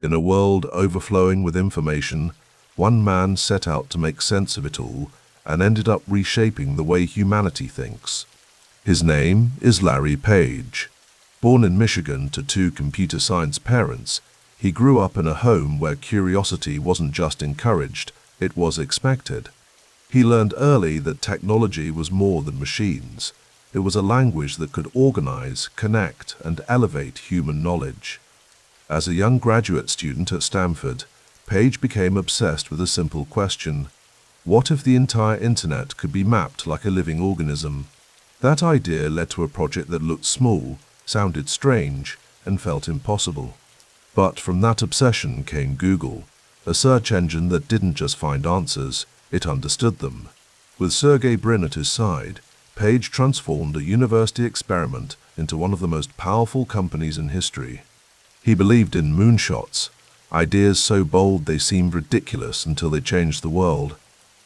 In a world overflowing with information, one man set out to make sense of it all and ended up reshaping the way humanity thinks. His name is Larry Page. Born in Michigan to two computer science parents, he grew up in a home where curiosity wasn't just encouraged, it was expected. He learned early that technology was more than machines. It was a language that could organize, connect, and elevate human knowledge. As a young graduate student at Stanford, Page became obsessed with a simple question: what if the entire internet could be mapped like a living organism? That idea led to a project that looked small, sounded strange, and felt impossible. But from that obsession came Google, a search engine that didn't just find answers, it understood them. With Sergey Brin at his side, Page transformed a university experiment into one of the most powerful companies in history. He believed in moonshots, ideas so bold they seemed ridiculous until they changed the world.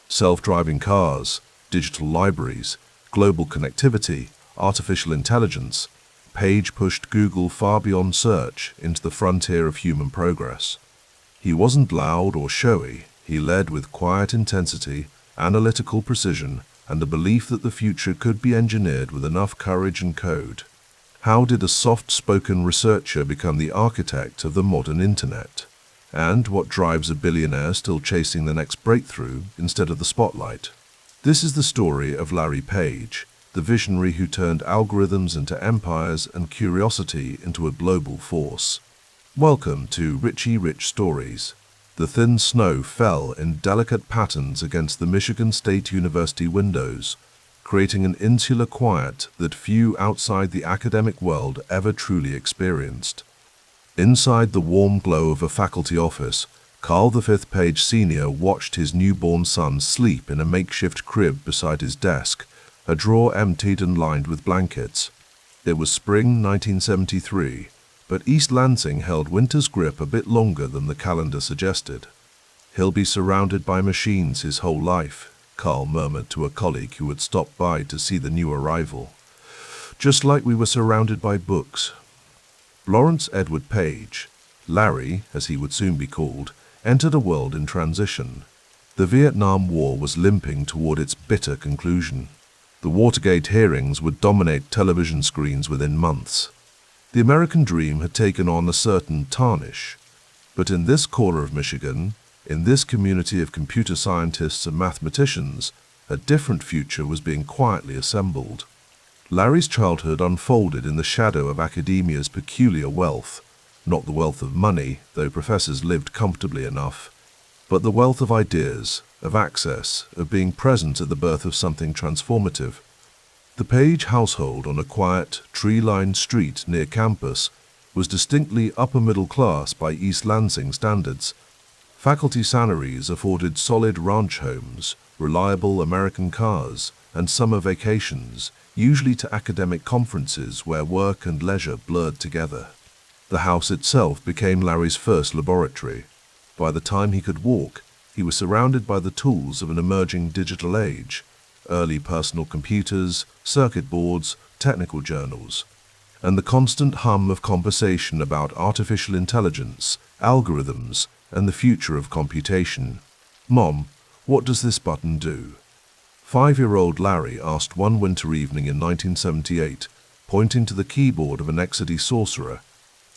Self-driving cars, digital libraries, global connectivity, artificial intelligence. Page pushed Google far beyond search into the frontier of human progress. He wasn't loud or showy, he led with quiet intensity, analytical precision, and the belief that the future could be engineered with enough courage and code. How did a soft-spoken researcher become the architect of the modern internet? And what drives a billionaire still chasing the next breakthrough instead of the spotlight? This is the story of Larry Page, the visionary who turned algorithms into empires and curiosity into a global force. Welcome to Richie Rich Stories. The thin snow fell in delicate patterns against the Michigan State University windows, creating an insular quiet that few outside the academic world ever truly experienced. Inside the warm glow of a faculty office, Carl V. Page Sr. watched his newborn son sleep in a makeshift crib beside his desk, a drawer emptied and lined with blankets. It was spring 1973, but East Lansing held winter's grip a bit longer than the calendar suggested. "He'll be surrounded by machines his whole life," Carl murmured to a colleague who had stopped by to see the new arrival. "Just like we were surrounded by books." Lawrence Edward Page, Larry, as he would soon be called, entered a world in transition. The Vietnam War was limping toward its bitter conclusion. The Watergate hearings would dominate television screens within months. The American dream had taken on a certain tarnish. But in this corner of Michigan, in this community of computer scientists and mathematicians, a different future was being quietly assembled. Larry's childhood unfolded in the shadow of academia's peculiar wealth, not the wealth of money, though professors lived comfortably enough, but the wealth of ideas, of access, of being present at the birth of something transformative. The Page household on a quiet, tree-lined street near campus was distinctly upper-middle class by East Lansing standards. Faculty salaries afforded solid ranch homes, reliable American cars, and summer vacations, usually to academic conferences where work and leisure blurred together. The house itself became Larry's first laboratory. By the time he could walk, he was surrounded by the tools of an emerging digital age: early personal computers, circuit boards, technical journals, and the constant hum of conversation about artificial intelligence, algorithms, and the future of computation. "Mom, what does this button do?" 5-year-old Larry asked one winter evening in 1978, pointing to the keyboard of an Exidy Sorcerer,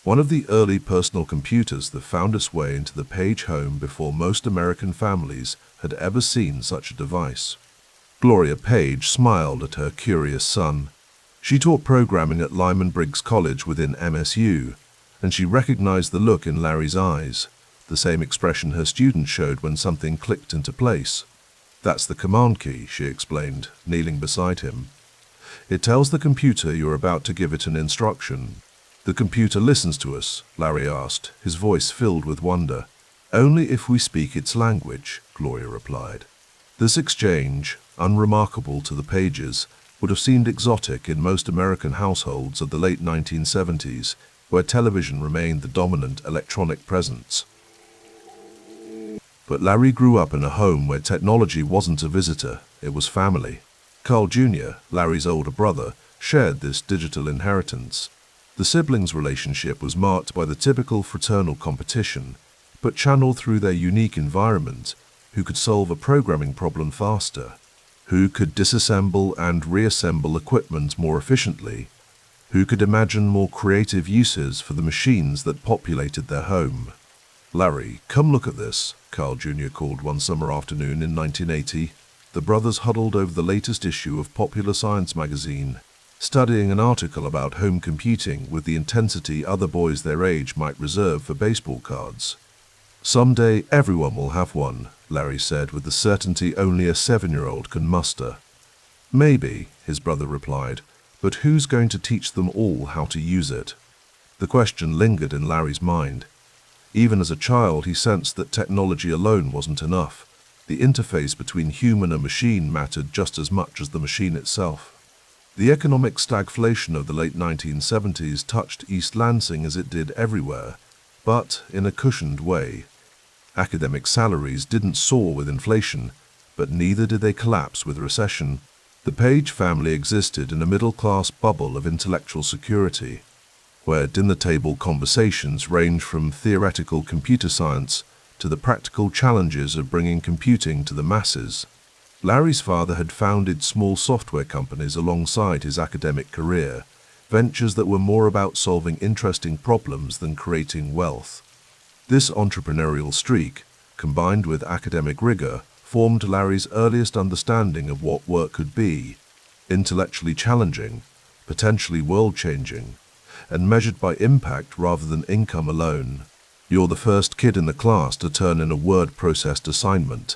one of the early personal computers that found its way into the Page home before most American families had ever seen such a device. Gloria Page smiled at her curious son. She taught programming at Lyman Briggs College within MSU, and she recognized the look in Larry's eyes, the same expression her students showed when something clicked into place. "That's the command key," she explained, kneeling beside him. "It tells the computer you're about to give it an instruction." "The computer listens to us?" Larry asked, his voice filled with wonder. "Only if we speak its language," Gloria replied. This exchange, unremarkable to the Pages, would have seemed exotic in most American households of the late 1970s, where television remained the dominant electronic presence. But Larry grew up in a home where technology wasn't a visitor, it was family. Carl Jr., Larry's older brother, shared this digital inheritance. The siblings' relationship was marked by the typical fraternal competition, but channeled through their unique environment: who could solve a programming problem faster, who could disassemble and reassemble equipment more efficiently, who could imagine more creative uses for the machines that populated their home. "Larry, come look at this," Carl Jr. called one summer afternoon in 1980. The brothers huddled over the latest issue of Popular Science magazine, studying an article about home computing with the intensity other boys their age might reserve for baseball cards. "Someday everyone will have one," Larry said with the certainty only a 7-year-old can muster. "Maybe," his brother replied, "but who's going to teach them all how to use it?" The question lingered in Larry's mind. Even as a child, he sensed that technology alone wasn't enough. The interface between human and machine mattered just as much as the machine itself. The economic stagflation of the late 1970s touched East Lansing as it did everywhere, but in a cushioned way. Academic salaries didn't soar with inflation, but neither did they collapse with recession. The Page family existed in a middle-class bubble of intellectual security, where dinner-table conversations range from theoretical computer science to the practical challenges of bringing computing to the masses. Larry's father had founded small software companies alongside his academic career, ventures that were more about solving interesting problems than creating wealth. This entrepreneurial streak, combined with academic rigor, formed Larry's earliest understanding of what work could be: intellectually challenging, potentially world-changing, and measured by impact rather than income alone. "You're the first kid in the class to turn in a word-processed assignment,"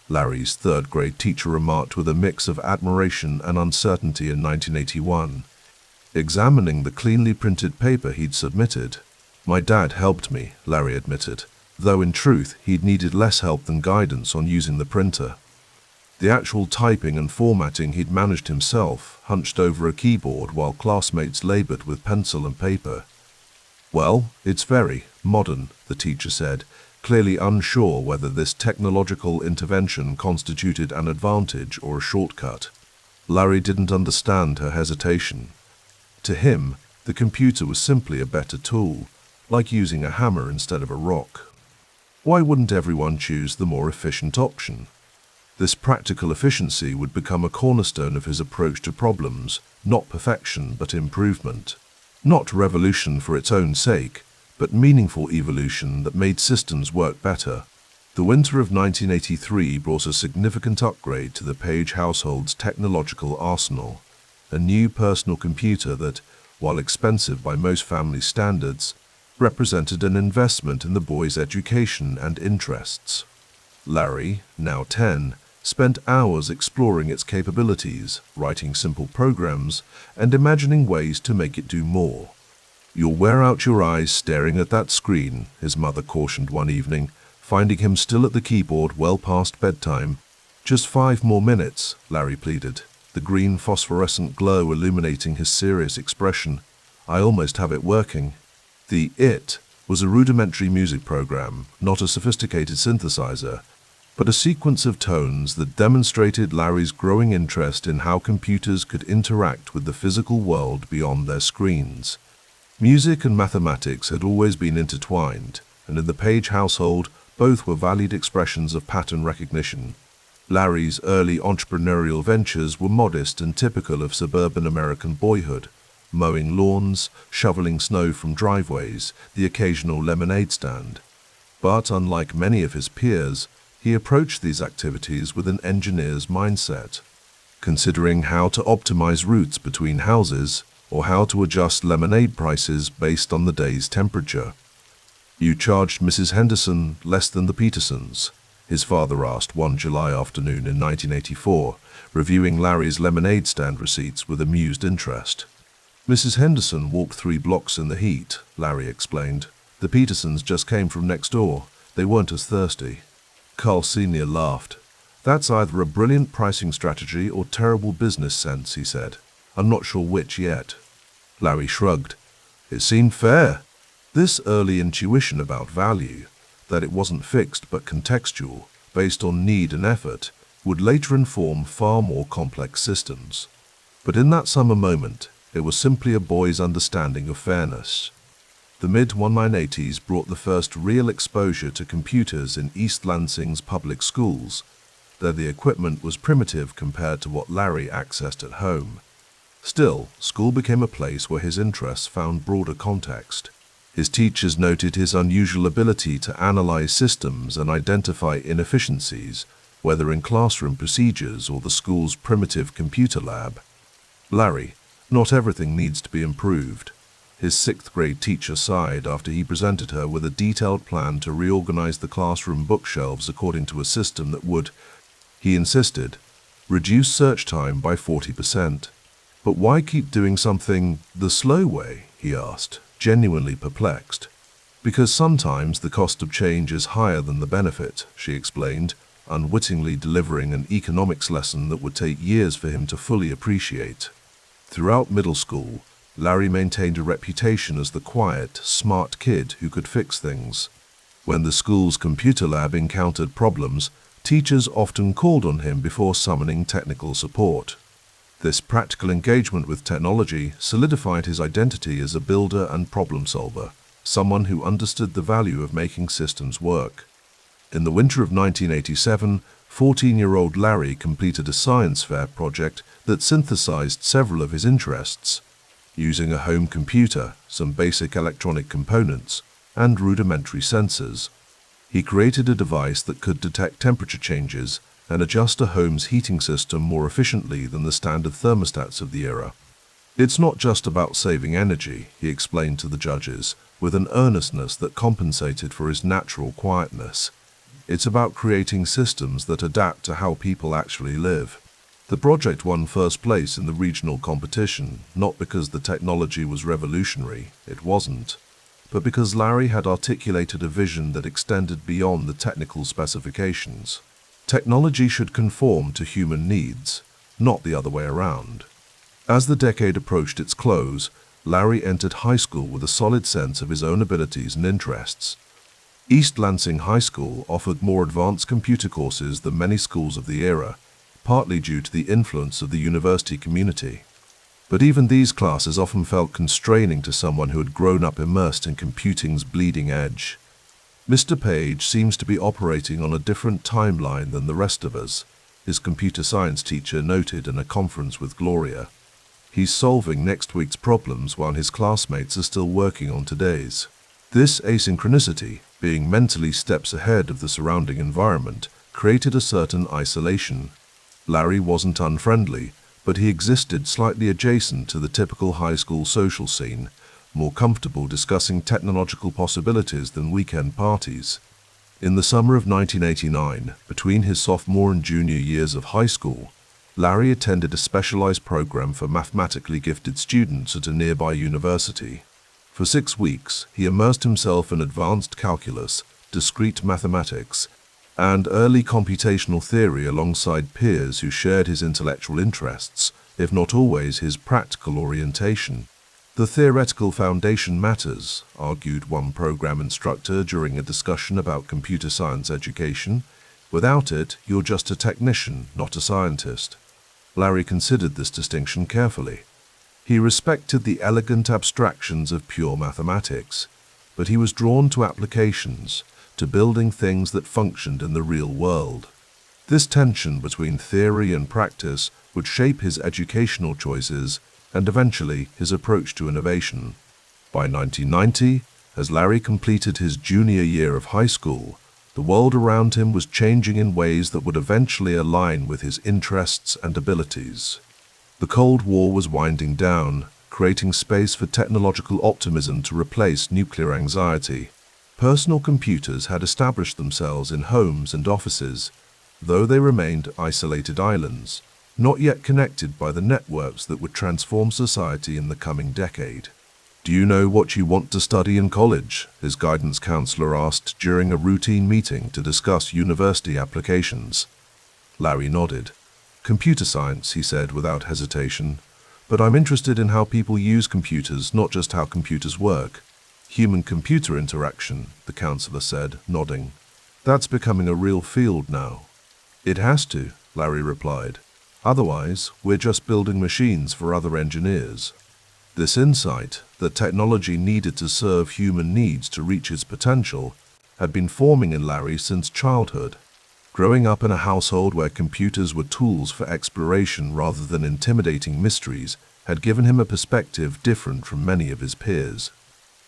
Larry's third-grade teacher remarked with a mix of admiration and uncertainty in 1981, examining the cleanly printed paper he'd submitted. "My dad helped me," Larry admitted, though in truth he'd needed less help than guidance on using the printer. The actual typing and formatting he'd managed himself, hunched over a keyboard while classmates labored with pencil and paper. "Well, it's very modern," the teacher said, clearly unsure whether this technological intervention constituted an advantage or a shortcut. Larry didn't understand her hesitation. To him, the computer was simply a better tool, like using a hammer instead of a rock. Why wouldn't everyone choose the more efficient option? This practical efficiency would become a cornerstone of his approach to problems: not perfection, but improvement. Not revolution for its own sake, but meaningful evolution that made systems work better. The winter of 1983 brought a significant upgrade to the Page household's technological arsenal: a new personal computer that, while expensive by most family standards, represented an investment in the boy's education and interests. Larry, now 10, spent hours exploring its capabilities, writing simple programs, and imagining ways to make it do more. "You'll wear out your eyes staring at that screen," his mother cautioned one evening, finding him still at the keyboard well past bedtime. "Just 5 more minutes," Larry pleaded, the green phosphorescent glow illuminating his serious expression. "I almost have it working." The "it" was a rudimentary music program, not a sophisticated synthesizer, but a sequence of tones that demonstrated Larry's growing interest in how computers could interact with the physical world beyond their screens. Music and mathematics had always been intertwined, and in the Page household, both were valued expressions of pattern recognition. Larry's early entrepreneurial ventures were modest and typical of suburban American boyhood: mowing lawns, shoveling snow from driveways, the occasional lemonade stand. But unlike many of his peers, he approached these activities with an engineer's mindset, considering how to optimize routes between houses or how to adjust lemonade prices based on the day's temperature. "You charged Mrs. Henderson less than the Petersons?" his father asked one July afternoon in 1984, reviewing Larry's lemonade stand receipts with amused interest. "Mrs. Henderson walked 3 blocks in the heat," Larry explained. "The Petersons just came from next door. They weren't as thirsty." Carl Sr. laughed. "That's either a brilliant pricing strategy or terrible business sense," he said. "I'm not sure which yet." Larry shrugged. It seemed fair. This early intuition about value, that it wasn't fixed but contextual, based on need and effort, would later inform far more complex systems. But in that summer moment, It was simply a boy's understanding of fairness. The mid-1980s brought the first real exposure to computers in East Lansing's public schools, though the equipment was primitive compared to what Larry accessed at home. Still, school became a place where his interests found broader context. His teachers noted his unusual ability to analyze systems and identify inefficiencies, whether in classroom procedures or the school's primitive computer lab. Larry, not everything needs to be improved. His sixth-grade teacher sighed after he presented her with a detailed plan to reorganize the classroom bookshelves according to a system that would, he insisted, reduce search time by 40%. But why keep doing something the slow way, he asked, genuinely perplexed. Because sometimes the cost of change is higher than the benefit, she explained, unwittingly delivering an economics lesson that would take years for him to fully appreciate. Throughout middle school, Larry maintained a reputation as the quiet, smart kid who could fix things. When the school's computer lab encountered problems, teachers often called on him before summoning technical support. This practical engagement with technology solidified his identity as a builder and problem solver, someone who understood the value of making systems work. In the winter of 1987, 14-year-old Larry completed a science fair project that synthesized several of his interests. Using a home computer, some basic electronic components, and rudimentary sensors, he created a device that could detect temperature changes and adjust a home's heating system more efficiently than the standard thermostats of the era. It's not just about saving energy, he explained to the judges, with an earnestness that compensated for his natural quietness. It's about creating systems that adapt to how people actually live. The project won first place in the regional competition, not because the technology was revolutionary, it wasn't, but because Larry had articulated a vision that extended beyond the technical specifications. Technology should conform to human needs, not the other way around. As the decade approached its close, Larry entered high school with a solid sense of his own abilities and interests. East Lansing High School offered more advanced computer courses than many schools of the era, partly due to the influence of the university community. But even these classes often felt constraining to someone who had grown up immersed in computing's bleeding edge. Mr. Page seems to be operating on a different timeline than the rest of us, his computer science teacher noted in a conference with Gloria. He's solving next week's problems while his classmates are still working on today's. This asynchronicity, being mentally steps ahead of the surrounding environment, created a certain isolation. Larry wasn't unfriendly, but he existed slightly adjacent to the typical high school social scene, more comfortable discussing technological possibilities than weekend parties. In the summer of 1989, between his sophomore and junior years of high school, Larry attended a specialized program for mathematically gifted students at a nearby university. For 6 weeks, he immersed himself in advanced calculus, discrete mathematics, and early computational theory alongside peers who shared his intellectual interests, if not always his practical orientation. The theoretical foundation matters, argued one program instructor during a discussion about computer science education. Without it, you're just a technician, not a scientist. Larry considered this distinction carefully. He respected the elegant abstractions of pure mathematics, but he was drawn to applications, to building things that functioned in the real world. This tension between theory and practice would shape his educational choices and eventually his approach to innovation. By 1990, as Larry completed his junior year of high school, the world around him was changing in ways that would eventually align with his interests and abilities. The Cold War was winding down, creating space for technological optimism to replace nuclear anxiety. Personal computers had established themselves in homes and offices, though they remained isolated islands, not yet connected by the networks that would transform society in the coming decade. "Do you know what you want to study in college?" his guidance counselor asked during a routine meeting to discuss university applications. Larry nodded. "Computer science," he said without hesitation. "But I'm interested in how people use computers, not just how computers work." "Human-computer interaction," the counselor said, nodding. "That's becoming a real field now." "It has to," Larry replied. "Otherwise, we're just building machines for other engineers." This insight, that technology needed to serve human needs to reach its potential, had been forming in Larry since childhood. Growing up in a household where computers were tools for exploration rather than intimidating mysteries had given him a perspective different from many of his peers.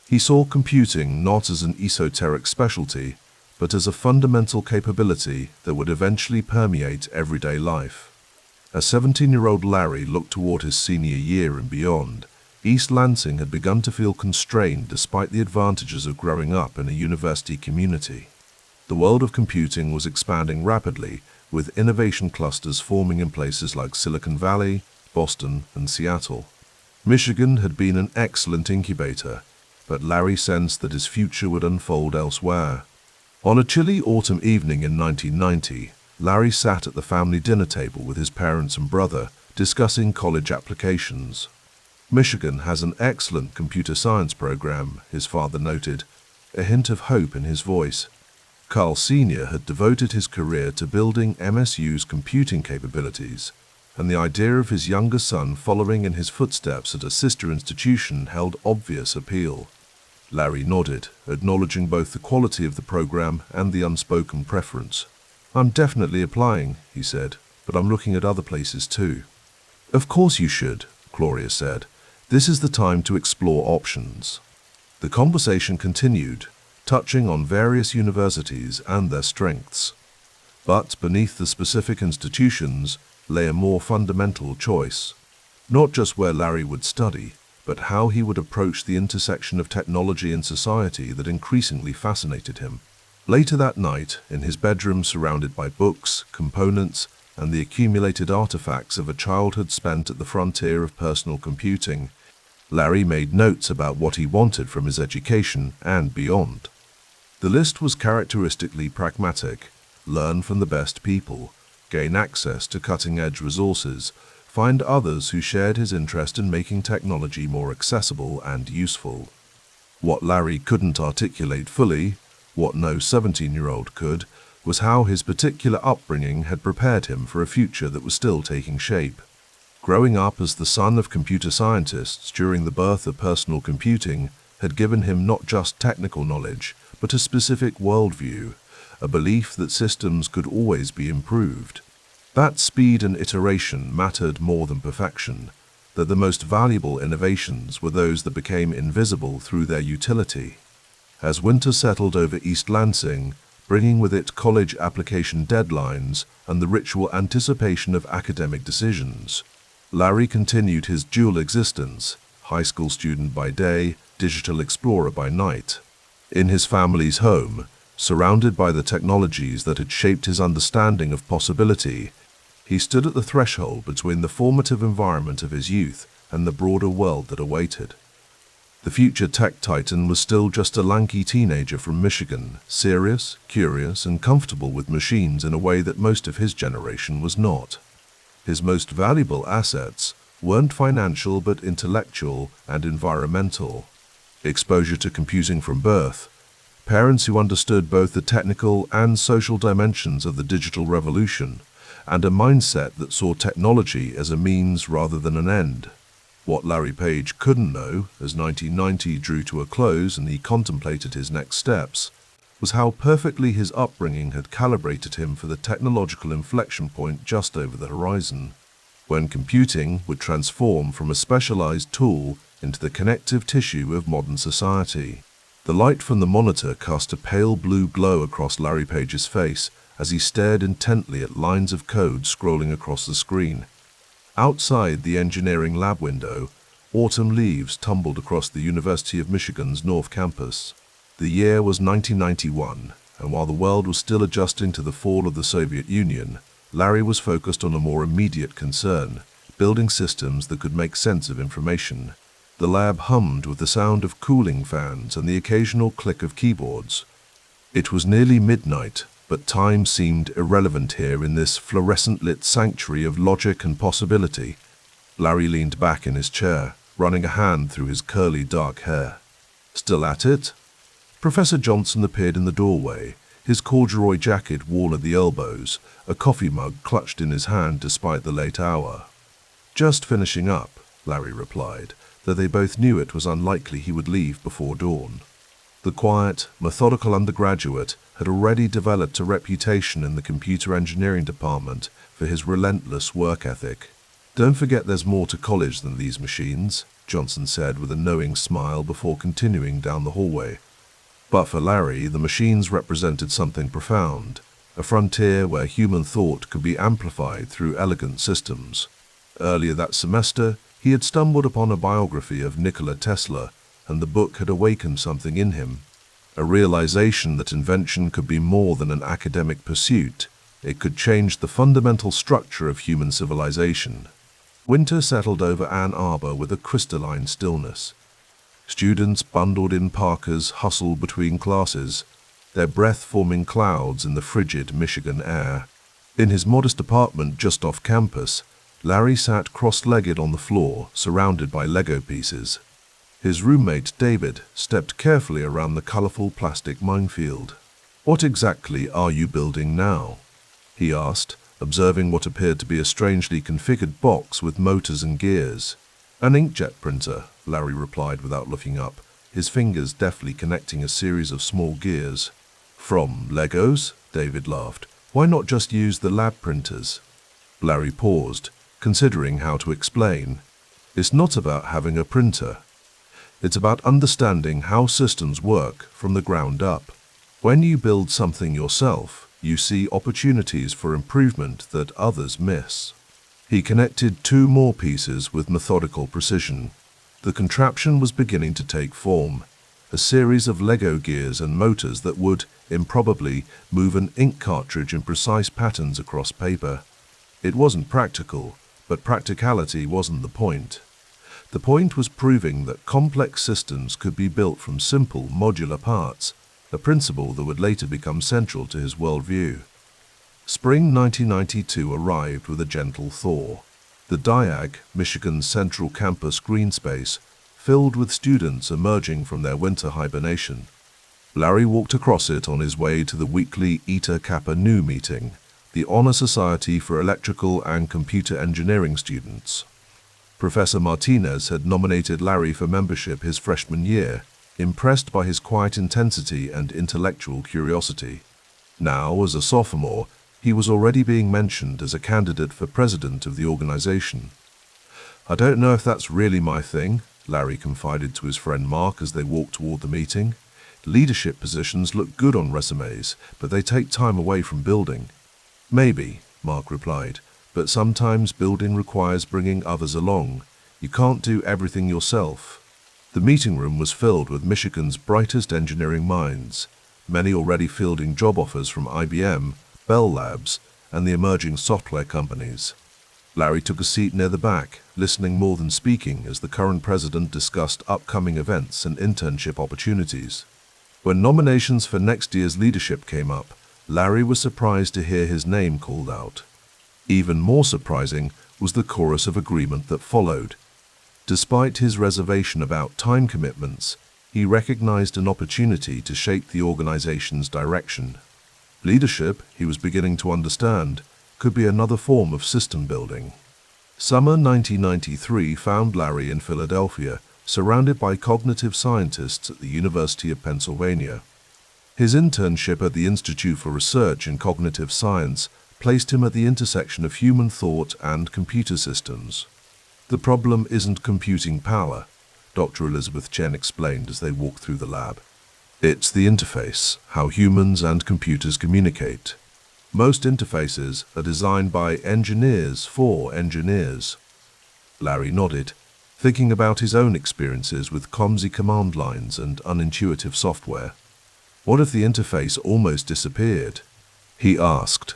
He saw computing not as an esoteric specialty, but as a fundamental capability that would eventually permeate everyday life. As 17-year-old Larry looked toward his senior year and beyond, East Lansing had begun to feel constrained despite the advantages of growing up in a university community. The world of computing was expanding rapidly, with innovation clusters forming in places like Silicon Valley, Boston, and Seattle. Michigan had been an excellent incubator, but Larry sensed that his future would unfold elsewhere. On a chilly autumn evening in 1990, Larry sat at the family dinner table with his parents and brother, discussing college applications. Michigan has an excellent computer science program, his father noted, a hint of hope in his voice. Carl Sr. had devoted his career to building MSU's computing capabilities, and the idea of his younger son following in his footsteps at a sister institution held obvious appeal. Larry nodded, acknowledging both the quality of the program and the unspoken preference. "I'm definitely applying," he said, "but I'm looking at other places too." "Of course you should," Gloria said. "This is the time to explore options." The conversation continued, touching on various universities and their strengths. But beneath the specific institutions lay a more fundamental choice. Not just where Larry would study, but how he would approach the intersection of technology and society that increasingly fascinated him. Later that night, in his bedroom surrounded by books, components, and the accumulated artifacts of a childhood spent at the frontier of personal computing, Larry made notes about what he wanted from his education and beyond. The list was characteristically pragmatic: learn from the best people, gain access to cutting-edge resources, find others who shared his interest in making technology more accessible and useful. What Larry couldn't articulate fully, what no 17-year-old could, was how his particular upbringing had prepared him for a future that was still taking shape. Growing up as the son of computer scientists during the birth of personal computing had given him not just technical knowledge, but a specific worldview, a belief that systems could always be improved. That speed and iteration mattered more than perfection, that the most valuable innovations were those that became invisible through their utility. As winter settled over East Lansing, bringing with it college application deadlines and the ritual anticipation of academic decisions, Larry continued his dual existence, high school student by day, digital explorer by night. In his family's home, surrounded by the technologies that had shaped his understanding of possibility, he stood at the threshold between the formative environment of his youth and the broader world that awaited. The future tech titan was still just a lanky teenager from Michigan, serious, curious, and comfortable with machines in a way that most of his generation was not. His most valuable assets weren't financial but intellectual and environmental. Exposure to computing from birth, parents who understood both the technical and social dimensions of the digital revolution, and a mindset that saw technology as a means rather than an end. What Larry Page couldn't know, as 1990 drew to a close and he contemplated his next steps, was how perfectly his upbringing had calibrated him for the technological inflection point just over the horizon, when computing would transform from a specialized tool into the connective tissue of modern society. The light from the monitor cast a pale blue glow across Larry Page's face as he stared intently at lines of code scrolling across the screen. Outside the engineering lab window, autumn leaves tumbled across the University of Michigan's North Campus. The year was 1991, and while the world was still adjusting to the fall of the Soviet Union, Larry was focused on a more immediate concern: building systems that could make sense of information. The lab hummed with the sound of cooling fans and the occasional click of keyboards. It was nearly midnight, but time seemed irrelevant here in this fluorescent-lit sanctuary of logic and possibility. Larry leaned back in his chair, running a hand through his curly dark hair. "Still at it?" Professor Johnson appeared in the doorway, his corduroy jacket worn at the elbows, a coffee mug clutched in his hand despite the late hour. "Just finishing up," Larry replied, though they both knew it was unlikely he would leave before dawn. The quiet, methodical undergraduate had already developed a reputation in the computer engineering department for his relentless work ethic. "Don't forget there's more to college than these machines," Johnson said with a knowing smile before continuing down the hallway. But for Larry, the machines represented something profound, a frontier where human thought could be amplified through elegant systems. Earlier that semester, he had stumbled upon a biography of Nikola Tesla, and the book had awakened something in him, a realization that invention could be more than an academic pursuit. It could change the fundamental structure of human civilization. Winter settled over Ann Arbor with a crystalline stillness. Students bundled in parkas hustled between classes, their breath forming clouds in the frigid Michigan air. In his modest apartment just off campus, Larry sat cross-legged on the floor, surrounded by Lego pieces. His roommate, David, stepped carefully around the colorful plastic minefield. "What exactly are you building now?" he asked, observing what appeared to be a strangely configured box with motors and gears. "An inkjet printer," Larry replied without looking up, his fingers deftly connecting a series of small gears. "From Legos?" David laughed. "Why not just use the lab printers?" Larry paused, considering how to explain. "It's not about having a printer. It's about understanding how systems work from the ground up. When you build something yourself, you see opportunities for improvement that others miss." He connected two more pieces with methodical precision. The contraption was beginning to take form, a series of Lego gears and motors that would, improbably, move an ink cartridge in precise patterns across paper. It wasn't practical, but practicality wasn't the point. The point was proving that complex systems could be built from simple, modular parts, a principle that would later become central to his worldview. Spring 1992 arrived with a gentle thaw. The DIAG, Michigan's central campus green space, filled with students emerging from their winter hibernation. Larry walked across it on his way to the weekly Eta Kappa Nu meeting, the Honor Society for Electrical and Computer Engineering students. Professor Martinez had nominated Larry for membership his freshman year, impressed by his quiet intensity and intellectual curiosity. Now, as a sophomore, he was already being mentioned as a candidate for president of the organization. "I don't know if that's really my thing," Larry confided to his friend Mark as they walked toward the meeting. "Leadership positions look good on resumes, but they take time away from building." "Maybe," Mark replied, "but sometimes building requires bringing others along. You can't do everything yourself." The meeting room was filled with Michigan's brightest engineering minds, many already fielding job offers from IBM, Bell Labs, and the emerging software companies. Larry took a seat near the back, listening more than speaking as the current president discussed upcoming events and internship opportunities. When nominations for next year's leadership came up, Larry was surprised to hear his name called out. Even more surprising was the chorus of agreement that followed. Despite his reservation about time commitments, he recognized an opportunity to shape the organization's direction. Leadership, he was beginning to understand, could be another form of system building. Summer 1993 found Larry in Philadelphia, surrounded by cognitive scientists at the University of Pennsylvania. His internship at the Institute for Research in Cognitive Science placed him at the intersection of human thought and computer systems. "The problem isn't computing power," Dr. Elizabeth Chen explained as they walked through the lab. "It's the interface, how humans and computers communicate. Most interfaces are designed by engineers for engineers." Larry nodded, thinking about his own experiences with clumsy command lines and unintuitive software. What if the interface almost disappeared? He asked,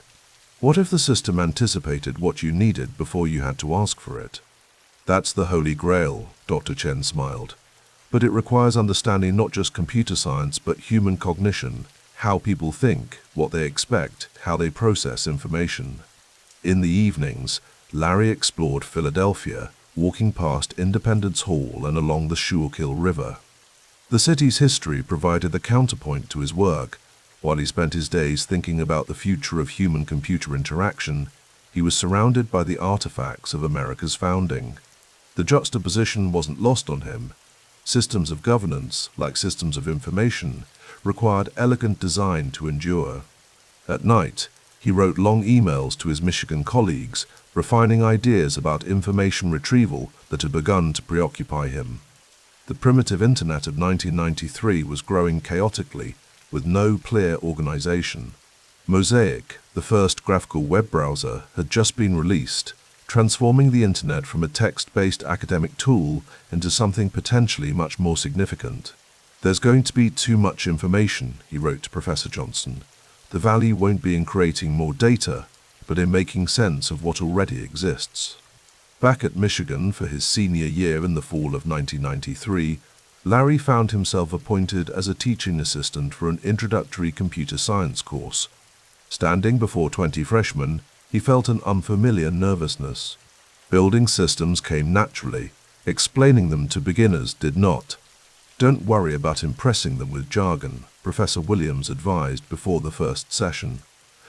"What if the system anticipated what you needed before you had to ask for it?" "That's the holy grail," Dr. Chen smiled. "But it requires understanding not just computer science but human cognition, how people think, what they expect, how they process information." In the evenings, Larry explored Philadelphia, walking past Independence Hall and along the Schuylkill River. The city's history provided the counterpoint to his work. While he spent his days thinking about the future of human-computer interaction, he was surrounded by the artifacts of America's founding. The juxtaposition wasn't lost on him. Systems of governance, like systems of information, required elegant design to endure. At night, he wrote long emails to his Michigan colleagues, refining ideas about information retrieval that had begun to preoccupy him. The primitive internet of 1993 was growing chaotically, with no clear organization. Mosaic, the first graphical web browser, had just been released, transforming the internet from a text-based academic tool into something potentially much more significant. "There's going to be too much information," he wrote to Professor Johnson. "The value won't be in creating more data, but in making sense of what already exists." Back at Michigan for his senior year in the fall of 1993, Larry found himself appointed as a teaching assistant for an introductory computer science course. Standing before 20 freshmen, he felt an unfamiliar nervousness. Building systems came naturally, explaining them to beginners did not. "Don't worry about impressing them with jargon," Professor Williams advised before the first session.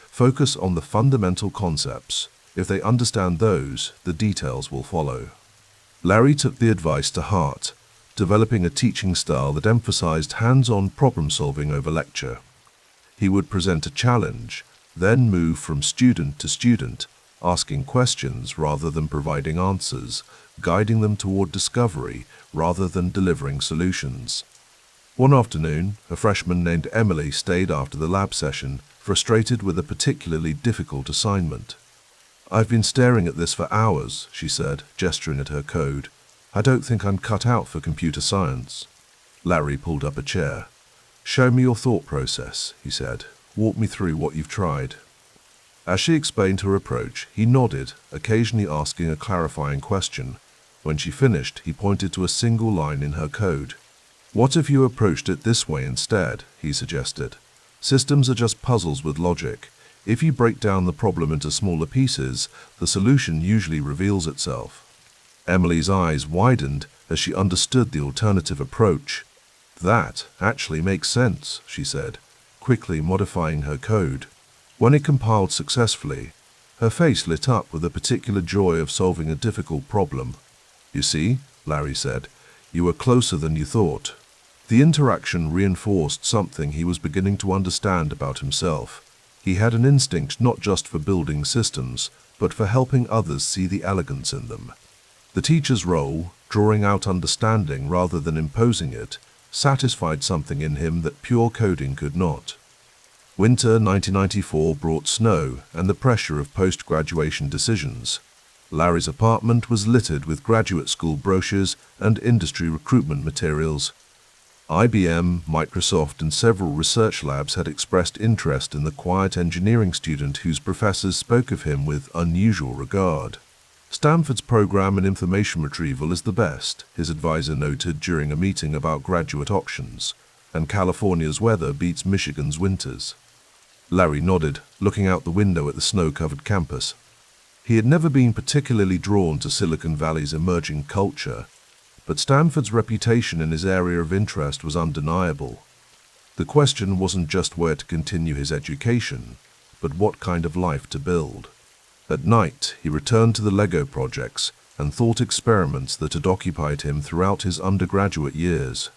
"Focus on the fundamental concepts. If they understand those, the details will follow." Larry took the advice to heart, developing a teaching style that emphasized hands-on problem-solving over lecture. He would present a challenge, then move from student to student, asking questions rather than providing answers, guiding them toward discovery rather than delivering solutions. One afternoon, a freshman named Emily stayed after the lab session, frustrated with a particularly difficult assignment. "I've been staring at this for hours," she said, gesturing at her code. "I don't think I'm cut out for computer science." Larry pulled up a chair. "Show me your thought process," he said. "Walk me through what you've tried." As she explained her approach, he nodded, occasionally asking a clarifying question. When she finished, he pointed to a single line in her code. "What if you approached it this way instead?" he suggested. "Systems are just puzzles with logic. If you break down the problem into smaller pieces, the solution usually reveals itself." Emily's eyes widened as she understood the alternative approach. "That actually makes sense," she said, quickly modifying her code. When it compiled successfully, her face lit up with a particular joy of solving a difficult problem. "You see," Larry said, "you were closer than you thought." The interaction reinforced something he was beginning to understand about himself. He had an instinct not just for building systems, but for helping others see the elegance in them. The teacher's role, drawing out understanding rather than imposing it, satisfied something in him that pure coding could not. Winter 1994 brought snow and the pressure of post-graduation decisions. Larry's apartment was littered with graduate school brochures and industry recruitment materials. IBM, Microsoft, and several research labs had expressed interest in the quiet engineering student whose professors spoke of him with unusual regard. "Stanford's program in information retrieval is the best," his advisor noted during a meeting about graduate options, "and California's weather beats Michigan's winters." Larry nodded, looking out the window at the snow-covered campus. He had never been particularly drawn to Silicon Valley's emerging culture, but Stanford's reputation in his area of interest was undeniable. The question wasn't just where to continue his education, but what kind of life to build. At night, he returned to the Lego projects and thought experiments that had occupied him throughout his undergraduate years.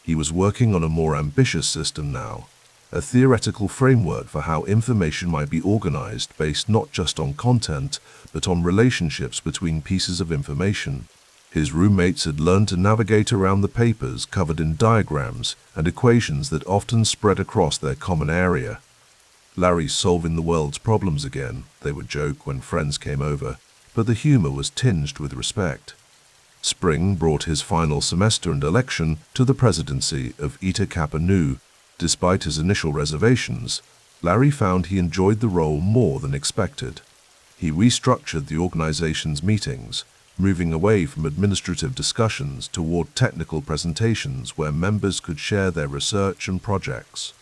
He was working on a more ambitious system now, a theoretical framework for how information might be organized based not just on content, but on relationships between pieces of information. His roommates had learned to navigate around the papers covered in diagrams and equations that often spread across their common area. "Larry's solving the world's problems again," they would joke when friends came over, but the humor was tinged with respect. Spring brought his final semester and election to the presidency of Eta Kappa Nu. Despite his initial reservations, Larry found he enjoyed the role more than expected. He restructured the organization's meetings, moving away from administrative discussions toward technical presentations where members could share their research and projects.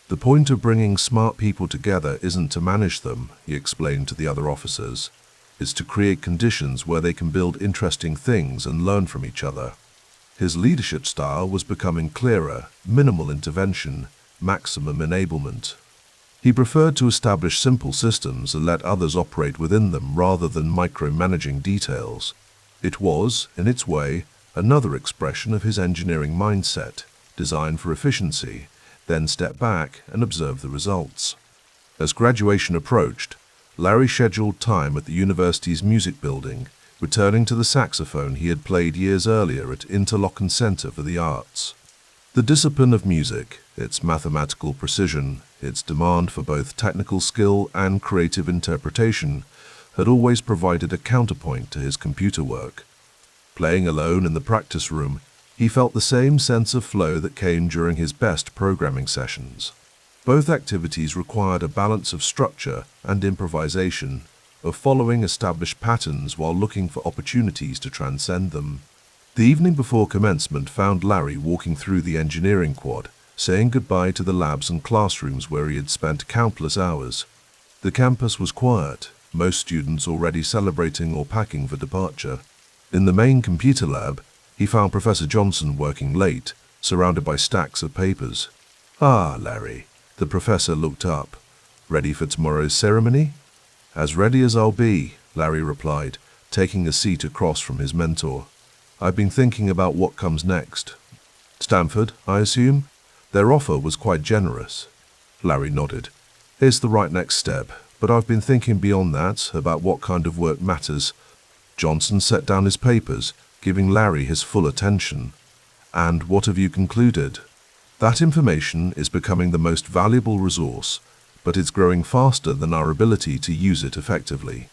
"The point of bringing smart people together isn't to manage them," he explained to the other officers. "It's to create conditions where they can build interesting things and learn from each other." His leadership style was becoming clearer: minimal intervention, maximum enablement. He preferred to establish simple systems and let others operate within them rather than micromanaging details. It was, in its way, another expression of his engineering mindset, designed for efficiency, then step back and observe the results. As graduation approached, Larry scheduled time at the university's music building, returning to the saxophone he had played years earlier at Interlochen Center for the Arts. The discipline of music, its mathematical precision, its demand for both technical skill and creative interpretation, had always provided a counterpoint to his computer work. Playing alone in the practice room, he felt the same sense of flow that came during his best programming sessions. Both activities required a balance of structure and improvisation, of following established patterns while looking for opportunities to transcend them. The evening before commencement found Larry walking through the engineering quad, saying goodbye to the labs and classrooms where he had spent countless hours. The campus was quiet, most students already celebrating or packing for departure. In the main computer lab, he found Professor Johnson working late, surrounded by stacks of papers. "Ah, Larry." The professor looked up. "Ready for tomorrow's ceremony?" "As ready as I'll be," Larry replied, taking a seat across from his mentor. "I've been thinking about what comes next." "Stanford, I assume?" Their offer was quite generous. Larry nodded. "It's the right next step, but I've been thinking beyond that, about what kind of work matters." Johnson set down his papers, giving Larry his full attention. "And what have you concluded?" "That information is becoming the most valuable resource, but it's growing faster than our ability to use it effectively.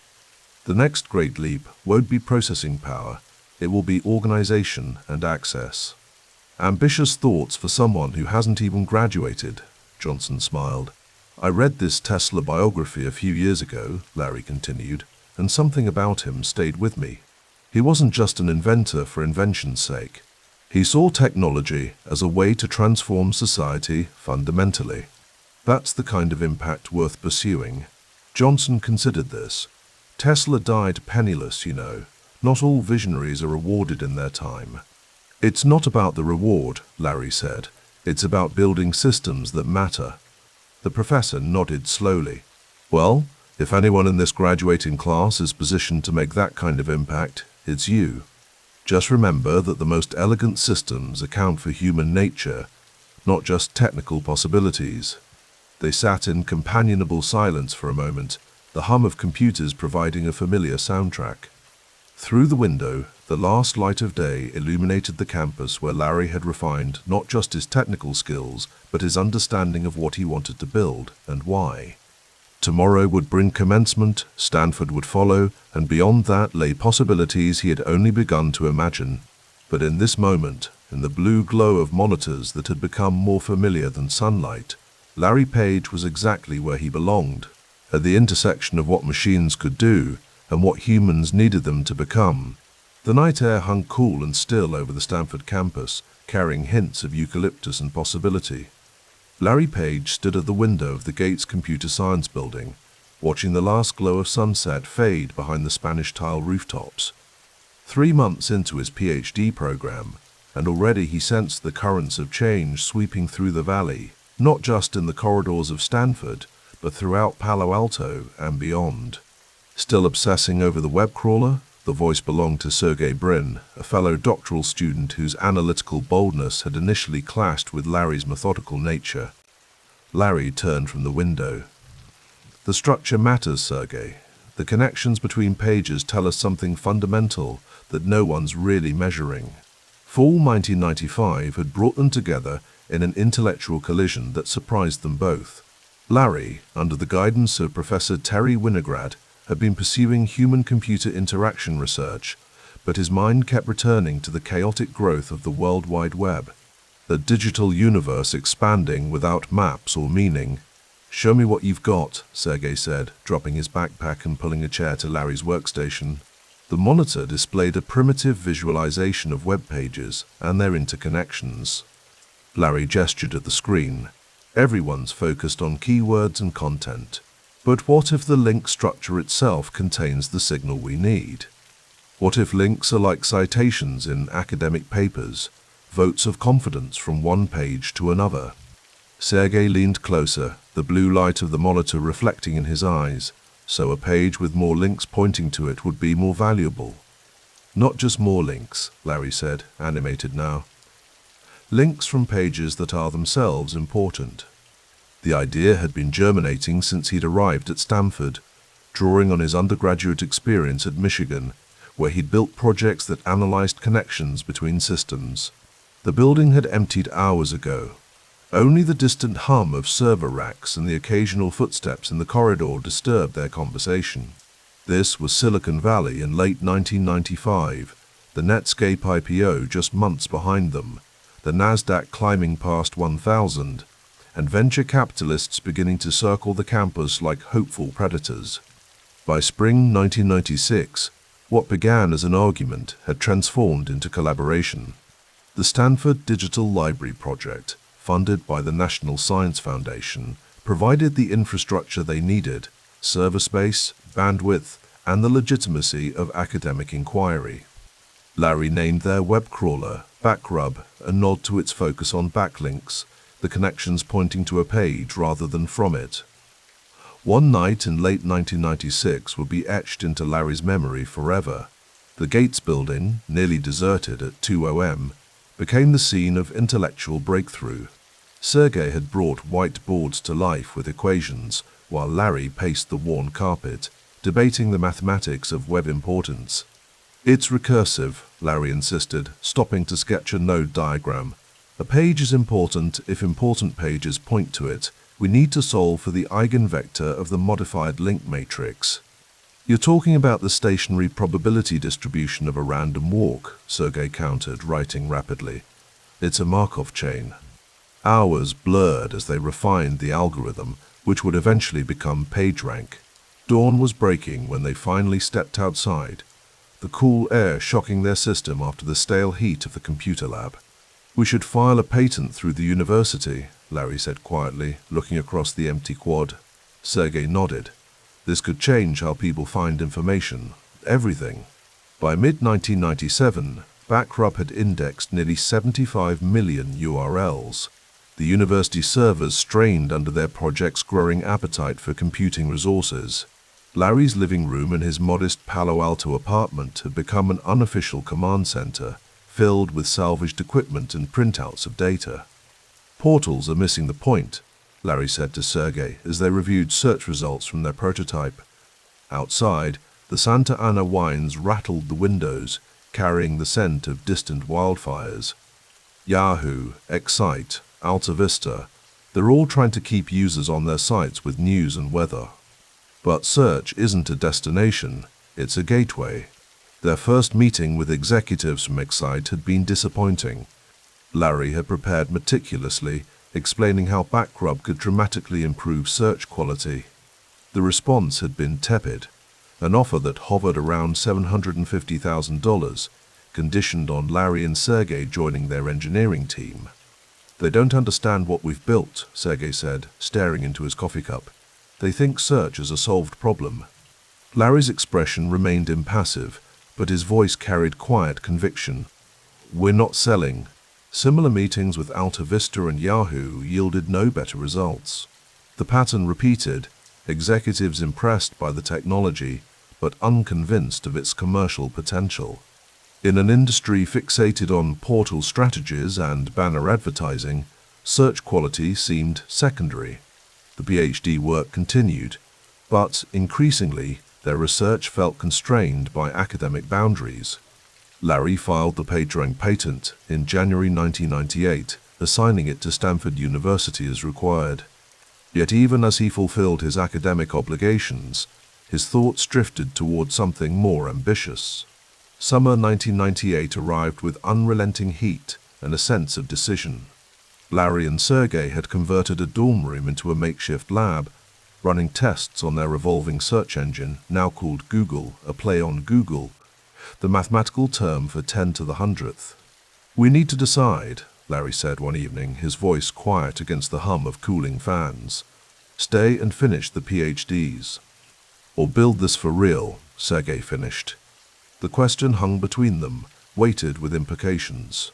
The next great leap won't be processing power, it will be organization and access." "Ambitious thoughts for someone who hasn't even graduated," Johnson smiled. "I read this Tesla biography a few years ago," Larry continued, "and something about him stayed with me. He wasn't just an inventor for invention's sake. He saw technology as a way to transform society fundamentally. That's the kind of impact worth pursuing." Johnson considered this. "Tesla died penniless, you know. Not all visionaries are rewarded in their time." "It's not about the reward," Larry said. "It's about building systems that matter." The professor nodded slowly. "Well, if anyone in this graduating class is positioned to make that kind of impact, it's you. Just remember that the most elegant systems account for human nature, not just technical possibilities." They sat in companionable silence for a moment, the hum of computers providing a familiar soundtrack. Through the window, the last light of day illuminated the campus where Larry had refined not just his technical skills, but his understanding of what he wanted to build and why. Tomorrow would bring commencement, Stanford would follow, and beyond that lay possibilities he had only begun to imagine. But in this moment, in the blue glow of monitors that had become more familiar than sunlight, Larry Page was exactly where he belonged, at the intersection of what machines could do and what humans needed them to become. The night air hung cool and still over the Stanford campus, carrying hints of eucalyptus and possibility. Larry Page stood at the window of the Gates Computer Science Building, watching the last glow of sunset fade behind the Spanish tile rooftops. 3 months into his PhD program, and already he sensed the currents of change sweeping through the valley, not just in the corridors of Stanford, but throughout Palo Alto and beyond. Still obsessing over the web crawler, the voice belonged to Sergey Brin, a fellow doctoral student whose analytical boldness had initially clashed with Larry's methodical nature. Larry turned from the window. "The structure matters, Sergey. The connections between pages tell us something fundamental that no one's really measuring." Fall 1995 had brought them together in an intellectual collision that surprised them both. Larry, under the guidance of Professor Terry Winograd, had been pursuing human-computer interaction research, but his mind kept returning to the chaotic growth of the World Wide Web, the digital universe expanding without maps or meaning. "Show me what you've got," Sergey said, dropping his backpack and pulling a chair to Larry's workstation. The monitor displayed a primitive visualization of web pages and their interconnections. Larry gestured at the screen. Everyone's focused on keywords and content. But what if the link structure itself contains the signal we need? What if links are like citations in academic papers, votes of confidence from one page to another? Sergey leaned closer, the blue light of the monitor reflecting in his eyes, so a page with more links pointing to it would be more valuable. Not just more links, Larry said, animated now. Links from pages that are themselves important. The idea had been germinating since he'd arrived at Stanford, drawing on his undergraduate experience at Michigan, where he'd built projects that analyzed connections between systems. The building had emptied hours ago. Only the distant hum of server racks and the occasional footsteps in the corridor disturbed their conversation. This was Silicon Valley in late 1995, the Netscape IPO just months behind them, the Nasdaq climbing past 1,000, and venture capitalists beginning to circle the campus like hopeful predators. By spring 1996, what began as an argument had transformed into collaboration. The Stanford Digital Library Project, funded by the National Science Foundation, provided the infrastructure they needed: server space, bandwidth, and the legitimacy of academic inquiry. Larry named their web crawler Backrub, a nod to its focus on backlinks, the connections pointing to a page rather than from it. One night in late 1996 would be etched into Larry's memory forever. The Gates building, nearly deserted at 2 a.m., became the scene of intellectual breakthrough. Sergey had brought whiteboards to life with equations, while Larry paced the worn carpet, debating the mathematics of web importance. "It's recursive," Larry insisted, stopping to sketch a node diagram. "A page is important if important pages point to it. We need to solve for the eigenvector of the modified link matrix." "You're talking about the stationary probability distribution of a random walk," Sergey countered, writing rapidly. "It's a Markov chain." Hours blurred as they refined the algorithm, which would eventually become PageRank. Dawn was breaking when they finally stepped outside, the cool air shocking their system after the stale heat of the computer lab. "We should file a patent through the university," Larry said quietly, looking across the empty quad. Sergey nodded. "This could change how people find information. Everything." By mid-1997, Backrub had indexed nearly 75 million URLs. The university servers strained under their project's growing appetite for computing resources. Larry's living room in his modest Palo Alto apartment had become an unofficial command center, filled with salvaged equipment and printouts of data. "Portals are missing the point," Larry said to Sergey as they reviewed search results from their prototype. Outside, the Santa Ana wines rattled the windows, carrying the scent of distant wildfires. Yahoo, Excite, Alta Vista, they're all trying to keep users on their sites with news and weather. But search isn't a destination, it's a gateway. Their first meeting with executives from Excite had been disappointing. Larry had prepared meticulously, explaining how Backrub could dramatically improve search quality. The response had been tepid, an offer that hovered around $750,000, conditioned on Larry and Sergey joining their engineering team. "They don't understand what we've built," Sergey said, staring into his coffee cup. "They think search is a solved problem." Larry's expression remained impassive, but his voice carried quiet conviction. "We're not selling." Similar meetings with Alta Vista and Yahoo yielded no better results. The pattern repeated, executives impressed by the technology, but unconvinced of its commercial potential. In an industry fixated on portal strategies and banner advertising, search quality seemed secondary. The PhD work continued, but increasingly their research felt constrained by academic boundaries. Larry filed the PageRank patent in January 1998, assigning it to Stanford University as required. Yet even as he fulfilled his academic obligations, his thoughts drifted toward something more ambitious. Summer 1998 arrived with unrelenting heat and a sense of decision. Larry and Sergey had converted a dorm room into a makeshift lab, running tests on their revolving search engine, now called Google, a play on Google, the mathematical term for 10 to the 100th. "We need to decide," Larry said one evening, his voice quiet against the hum of cooling fans. "Stay and finish the PhDs. Or build this for real," Sergey finished. The question hung between them, weighted with implications.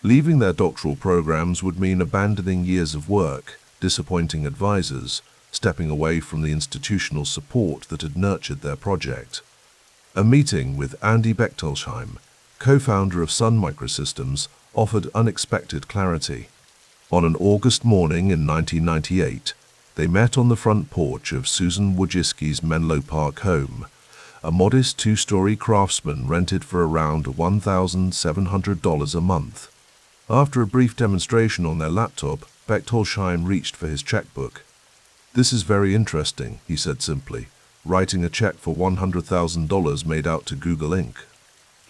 Leaving their doctoral programs would mean abandoning years of work, disappointing advisors, stepping away from the institutional support that had nurtured their project. A meeting with Andy Bechtolsheim, co-founder of Sun Microsystems, offered unexpected clarity. On an August morning in 1998, they met on the front porch of Susan Wojcicki's Menlo Park home, a modest two-story craftsman rented for around $1,700 a month. After a brief demonstration on their laptop, Bechtolsheim reached for his checkbook. "This is very interesting," he said simply, writing a check for $100,000 made out to Google Inc.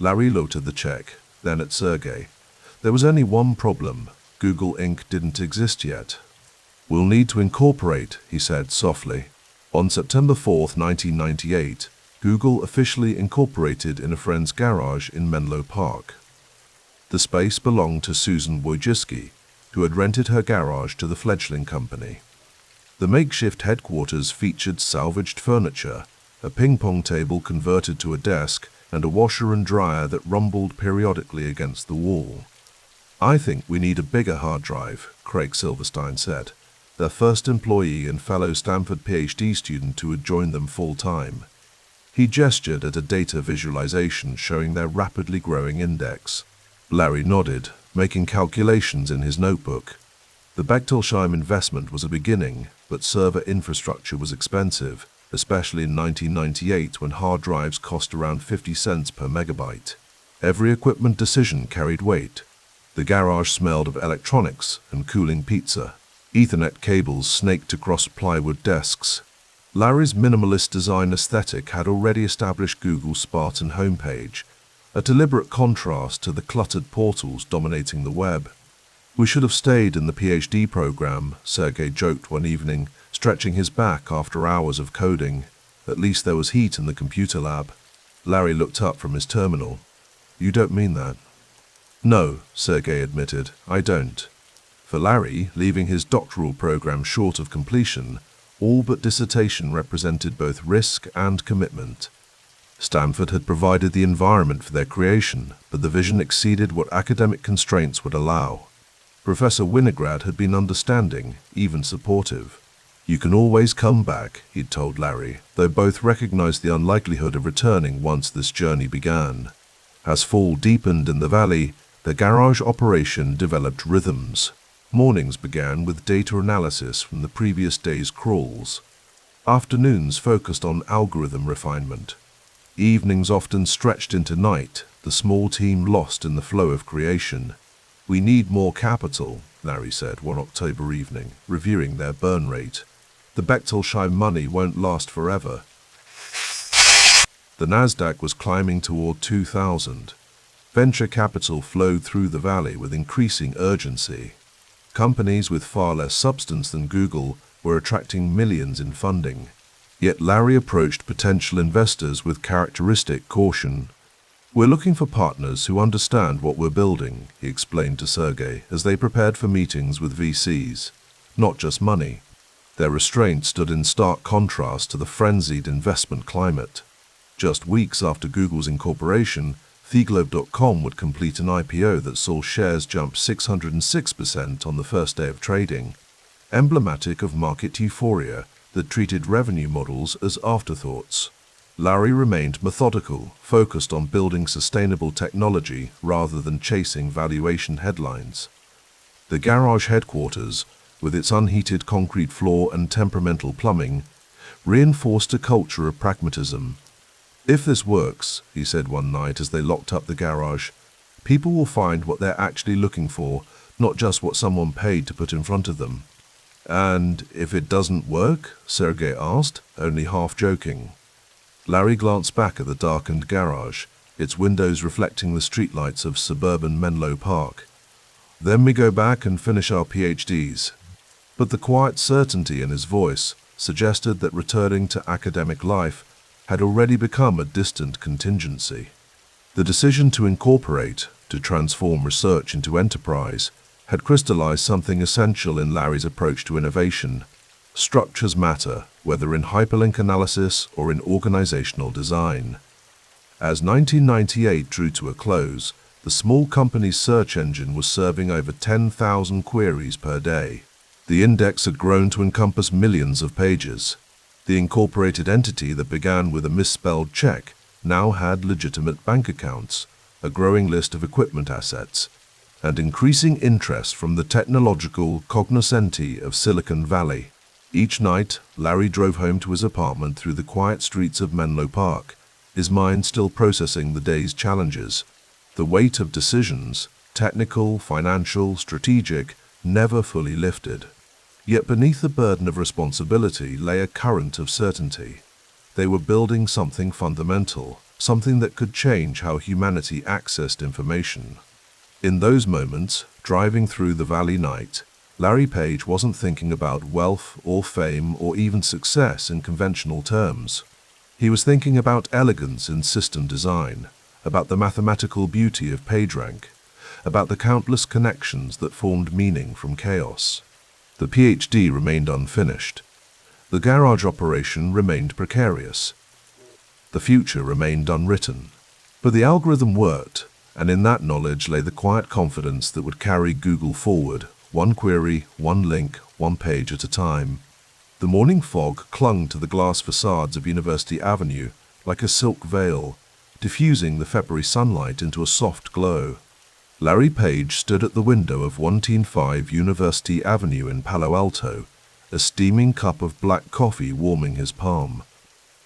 Larry looked at the check, then at Sergey. There was only one problem. Google Inc. didn't exist yet. "We'll need to incorporate," he said softly. On September 4, 1998, Google officially incorporated in a friend's garage in Menlo Park. The space belonged to Susan Wojcicki, who had rented her garage to the fledgling company. The makeshift headquarters featured salvaged furniture, a ping-pong table converted to a desk, and a washer and dryer that rumbled periodically against the wall. "I think we need a bigger hard drive," Craig Silverstein said, their first employee and fellow Stanford PhD student who had joined them full-time. He gestured at a data visualization showing their rapidly growing index. Larry nodded, making calculations in his notebook. The Bechtolsheim investment was a beginning, but server infrastructure was expensive, especially in 1998 when hard drives cost around 50 cents per megabyte. Every equipment decision carried weight. The garage smelled of electronics and cooling pizza. Ethernet cables snaked across plywood desks. Larry's minimalist design aesthetic had already established Google's Spartan homepage, a deliberate contrast to the cluttered portals dominating the web. "We should have stayed in the PhD program," Sergey joked one evening, stretching his back after hours of coding. "At least there was heat in the computer lab." Larry looked up from his terminal. "You don't mean that?" "No," Sergey admitted, "I don't." For Larry, leaving his doctoral program short of completion, all but dissertation represented both risk and commitment. Stanford had provided the environment for their creation, but the vision exceeded what academic constraints would allow. Professor Winograd had been understanding, even supportive. "You can always come back," he'd told Larry, though both recognized the unlikelihood of returning once this journey began. As fall deepened in the valley, the garage operation developed rhythms. Mornings began with data analysis from the previous day's crawls. Afternoons focused on algorithm refinement. Evenings often stretched into night, the small team lost in the flow of creation. "We need more capital," Larry said one October evening, reviewing their burn rate. "The Bechtolsheim money won't last forever." The Nasdaq was climbing toward 2,000. Venture capital flowed through the valley with increasing urgency. Companies with far less substance than Google were attracting millions in funding. Yet Larry approached potential investors with characteristic caution. "We're looking for partners who understand what we're building," he explained to Sergey as they prepared for meetings with VCs. "Not just money." Their restraint stood in stark contrast to the frenzied investment climate. Just weeks after Google's incorporation, TheGlobe.com would complete an IPO that saw shares jump 606% on the first day of trading, emblematic of market euphoria that treated revenue models as afterthoughts. Larry remained methodical, focused on building sustainable technology rather than chasing valuation headlines. The garage headquarters, with its unheated concrete floor and temperamental plumbing, reinforced a culture of pragmatism. "If this works," he said one night as they locked up the garage, "people will find what they're actually looking for, not just what someone paid to put in front of them." "And if it doesn't work?" Sergey asked, only half joking. Larry glanced back at the darkened garage, its windows reflecting the streetlights of suburban Menlo Park. "Then we go back and finish our PhDs." But the quiet certainty in his voice suggested that returning to academic life had already become a distant contingency. The decision to incorporate, to transform research into enterprise, had crystallized something essential in Larry's approach to innovation. Structures matter, whether in hyperlink analysis or in organizational design. As 1998 drew to a close, the small company's search engine was serving over 10,000 queries per day. The index had grown to encompass millions of pages. The incorporated entity that began with a misspelled check now had legitimate bank accounts, a growing list of equipment assets, and increasing interest from the technological cognoscenti of Silicon Valley. Each night, Larry drove home to his apartment through the quiet streets of Menlo Park, his mind still processing the day's challenges. The weight of decisions, technical, financial, strategic, never fully lifted. Yet beneath the burden of responsibility lay a current of certainty. They were building something fundamental, something that could change how humanity accessed information. In those moments, driving through the valley night, Larry Page wasn't thinking about wealth or fame or even success in conventional terms. He was thinking about elegance in system design, about the mathematical beauty of PageRank, about the countless connections that formed meaning from chaos. The PhD remained unfinished. The garage operation remained precarious. The future remained unwritten. But the algorithm worked, and in that knowledge lay the quiet confidence that would carry Google forward, one query, one link, one page at a time. The morning fog clung to the glass facades of University Avenue like a silk veil, diffusing the February sunlight into a soft glow. Larry Page stood at the window of 195 University Avenue in Palo Alto, a steaming cup of black coffee warming his palm.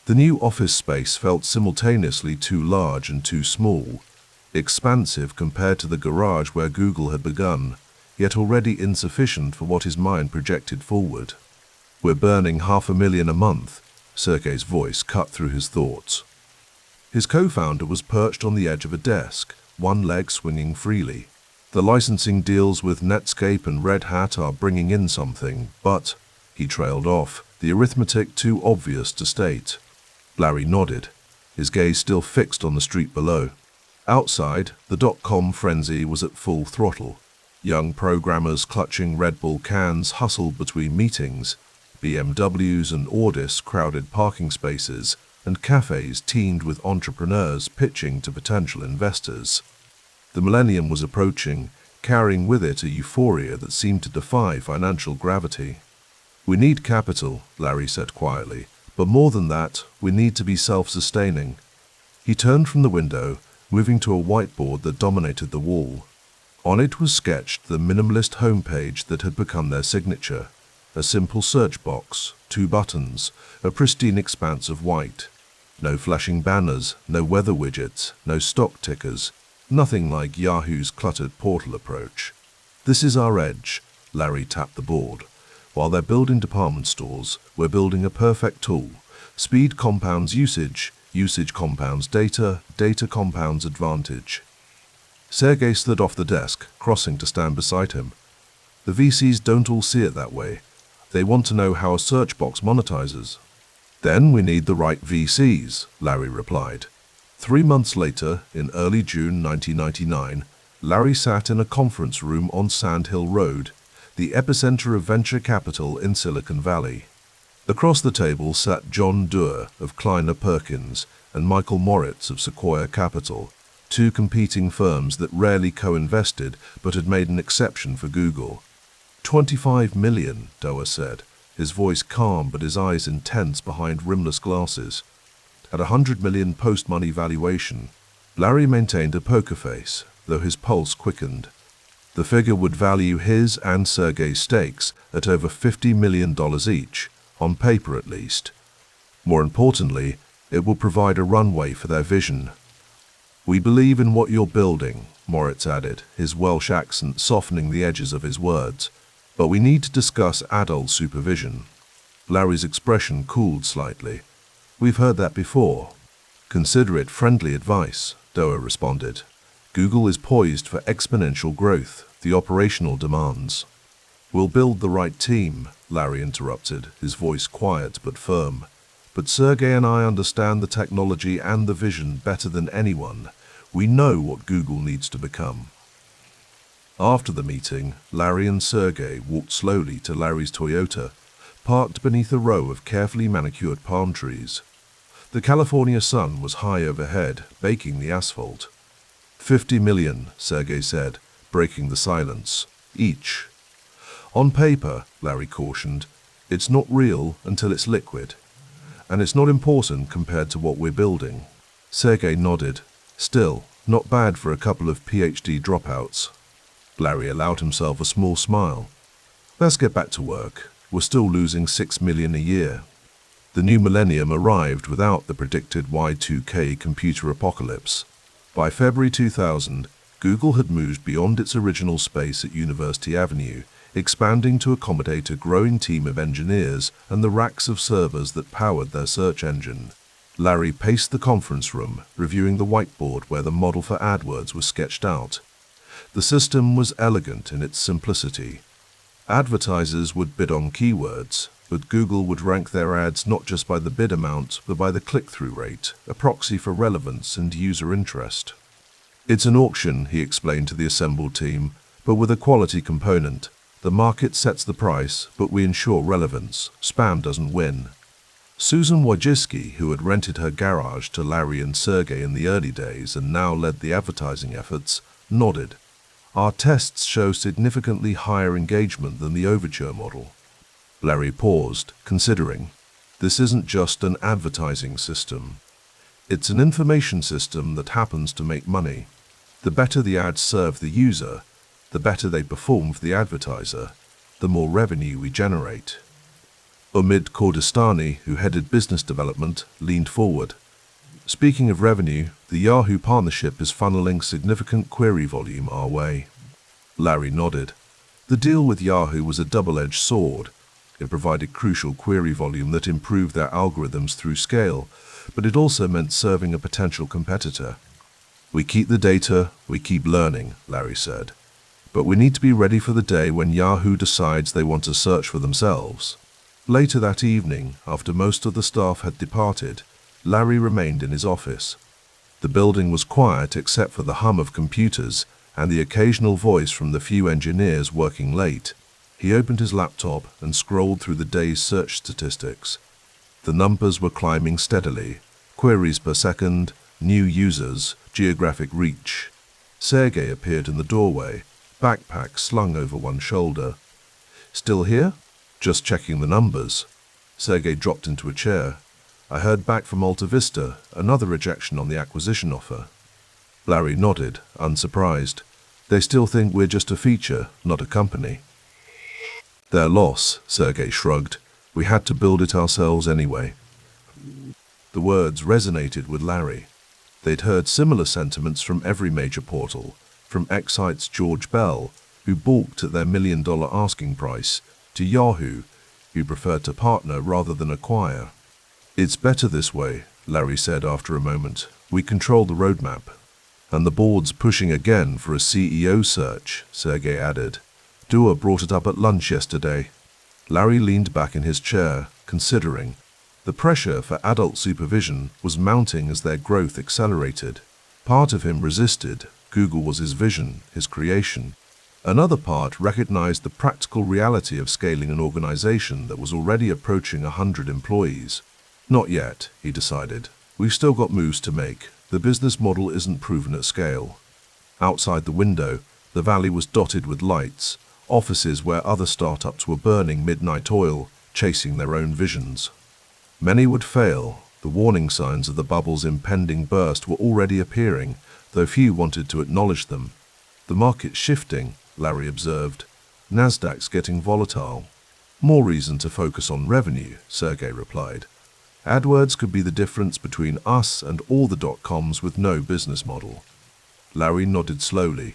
The new office space felt simultaneously too large and too small, expansive compared to the garage where Google had begun, yet already insufficient for what his mind projected forward. "We're burning $500,000 a month," Sergey's voice cut through his thoughts. His co-founder was perched on the edge of a desk, one leg swinging freely. "The licensing deals with Netscape and Red Hat are bringing in something, but," he trailed off, the arithmetic too obvious to state. Larry nodded, his gaze still fixed on the street below. Outside, the dot-com frenzy was at full throttle. Young programmers clutching Red Bull cans hustled between meetings. BMWs and Audis crowded parking spaces, and cafes teemed with entrepreneurs pitching to potential investors. The millennium was approaching, carrying with it a euphoria that seemed to defy financial gravity. "We need capital," Larry said quietly, "but more than that, we need to be self-sustaining." He turned from the window, moving to a whiteboard that dominated the wall. On it was sketched the minimalist homepage that had become their signature. A simple search box, 2 buttons, a pristine expanse of white. No flashing banners, no weather widgets, no stock tickers, nothing like Yahoo's cluttered portal approach. "This is our edge," Larry tapped the board. "While they're building department stores, we're building a perfect tool. Speed compounds usage, usage compounds data, data compounds advantage." Sergey slid off the desk, crossing to stand beside him. "The VCs don't all see it that way. They want to know how a search box monetizes." "Then we need the right VCs," Larry replied. 3 months later, in early June 1999, Larry sat in a conference room on Sand Hill Road, the epicenter of venture capital in Silicon Valley. Across the table sat John Doerr of Kleiner Perkins and Michael Moritz of Sequoia Capital, 2 competing firms that rarely co-invested but had made an exception for Google. $25 million, Doerr said, his voice calm but his eyes intense behind rimless glasses. At $100 million post-money valuation, Larry maintained a poker face, though his pulse quickened. The figure would value his and Sergey's stakes at over $50 million each, on paper at least. More importantly, it will provide a runway for their vision. "We believe in what you're building," Moritz added, his Welsh accent softening the edges of his words. "But we need to discuss adult supervision." Larry's expression cooled slightly. "We've heard that before." "Consider it friendly advice," Doerr responded. "Google is poised for exponential growth, the operational demands." "We'll build the right team," Larry interrupted, his voice quiet but firm. "But Sergey and I understand the technology and the vision better than anyone. We know what Google needs to become." After the meeting, Larry and Sergey walked slowly to Larry's Toyota, parked beneath a row of carefully manicured palm trees. The California sun was high overhead, baking the asphalt. $50 million, Sergey said, breaking the silence. "Each." "On paper," Larry cautioned, "it's not real until it's liquid. And it's not important compared to what we're building." Sergey nodded. Still, not bad for a couple of PhD dropouts. Larry allowed himself a small smile. Let's get back to work. We're still losing $6 million a year. The new millennium arrived without the predicted Y2K computer apocalypse. By February 2000, Google had moved beyond its original space at University Avenue, expanding to accommodate a growing team of engineers and the racks of servers that powered their search engine. Larry paced the conference room, reviewing the whiteboard where the model for AdWords was sketched out. The system was elegant in its simplicity. Advertisers would bid on keywords, but Google would rank their ads not just by the bid amount, but by the click-through rate, a proxy for relevance and user interest. It's an auction, he explained to the assembled team, but with a quality component. The market sets the price, but we ensure relevance. Spam doesn't win. Susan Wojcicki, who had rented her garage to Larry and Sergey in the early days and now led the advertising efforts, nodded. Our tests show significantly higher engagement than the Overture model. Larry paused, considering. This isn't just an advertising system. It's an information system that happens to make money. The better the ads serve the user, the better they perform for the advertiser, the more revenue we generate. Omid Kordestani, who headed business development, leaned forward. Speaking of revenue, the Yahoo partnership is funneling significant query volume our way. Larry nodded. The deal with Yahoo was a double-edged sword. It provided crucial query volume that improved their algorithms through scale, but it also meant serving a potential competitor. We keep the data, we keep learning, Larry said. But we need to be ready for the day when Yahoo decides they want to search for themselves. Later that evening, after most of the staff had departed, Larry remained in his office. The building was quiet except for the hum of computers and the occasional voice from the few engineers working late. He opened his laptop and scrolled through the day's search statistics. The numbers were climbing steadily. Queries per second, new users, geographic reach. Sergey appeared in the doorway, backpack slung over one shoulder. Still here? Just checking the numbers. Sergey dropped into a chair. I heard back from Alta Vista, another rejection on the acquisition offer. Larry nodded, unsurprised. They still think we're just a feature, not a company. Their loss, Sergey shrugged. We had to build it ourselves anyway. The words resonated with Larry. They'd heard similar sentiments from every major portal, from Excite's George Bell, who balked at their $1 million asking price, to Yahoo, who preferred to partner rather than acquire. It's better this way, Larry said after a moment. We control the roadmap. And the board's pushing again for a CEO search, Sergey added. Dua brought it up at lunch yesterday. Larry leaned back in his chair, considering. The pressure for adult supervision was mounting as their growth accelerated. Part of him resisted. Google was his vision, his creation. Another part recognized the practical reality of scaling an organization that was already approaching 100 employees. Not yet, he decided. We've still got moves to make. The business model isn't proven at scale. Outside the window, the valley was dotted with lights, offices where other startups were burning midnight oil, chasing their own visions. Many would fail. The warning signs of the bubble's impending burst were already appearing, though few wanted to acknowledge them. The market's shifting, Larry observed. Nasdaq's getting volatile. More reason to focus on revenue, Sergey replied. AdWords could be the difference between us and all the dot-coms with no business model. Larry nodded slowly.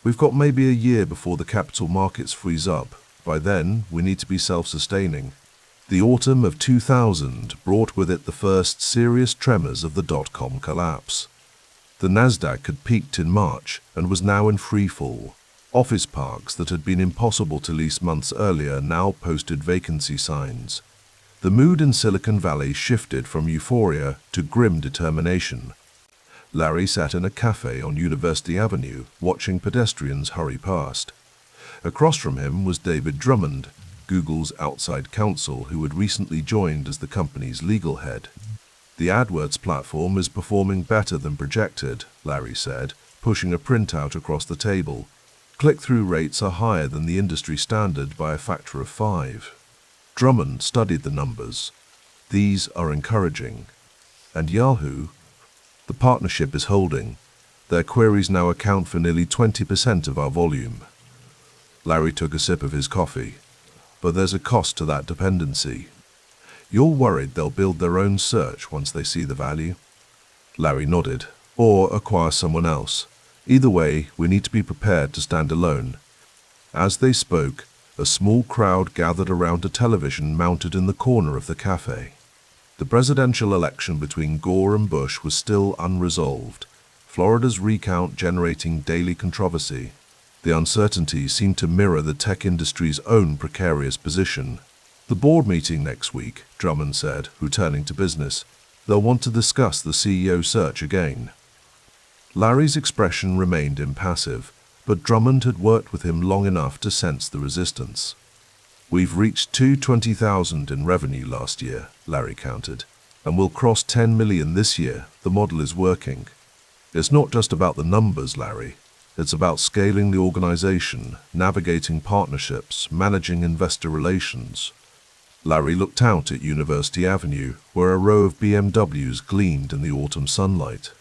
We've got maybe a year before the capital markets freeze up. By then, we need to be self-sustaining. The autumn of 2000 brought with it the first serious tremors of the dot-com collapse. The Nasdaq had peaked in March and was now in free fall. Office parks that had been impossible to lease months earlier now posted vacancy signs. The mood in Silicon Valley shifted from euphoria to grim determination. Larry sat in a cafe on University Avenue, watching pedestrians hurry past. Across from him was David Drummond, Google's outside counsel who had recently joined as the company's legal head. The AdWords platform is performing better than projected, Larry said, pushing a printout across the table. Click-through rates are higher than the industry standard by a factor of 5. Drummond studied the numbers. These are encouraging. And Yahoo? The partnership is holding. Their queries now account for nearly 20% of our volume. Larry took a sip of his coffee. But there's a cost to that dependency. You're worried they'll build their own search once they see the value? Larry nodded. Or acquire someone else. Either way, we need to be prepared to stand alone. As they spoke, a small crowd gathered around a television mounted in the corner of the cafe. The presidential election between Gore and Bush was still unresolved, Florida's recount generating daily controversy. The uncertainty seemed to mirror the tech industry's own precarious position. The board meeting next week, Drummond said, returning to business. They'll want to discuss the CEO search again. Larry's expression remained impassive, but Drummond had worked with him long enough to sense the resistance. We've reached $220,000 in revenue last year, Larry counted, and we'll cross 10 million this year. The model is working. It's not just about the numbers, Larry. It's about scaling the organization, navigating partnerships, managing investor relations. Larry looked out at University Avenue, where a row of BMWs gleamed in the autumn sunlight.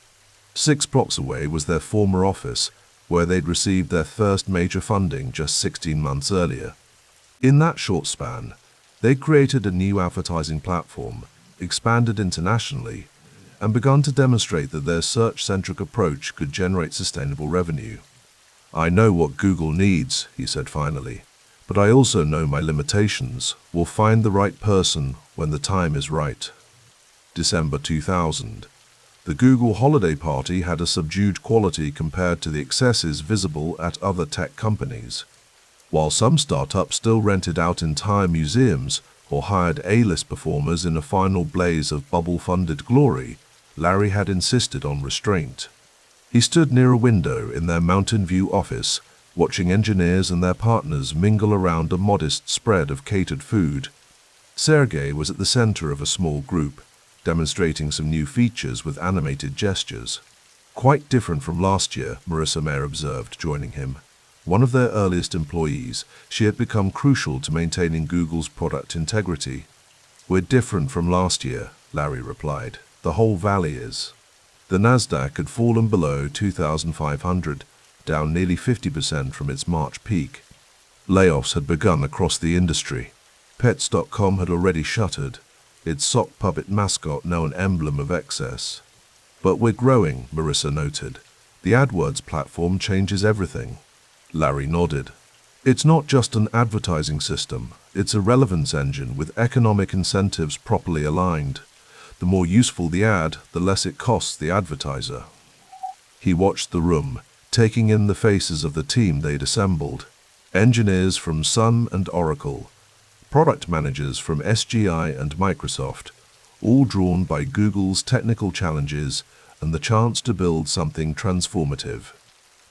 6 blocks away was their former office, where they'd received their first major funding just 16 months earlier. In that short span, they created a new advertising platform, expanded internationally, and begun to demonstrate that their search-centric approach could generate sustainable revenue. I know what Google needs, he said finally, but I also know my limitations. We'll find the right person when the time is right. December 2000. The Google holiday party had a subdued quality compared to the excesses visible at other tech companies. While some startups still rented out entire museums or hired A-list performers in a final blaze of bubble-funded glory, Larry had insisted on restraint. He stood near a window in their Mountain View office, watching engineers and their partners mingle around a modest spread of catered food. Sergey was at the center of a small group, demonstrating some new features with animated gestures. Quite different from last year, Marissa Mayer observed, joining him. One of their earliest employees, she had become crucial to maintaining Google's product integrity. We're different from last year, Larry replied. The whole valley is. The Nasdaq had fallen below 2,500, down nearly 50% from its March peak. Layoffs had begun across the industry. Pets.com had already shuttered, its sock puppet mascot now an emblem of excess. But we're growing, Marissa noted. The AdWords platform changes everything. Larry nodded. It's not just an advertising system, it's a relevance engine with economic incentives properly aligned. The more useful the ad, the less it costs the advertiser. He watched the room, taking in the faces of the team they'd assembled. Engineers from Sun and Oracle, product managers from SGI and Microsoft, all drawn by Google's technical challenges and the chance to build something transformative.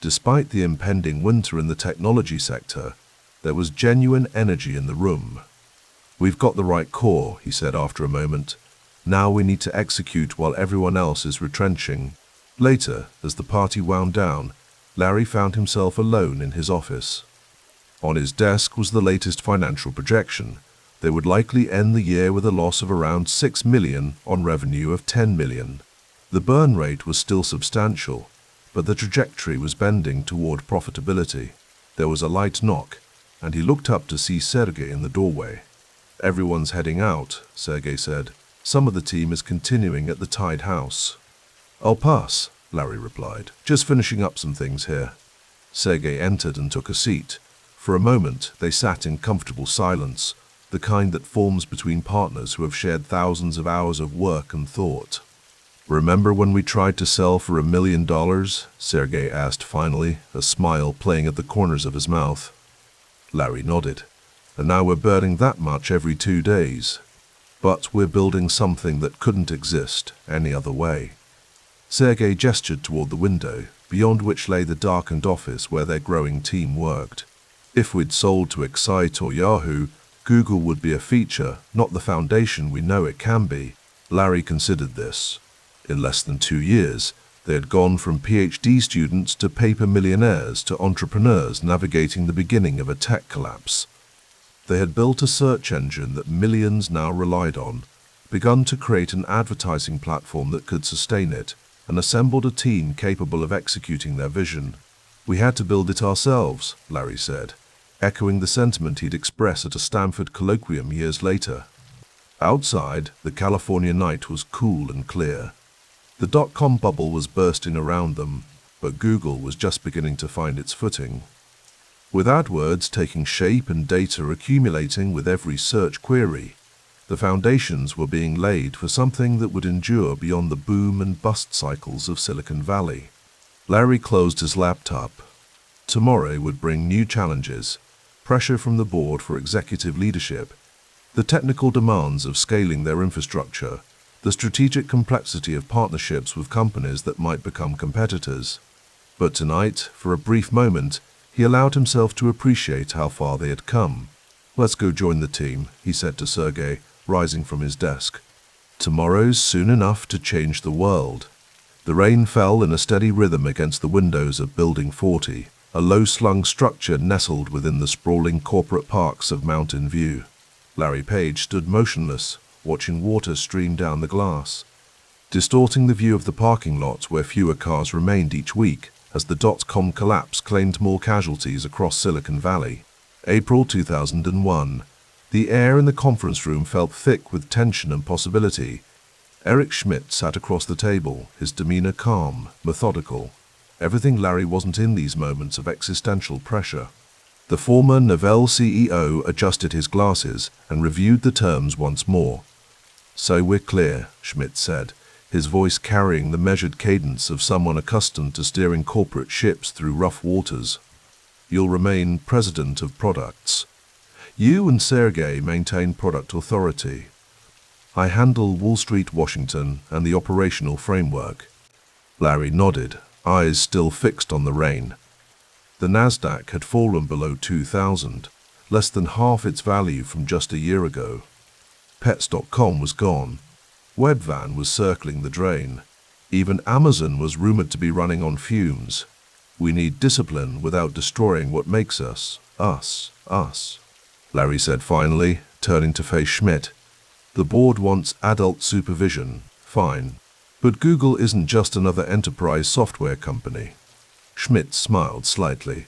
Despite the impending winter in the technology sector, there was genuine energy in the room. We've got the right core, he said after a moment. Now we need to execute while everyone else is retrenching. Later, as the party wound down, Larry found himself alone in his office. On his desk was the latest financial projection. They would likely end the year with a loss of around $6 million on revenue of $10 million. The burn rate was still substantial, but the trajectory was bending toward profitability. There was a light knock, and he looked up to see Sergey in the doorway. Everyone's heading out, Sergey said. Some of the team is continuing at the Tide House. I'll pass, Larry replied. Just finishing up some things here. Sergey entered and took a seat. For a moment, they sat in comfortable silence, the kind that forms between partners who have shared thousands of hours of work and thought. Remember when we tried to sell for $1 million? Sergey asked finally, a smile playing at the corners of his mouth. Larry nodded. And now we're burning that much every 2 days. But we're building something that couldn't exist any other way. Sergey gestured toward the window, beyond which lay the darkened office where their growing team worked. If we'd sold to Excite or Yahoo, Google would be a feature, not the foundation we know it can be. Larry considered this. In less than 2 years, they had gone from PhD students to paper millionaires to entrepreneurs navigating the beginning of a tech collapse. They had built a search engine that millions now relied on, begun to create an advertising platform that could sustain it, and assembled a team capable of executing their vision. "We had to build it ourselves," Larry said, echoing the sentiment he'd expressed at a Stanford colloquium years later. Outside, the California night was cool and clear. The dot-com bubble was bursting around them, but Google was just beginning to find its footing. With AdWords taking shape and data accumulating with every search query, the foundations were being laid for something that would endure beyond the boom and bust cycles of Silicon Valley. Larry closed his laptop. Tomorrow would bring new challenges, pressure from the board for executive leadership, the technical demands of scaling their infrastructure, the strategic complexity of partnerships with companies that might become competitors. But tonight, for a brief moment, he allowed himself to appreciate how far they had come. "Let's go join the team," he said to Sergey, rising from his desk. "Tomorrow's soon enough to change the world." The rain fell in a steady rhythm against the windows of Building 40, a low-slung structure nestled within the sprawling corporate parks of Mountain View. Larry Page stood motionless, watching water stream down the glass, distorting the view of the parking lot where fewer cars remained each week as the dot-com collapse claimed more casualties across Silicon Valley. April 2001. The air in the conference room felt thick with tension and possibility. Eric Schmidt sat across the table, his demeanor calm, methodical. Everything Larry wasn't in these moments of existential pressure. The former Novell CEO adjusted his glasses and reviewed the terms once more. "So we're clear," Schmidt said, his voice carrying the measured cadence of someone accustomed to steering corporate ships through rough waters. "You'll remain president of products. You and Sergey maintain product authority. I handle Wall Street, Washington, and the operational framework." Larry nodded, eyes still fixed on the rain. The Nasdaq had fallen below 2,000, less than half its value from just a year ago. Pets.com was gone. Webvan was circling the drain. Even Amazon was rumored to be running on fumes. "We need discipline without destroying what makes us, us," Larry said finally, turning to face Schmidt. "The board wants adult supervision, fine. But Google isn't just another enterprise software company." Schmidt smiled slightly.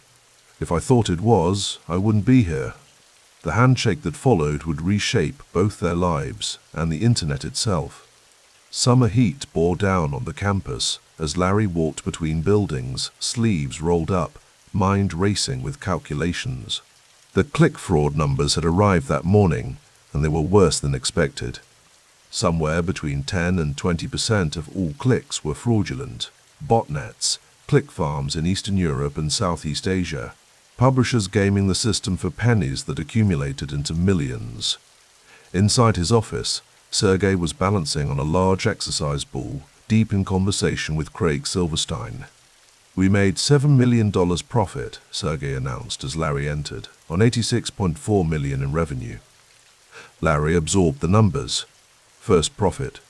"If I thought it was, I wouldn't be here." The handshake that followed would reshape both their lives and the internet itself. Summer heat bore down on the campus as Larry walked between buildings, sleeves rolled up, mind racing with calculations. The click fraud numbers had arrived that morning, and they were worse than expected. Somewhere between 10 and 20% of all clicks were fraudulent. Botnets, click farms in Eastern Europe and Southeast Asia, publishers gaming the system for pennies that accumulated into millions. Inside his office, Sergey was balancing on a large exercise ball, deep in conversation with Craig Silverstein. "We made $7 million profit," Sergey announced as Larry entered, on $86.4 million in revenue. Larry absorbed the numbers. First profit.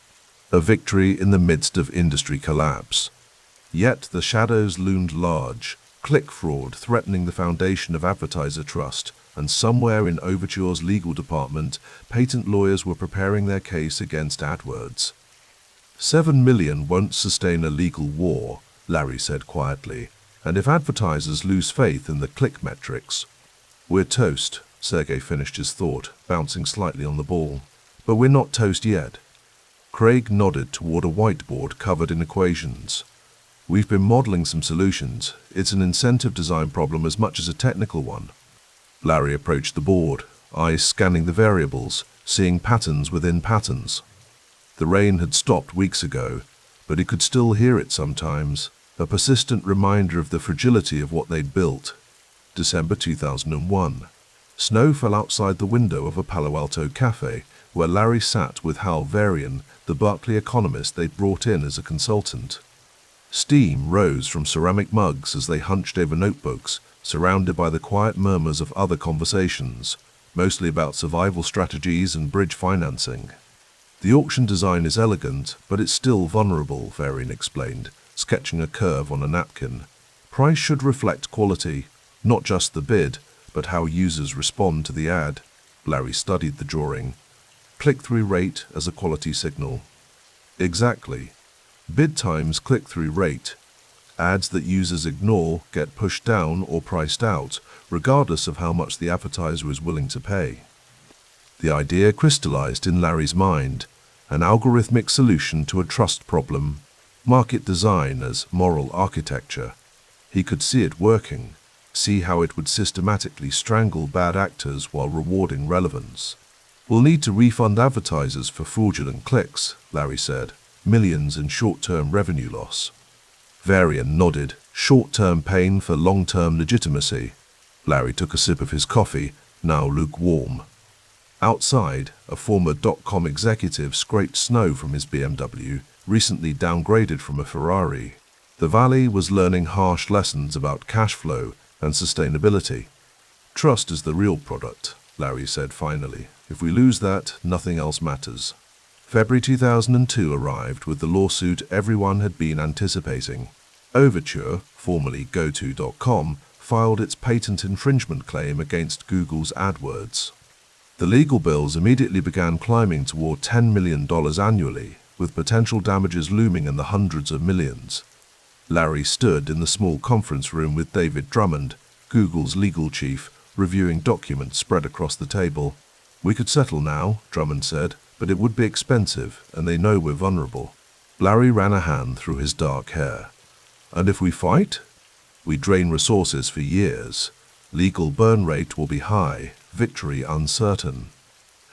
A victory in the midst of industry collapse. Yet the shadows loomed large, click fraud threatening the foundation of advertiser trust, and somewhere in Overture's legal department, patent lawyers were preparing their case against AdWords. $7 million won't sustain a legal war," Larry said quietly, "and if advertisers lose faith in the click metrics, we're toast," Sergey finished his thought, bouncing slightly on the ball. "But we're not toast yet." Craig nodded toward a whiteboard covered in equations. "We've been modeling some solutions. It's an incentive design problem as much as a technical one." Larry approached the board, eyes scanning the variables, seeing patterns within patterns. The rain had stopped weeks ago, but he could still hear it sometimes, a persistent reminder of the fragility of what they'd built. December 2001. Snow fell outside the window of a Palo Alto cafe, where Larry sat with Hal Varian, the Berkeley economist they'd brought in as a consultant. Steam rose from ceramic mugs as they hunched over notebooks, surrounded by the quiet murmurs of other conversations, mostly about survival strategies and bridge financing. "The auction design is elegant, but it's still vulnerable," Varian explained, sketching a curve on a napkin. "Price should reflect quality, not just the bid, but how users respond to the ad." Larry studied the drawing. "Click-through rate as a quality signal." "Exactly. Bedtime's click-through rate. Ads that users ignore get pushed down or priced out, regardless of how much the advertiser is willing to pay. The idea crystallized in Larry's mind, an algorithmic solution to a trust problem, market design as moral architecture. He could see it working, see how it would systematically strangle bad actors while rewarding relevance. "We'll need to refund advertisers for fraudulent clicks," Larry said. "Millions in short-term revenue loss." Varian nodded. "Short-term pain for long-term legitimacy." Larry took a sip of his coffee, now lukewarm. Outside, a former .com executive scraped snow from his BMW, recently downgraded from a Ferrari. The Valley was learning harsh lessons about cash flow and sustainability. "Trust is the real product," Larry said finally. "If we lose that, nothing else matters." February 2002 arrived with the lawsuit everyone had been anticipating. Overture, formerly GoTo.com, filed its patent infringement claim against Google's AdWords. The legal bills immediately began climbing toward $10 million annually, with potential damages looming in the hundreds of millions. Larry stood in the small conference room with David Drummond, Google's legal chief, reviewing documents spread across the table. "We could settle now," Drummond said, "but it would be expensive, and they know we're vulnerable." Larry ran a hand through his dark hair. "And if we fight? We drain resources for years. Legal burn rate will be high, victory uncertain."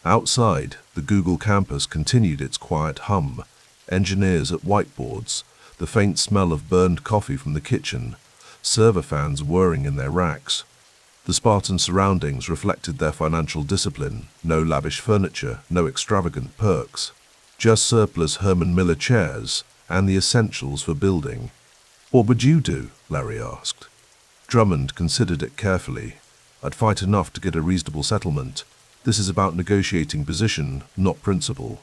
Outside, the Google campus continued its quiet hum. Engineers at whiteboards, the faint smell of burned coffee from the kitchen, server fans whirring in their racks. The Spartan surroundings reflected their financial discipline. No lavish furniture, no extravagant perks. Just surplus Herman Miller chairs and the essentials for building. "What would you do?" Larry asked. Drummond considered it carefully. "I'd fight enough to get a reasonable settlement. This is about negotiating position, not principle."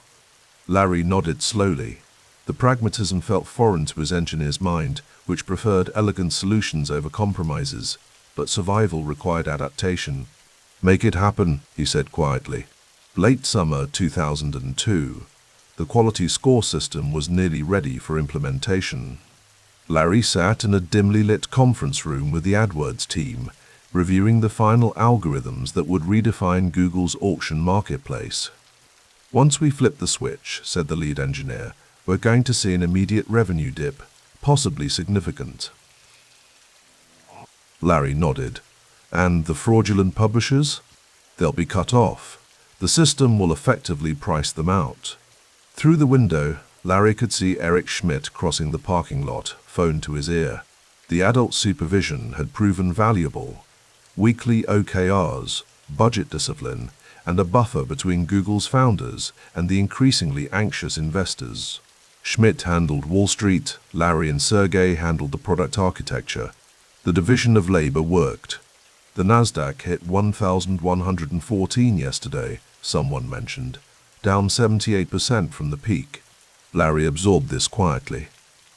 Larry nodded slowly. The pragmatism felt foreign to his engineer's mind, which preferred elegant solutions over compromises. But survival required adaptation. "Make it happen," he said quietly. Late summer 2002. The quality score system was nearly ready for implementation. Larry sat in a dimly lit conference room with the AdWords team, reviewing the final algorithms that would redefine Google's auction marketplace. "Once we flip the switch," said the lead engineer, "we're going to see an immediate revenue dip, possibly significant." Larry nodded. "And the fraudulent publishers? They'll be cut off. The system will effectively price them out." Through the window, Larry could see Eric Schmidt crossing the parking lot, phone to his ear. The adult supervision had proven valuable. Weekly OKRs, budget discipline, and a buffer between Google's founders and the increasingly anxious investors. Schmidt handled Wall Street, Larry and Sergey handled the product architecture. The division of labor worked. The Nasdaq hit 1,114 yesterday, someone mentioned, down 78% from the peak. Larry absorbed this quietly.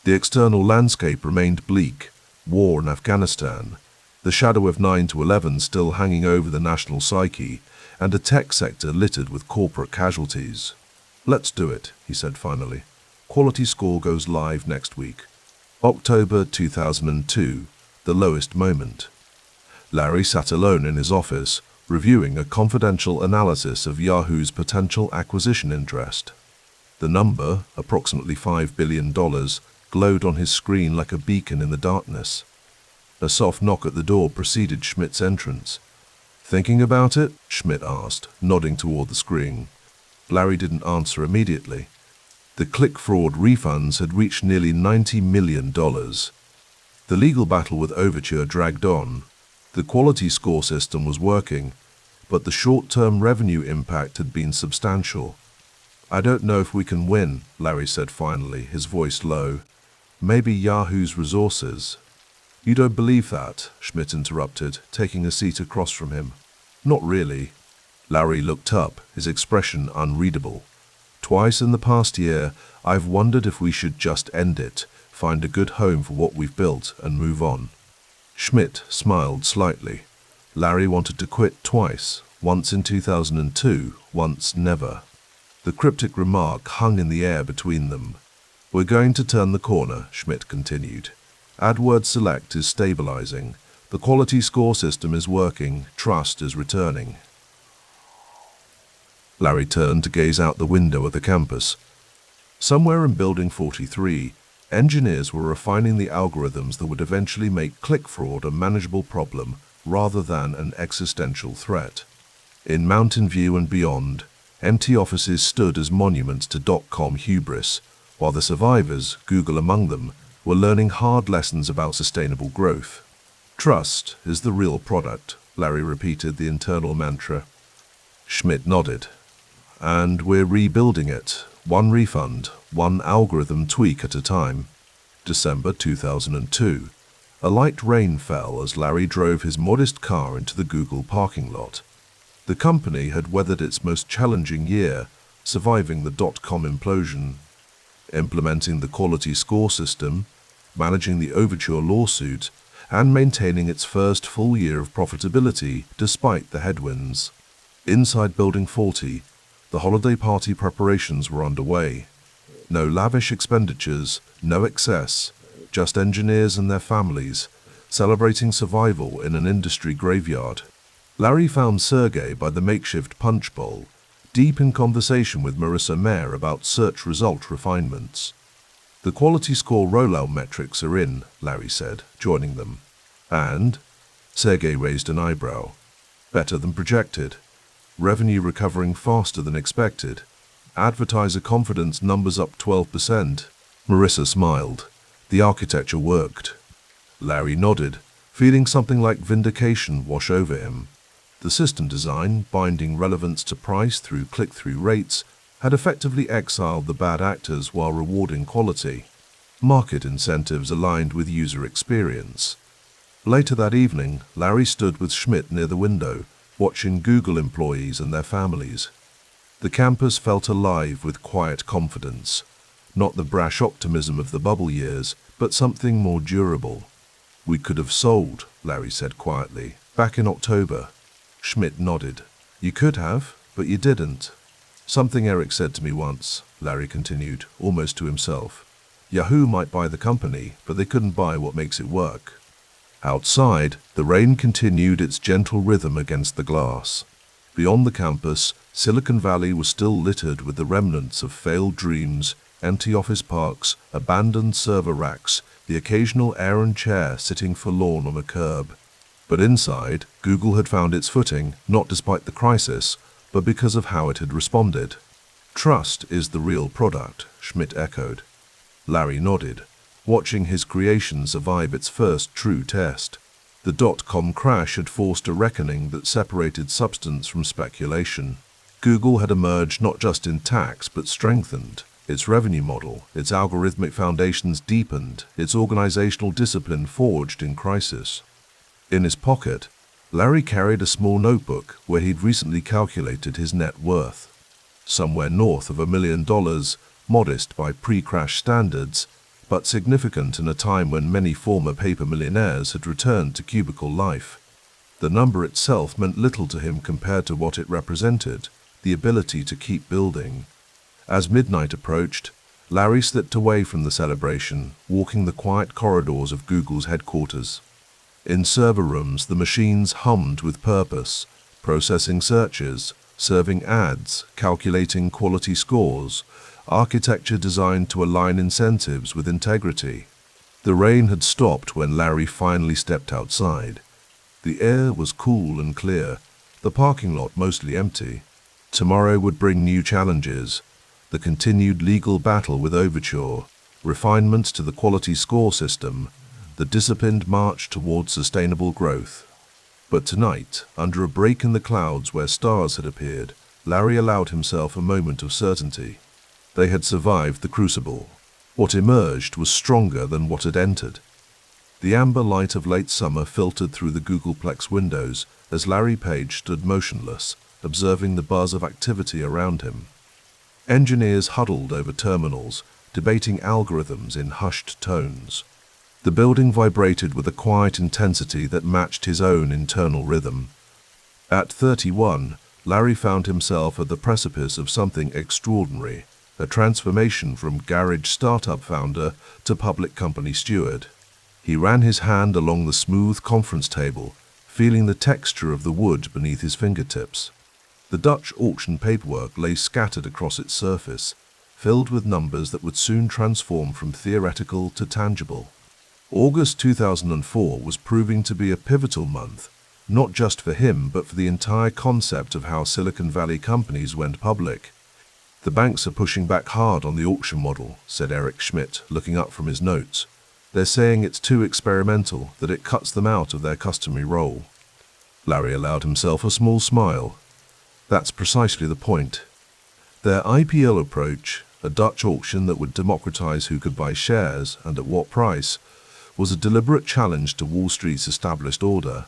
The external landscape remained bleak. War in Afghanistan, the shadow of 9/11 still hanging over the national psyche, and a tech sector littered with corporate casualties. "Let's do it," he said finally. "Quality score goes live next week." October 2002. The lowest moment. Larry sat alone in his office, reviewing a confidential analysis of Yahoo's potential acquisition interest. The number, approximately $5 billion, glowed on his screen like a beacon in the darkness. A soft knock at the door preceded Schmidt's entrance. "Thinking about it?" Schmidt asked, nodding toward the screen. Larry didn't answer immediately. The click fraud refunds had reached nearly $90 million. The legal battle with Overture dragged on. The quality score system was working, but the short-term revenue impact had been substantial. "I don't know if we can win," Larry said finally, his voice low. "Maybe Yahoo's resources." "You don't believe that?" Schmidt interrupted, taking a seat across from him. "Not really." Larry looked up, his expression unreadable. "Twice in the past year, I've wondered if we should just end it, find a good home for what we've built, and move on." Schmidt smiled slightly. Larry wanted to quit twice, once in 2002, once never. The cryptic remark hung in the air between them. We're going to turn the corner, Schmidt continued. AdWords Select is stabilizing. The quality score system is working. Trust is returning. Larry turned to gaze out the window of the campus. Somewhere in Building 43, engineers were refining the algorithms that would eventually make click fraud a manageable problem rather than an existential threat. In Mountain View and beyond, empty offices stood as monuments to dot-com hubris, while the survivors, Google among them, were learning hard lessons about sustainable growth. Trust is the real product, Larry repeated the internal mantra. Schmidt nodded. And we're rebuilding it, one refund, one algorithm tweak at a time. December 2002. A light rain fell as Larry drove his modest car into the Google parking lot. The company had weathered its most challenging year, surviving the dot-com implosion, implementing the quality score system, managing the Overture lawsuit, and maintaining its first full year of profitability despite the headwinds. Inside Building 40, the holiday party preparations were underway. No lavish expenditures, no excess, just engineers and their families, celebrating survival in an industry graveyard. Larry found Sergey by the makeshift punch bowl, deep in conversation with Marissa Mayer about search result refinements. The quality score rollout metrics are in, Larry said, joining them. And? Sergey raised an eyebrow. Better than projected. Revenue recovering faster than expected. Advertiser confidence numbers up 12%. Marissa smiled. The architecture worked. Larry nodded, feeling something like vindication wash over him. The system design, binding relevance to price through click-through rates, had effectively exiled the bad actors while rewarding quality. Market incentives aligned with user experience. Later that evening, Larry stood with Schmidt near the window, watching Google employees and their families. The campus felt alive with quiet confidence. Not the brash optimism of the bubble years, but something more durable. We could have sold, Larry said quietly, back in October. Schmidt nodded. You could have, but you didn't. Something Eric said to me once, Larry continued, almost to himself. Yahoo might buy the company, but they couldn't buy what makes it work. Outside, the rain continued its gentle rhythm against the glass. Beyond the campus, Silicon Valley was still littered with the remnants of failed dreams, empty office parks, abandoned server racks, the occasional errand chair sitting forlorn on a curb. But inside, Google had found its footing, not despite the crisis, but because of how it had responded. Trust is the real product, Schmidt echoed. Larry nodded, watching his creation survive its first true test. The dot-com crash had forced a reckoning that separated substance from speculation. Google had emerged not just intact but strengthened. Its revenue model, its algorithmic foundations deepened, its organizational discipline forged in crisis. In his pocket, Larry carried a small notebook where he'd recently calculated his net worth. Somewhere north of $1 million, modest by pre-crash standards, but significant in a time when many former paper millionaires had returned to cubicle life. The number itself meant little to him compared to what it represented, the ability to keep building. As midnight approached, Larry slipped away from the celebration, walking the quiet corridors of Google's headquarters. In server rooms, the machines hummed with purpose, processing searches, serving ads, calculating quality scores, architecture designed to align incentives with integrity. The rain had stopped when Larry finally stepped outside. The air was cool and clear, the parking lot mostly empty. Tomorrow would bring new challenges, the continued legal battle with Overture, refinements to the quality score system, the disciplined march towards sustainable growth. But tonight, under a break in the clouds where stars had appeared, Larry allowed himself a moment of certainty. They had survived the crucible. What emerged was stronger than what had entered. The amber light of late summer filtered through the Googleplex windows as Larry Page stood motionless, observing the buzz of activity around him. Engineers huddled over terminals, debating algorithms in hushed tones. The building vibrated with a quiet intensity that matched his own internal rhythm. At 31, Larry found himself at the precipice of something extraordinary, a transformation from garage startup founder to public company steward. He ran his hand along the smooth conference table, feeling the texture of the wood beneath his fingertips. The Dutch auction paperwork lay scattered across its surface, filled with numbers that would soon transform from theoretical to tangible. August 2004 was proving to be a pivotal month, not just for him but for the entire concept of how Silicon Valley companies went public. "The banks are pushing back hard on the auction model," said Eric Schmidt, looking up from his notes. "They're saying it's too experimental, that it cuts them out of their customary role." Larry allowed himself a small smile. That's precisely the point. Their IPO approach, a Dutch auction that would democratize who could buy shares and at what price, was a deliberate challenge to Wall Street's established order.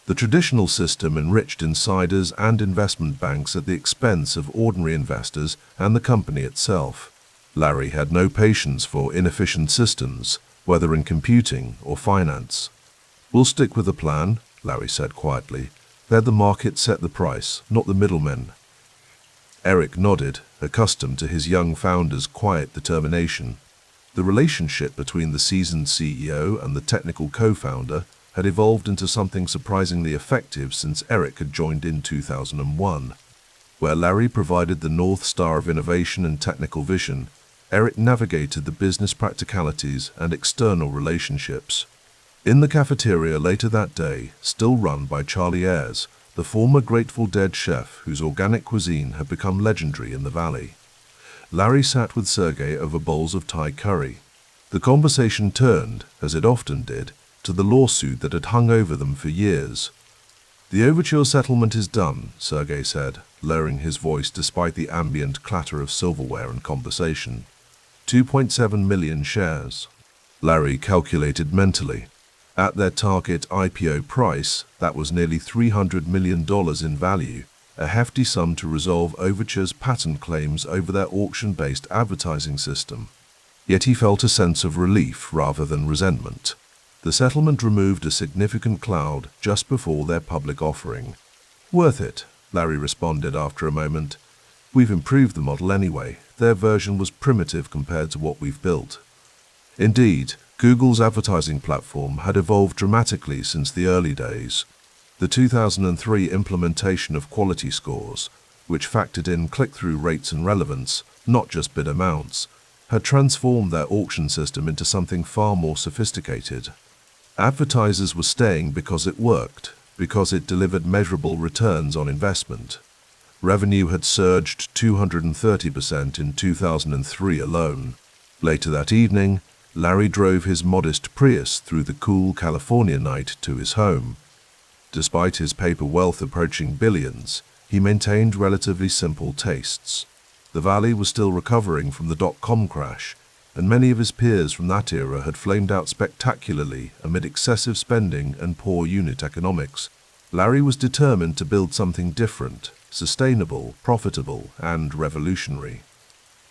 The traditional system enriched insiders and investment banks at the expense of ordinary investors and the company itself. Larry had no patience for inefficient systems, whether in computing or finance. "We'll stick with the plan," Larry said quietly. "Let the market set the price, not the middlemen." Eric nodded, accustomed to his young founder's quiet determination. The relationship between the seasoned CEO and the technical co-founder had evolved into something surprisingly effective since Eric had joined in 2001. Where Larry provided the North Star of innovation and technical vision, Eric navigated the business practicalities and external relationships. In the cafeteria later that day, still run by Charlie Ayres, the former Grateful Dead chef whose organic cuisine had become legendary in the valley, Larry sat with Sergey over bowls of Thai curry. The conversation turned, as it often did, to the lawsuit that had hung over them for years. "The overture settlement is done," Sergey said, lowering his voice despite the ambient clatter of silverware and conversation. 2.7 million shares. Larry calculated mentally. At their target IPO price, that was nearly $300 million in value, a hefty sum to resolve Overture's patent claims over their auction-based advertising system. Yet he felt a sense of relief rather than resentment. The settlement removed a significant cloud just before their public offering. "Worth it," Larry responded after a moment. "We've improved the model anyway. Their version was primitive compared to what we've built." Indeed, Google's advertising platform had evolved dramatically since the early days. The 2003 implementation of quality scores, which factored in click-through rates and relevance, not just bid amounts, had transformed their auction system into something far more sophisticated. Advertisers were staying because it worked, because it delivered measurable returns on investment. Revenue had surged 230% in 2003 alone. Later that evening, Larry drove his modest Prius through the cool California night to his home. Despite his paper wealth approaching billions, he maintained relatively simple tastes. The valley was still recovering from the dot-com crash, and many of his peers from that era had flamed out spectacularly amid excessive spending and poor unit economics. Larry was determined to build something different, sustainable, profitable, and revolutionary.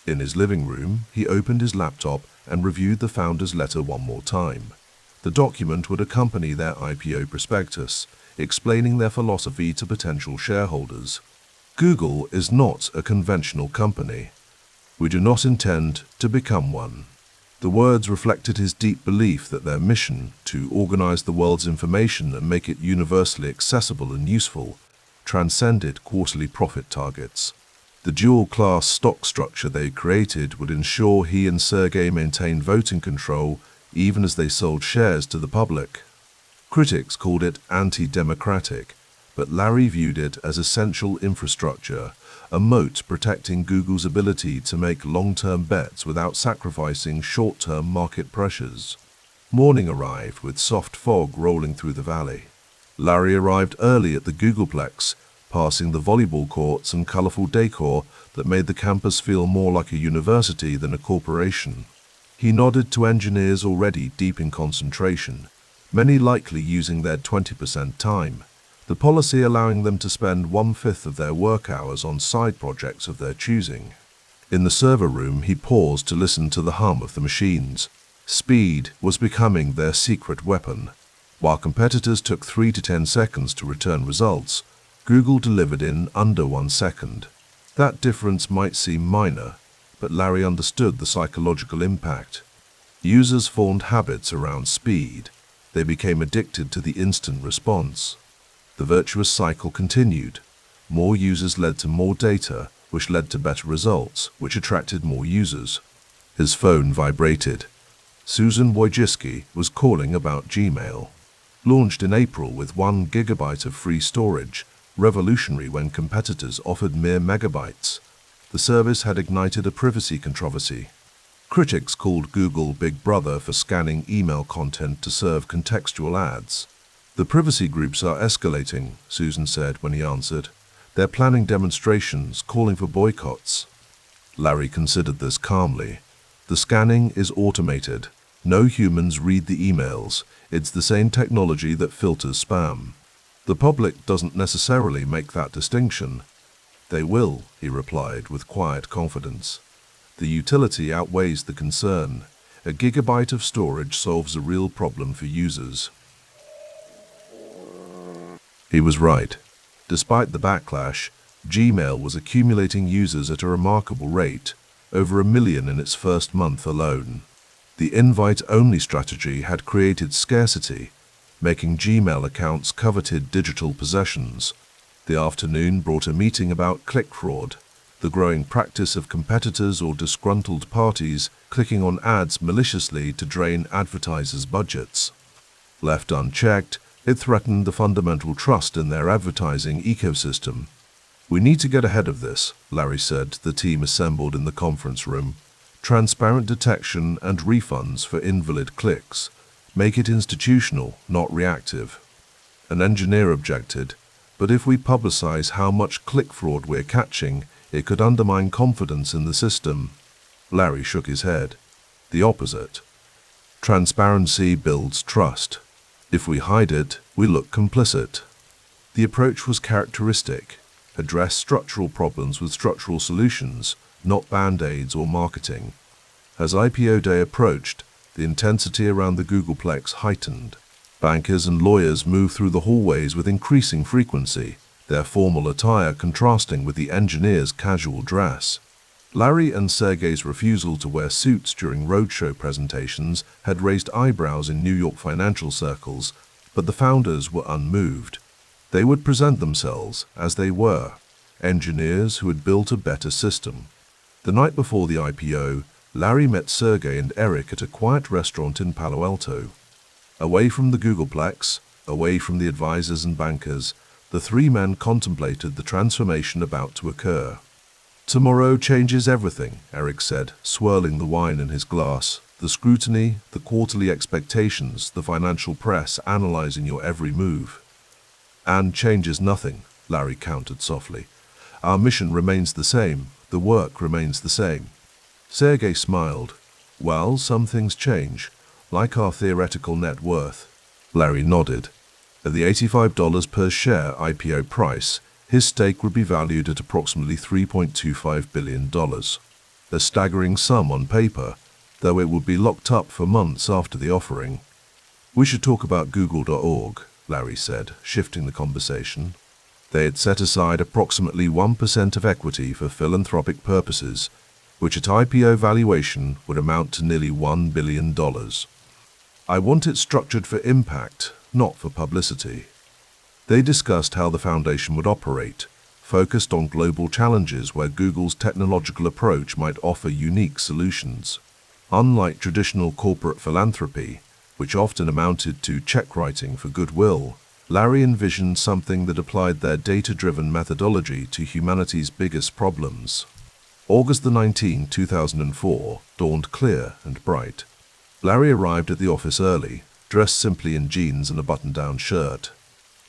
In his living room, he opened his laptop and reviewed the founder's letter one more time. The document would accompany their IPO prospectus, explaining their philosophy to potential shareholders. "Google is not a conventional company. We do not intend to become one." The words reflected his deep belief that their mission, to organize the world's information and make it universally accessible and useful, transcended quarterly profit targets. The dual-class stock structure they created would ensure he and Sergey maintained voting control even as they sold shares to the public. Critics called it anti-democratic, but Larry viewed it as essential infrastructure, a moat protecting Google's ability to make long-term bets without sacrificing short-term market pressures. Morning arrived with soft fog rolling through the valley. Larry arrived early at the Googleplex, passing the volleyball courts and colorful decor that made the campus feel more like a university than a corporation. He nodded to engineers already deep in concentration, many likely using their 20% time, the policy allowing them to spend 1/5 of their work hours on side projects of their choosing. In the server room, he paused to listen to the hum of the machines. Speed was becoming their secret weapon. While competitors took 3 to 10 seconds to return results, Google delivered in under 1 second. That difference might seem minor, but Larry understood the psychological impact. Users formed habits around speed. They became addicted to the instant response. The virtuous cycle continued. More users led to more data, which led to better results, which attracted more users. His phone vibrated. Susan Wojcicki was calling about Gmail. Launched in April with 1 gigabyte of free storage, revolutionary when competitors offered mere megabytes. The service had ignited a privacy controversy. Critics called Google Big Brother for scanning email content to serve contextual ads. The privacy groups are escalating, Susan said when he answered. They're planning demonstrations, calling for boycotts. Larry considered this calmly. The scanning is automated. No humans read the emails. It's the same technology that filters spam. The public doesn't necessarily make that distinction. They will, he replied with quiet confidence. The utility outweighs the concern. A gigabyte of storage solves a real problem for users. He was right. Despite the backlash, Gmail was accumulating users at a remarkable rate, over 1 million in its first month alone. The invite-only strategy had created scarcity, making Gmail accounts coveted digital possessions. The afternoon brought a meeting about click fraud, the growing practice of competitors or disgruntled parties clicking on ads maliciously to drain advertisers' budgets. Left unchecked, it threatened the fundamental trust in their advertising ecosystem. We need to get ahead of this, Larry said to the team assembled in the conference room. Transparent detection and refunds for invalid clicks. Make it institutional, not reactive. An engineer objected, but if we publicize how much click fraud we're catching, it could undermine confidence in the system. Larry shook his head. The opposite. Transparency builds trust. If we hide it, we look complicit. The approach was characteristic. Address structural problems with structural solutions, not band-aids or marketing. As IPO day approached, the intensity around the Googleplex heightened. Bankers and lawyers moved through the hallways with increasing frequency, their formal attire contrasting with the engineers' casual dress. Larry and Sergey's refusal to wear suits during roadshow presentations had raised eyebrows in New York financial circles, but the founders were unmoved. They would present themselves as they were, engineers who had built a better system. The night before the IPO, Larry met Sergey and Eric at a quiet restaurant in Palo Alto. Away from the Googleplex, away from the advisors and bankers, the three men contemplated the transformation about to occur. Tomorrow changes everything, Eric said, swirling the wine in his glass. The scrutiny, the quarterly expectations, the financial press analyzing your every move. And changes nothing, Larry countered softly. Our mission remains the same. The work remains the same. Sergey smiled. Well, some things change, like our theoretical net worth. Larry nodded. At the $85 per share IPO price, his stake would be valued at approximately $3.25 billion. A staggering sum on paper, though it would be locked up for months after the offering. We should talk about Google.org, Larry said, shifting the conversation. They had set aside approximately 1% of equity for philanthropic purposes, which at IPO valuation would amount to nearly $1 billion. I want it structured for impact, not for publicity. They discussed how the foundation would operate, focused on global challenges where Google's technological approach might offer unique solutions. Unlike traditional corporate philanthropy, which often amounted to check writing for goodwill, Larry envisioned something that applied their data-driven methodology to humanity's biggest problems. August 19, 2004, dawned clear and bright. Larry arrived at the office early, dressed simply in jeans and a button-down shirt.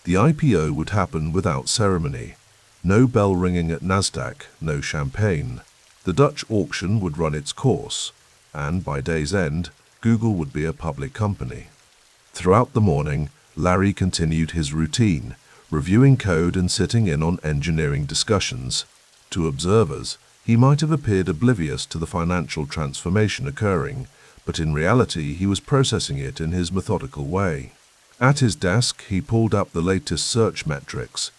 The IPO would happen without ceremony. No bell ringing at Nasdaq, no champagne. The Dutch auction would run its course, and by day's end, Google would be a public company. Throughout the morning, Larry continued his routine, reviewing code and sitting in on engineering discussions. To observers, he might have appeared oblivious to the financial transformation occurring, but in reality he was processing it in his methodical way. At his desk, he pulled up the latest search metrics.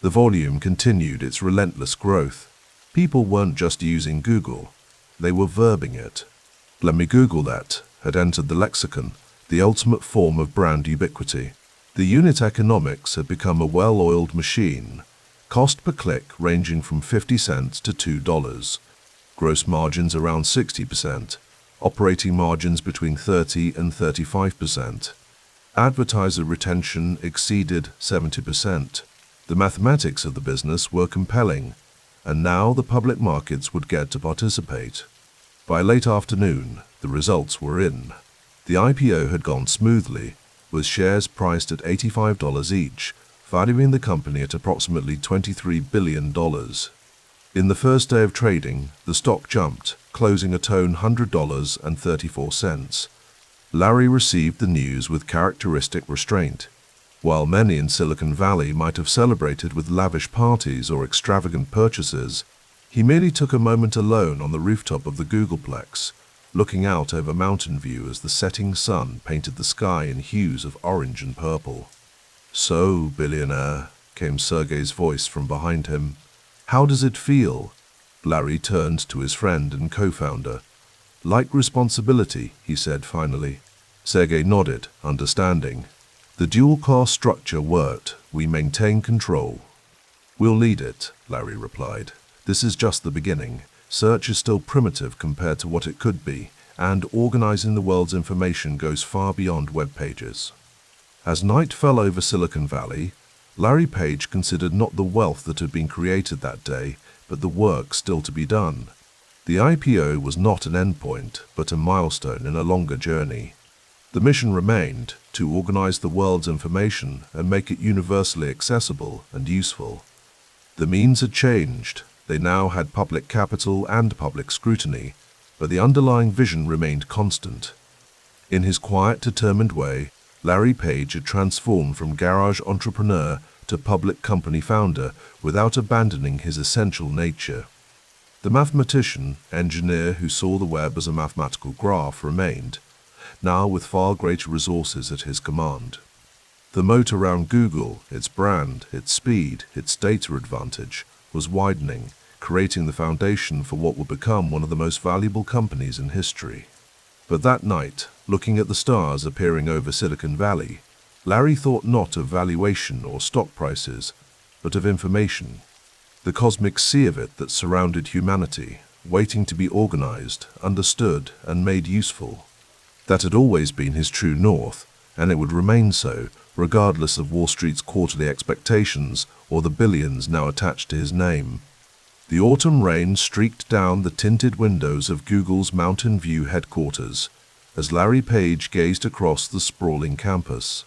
The volume continued its relentless growth. People weren't just using Google. They were verbing it. "Let me Google that," had entered the lexicon, the ultimate form of brand ubiquity. The unit economics had become a well-oiled machine, cost per click ranging from 50 cents to $2, gross margins around 60%, operating margins between 30 and 35%. Advertiser retention exceeded 70%. The mathematics of the business were compelling, and now the public markets would get to participate. By late afternoon, the results were in. The IPO had gone smoothly, with shares priced at $85 each, valuing the company at approximately $23 billion. In the first day of trading, the stock jumped, closing at $100.34. Larry received the news with characteristic restraint. While many in Silicon Valley might have celebrated with lavish parties or extravagant purchases, he merely took a moment alone on the rooftop of the Googleplex, looking out over Mountain View as the setting sun painted the sky in hues of orange and purple. "So, billionaire," came Sergey's voice from behind him. "How does it feel?" Larry turned to his friend and co-founder. "Like responsibility," he said finally. Sergey nodded, understanding. "The dual-class structure worked. We maintain control." "We'll lead it," Larry replied. "This is just the beginning. Search is still primitive compared to what it could be, and organizing the world's information goes far beyond web pages." As night fell over Silicon Valley, Larry Page considered not the wealth that had been created that day, but the work still to be done. The IPO was not an endpoint, but a milestone in a longer journey. The mission remained to organize the world's information and make it universally accessible and useful. The means had changed. They now had public capital and public scrutiny, but the underlying vision remained constant. In his quiet, determined way, Larry Page had transformed from garage entrepreneur to public company founder without abandoning his essential nature. The mathematician, engineer who saw the web as a mathematical graph remained, now with far greater resources at his command. The moat around Google, its brand, its speed, its data advantage, was widening, creating the foundation for what would become one of the most valuable companies in history. But that night, looking at the stars appearing over Silicon Valley, Larry thought not of valuation or stock prices, but of information. The cosmic sea of it that surrounded humanity, waiting to be organized, understood, and made useful. That had always been his true north, and it would remain so, regardless of Wall Street's quarterly expectations or the billions now attached to his name. The autumn rain streaked down the tinted windows of Google's Mountain View headquarters as Larry Page gazed across the sprawling campus.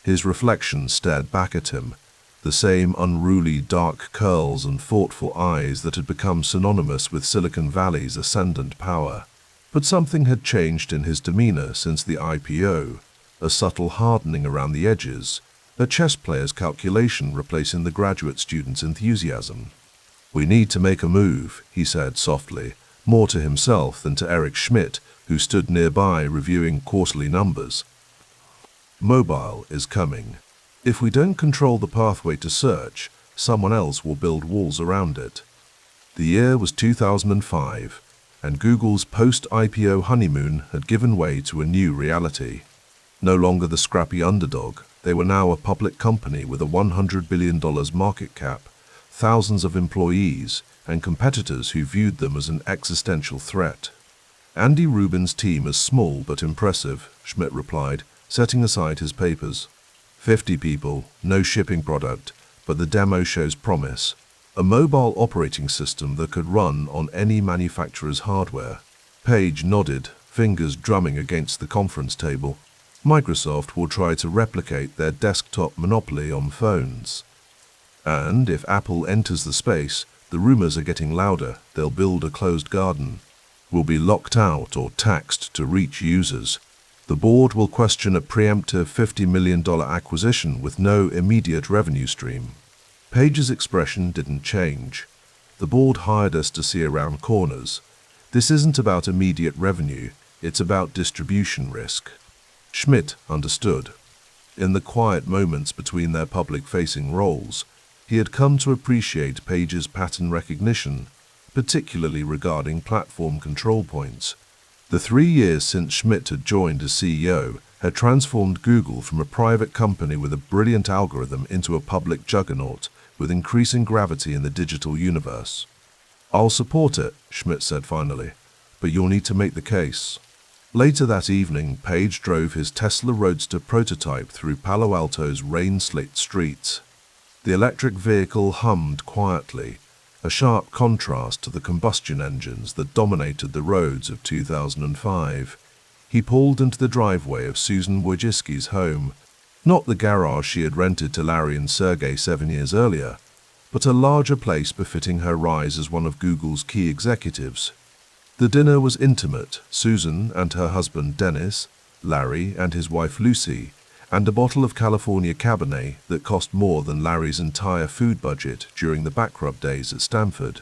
His reflection stared back at him, the same unruly dark curls and thoughtful eyes that had become synonymous with Silicon Valley's ascendant power. But something had changed in his demeanor since the IPO, a subtle hardening around the edges, a chess player's calculation replacing the graduate student's enthusiasm. "We need to make a move," he said softly, more to himself than to Eric Schmidt, who stood nearby reviewing quarterly numbers. "Mobile is coming. If we don't control the pathway to search, someone else will build walls around it." The year was 2005, and Google's post-IPO honeymoon had given way to a new reality. No longer the scrappy underdog, they were now a public company with a $100 billion market cap, thousands of employees, and competitors who viewed them as an existential threat. "Andy Rubin's team is small but impressive," Schmidt replied, setting aside his papers. 50 people, no shipping product, but the demo shows promise. A mobile operating system that could run on any manufacturer's hardware. Page nodded, fingers drumming against the conference table. "Microsoft will try to replicate their desktop monopoly on phones. And if Apple enters the space, the rumors are getting louder, they'll build a closed garden. We'll be locked out or taxed to reach users. The board will question a preemptive $50 million acquisition with no immediate revenue stream." Page's expression didn't change. "The board hired us to see around corners. This isn't about immediate revenue, it's about distribution risk." Schmidt understood. In the quiet moments between their public-facing roles, he had come to appreciate Page's pattern recognition, particularly regarding platform control points. The 3 years since Schmidt had joined as CEO had transformed Google from a private company with a brilliant algorithm into a public juggernaut with increasing gravity in the digital universe. "I'll support it," Schmidt said finally, "but you'll need to make the case." Later that evening, Page drove his Tesla Roadster prototype through Palo Alto's rain-slicked streets. The electric vehicle hummed quietly, a sharp contrast to the combustion engines that dominated the roads of 2005. He pulled into the driveway of Susan Wojcicki's home, not the garage she had rented to Larry and Sergey 7 years earlier, but a larger place befitting her rise as one of Google's key executives. The dinner was intimate. Susan and her husband Dennis, Larry and his wife Lucy, and a bottle of California Cabernet that cost more than Larry's entire food budget during the backrub days at Stanford.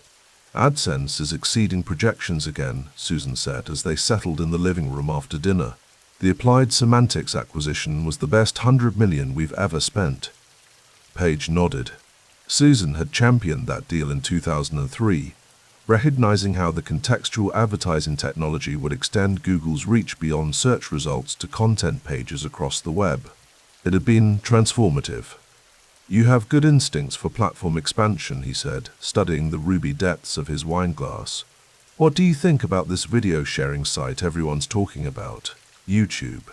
"AdSense is exceeding projections again," Susan said as they settled in the living room after dinner. "The Applied Semantics acquisition was the best $100 million we've ever spent." Page nodded. Susan had championed that deal in 2003, recognizing how the contextual advertising technology would extend Google's reach beyond search results to content pages across the web. It had been transformative. "You have good instincts for platform expansion," he said, studying the ruby depths of his wine glass. "What do you think about this video sharing site everyone's talking about, YouTube?"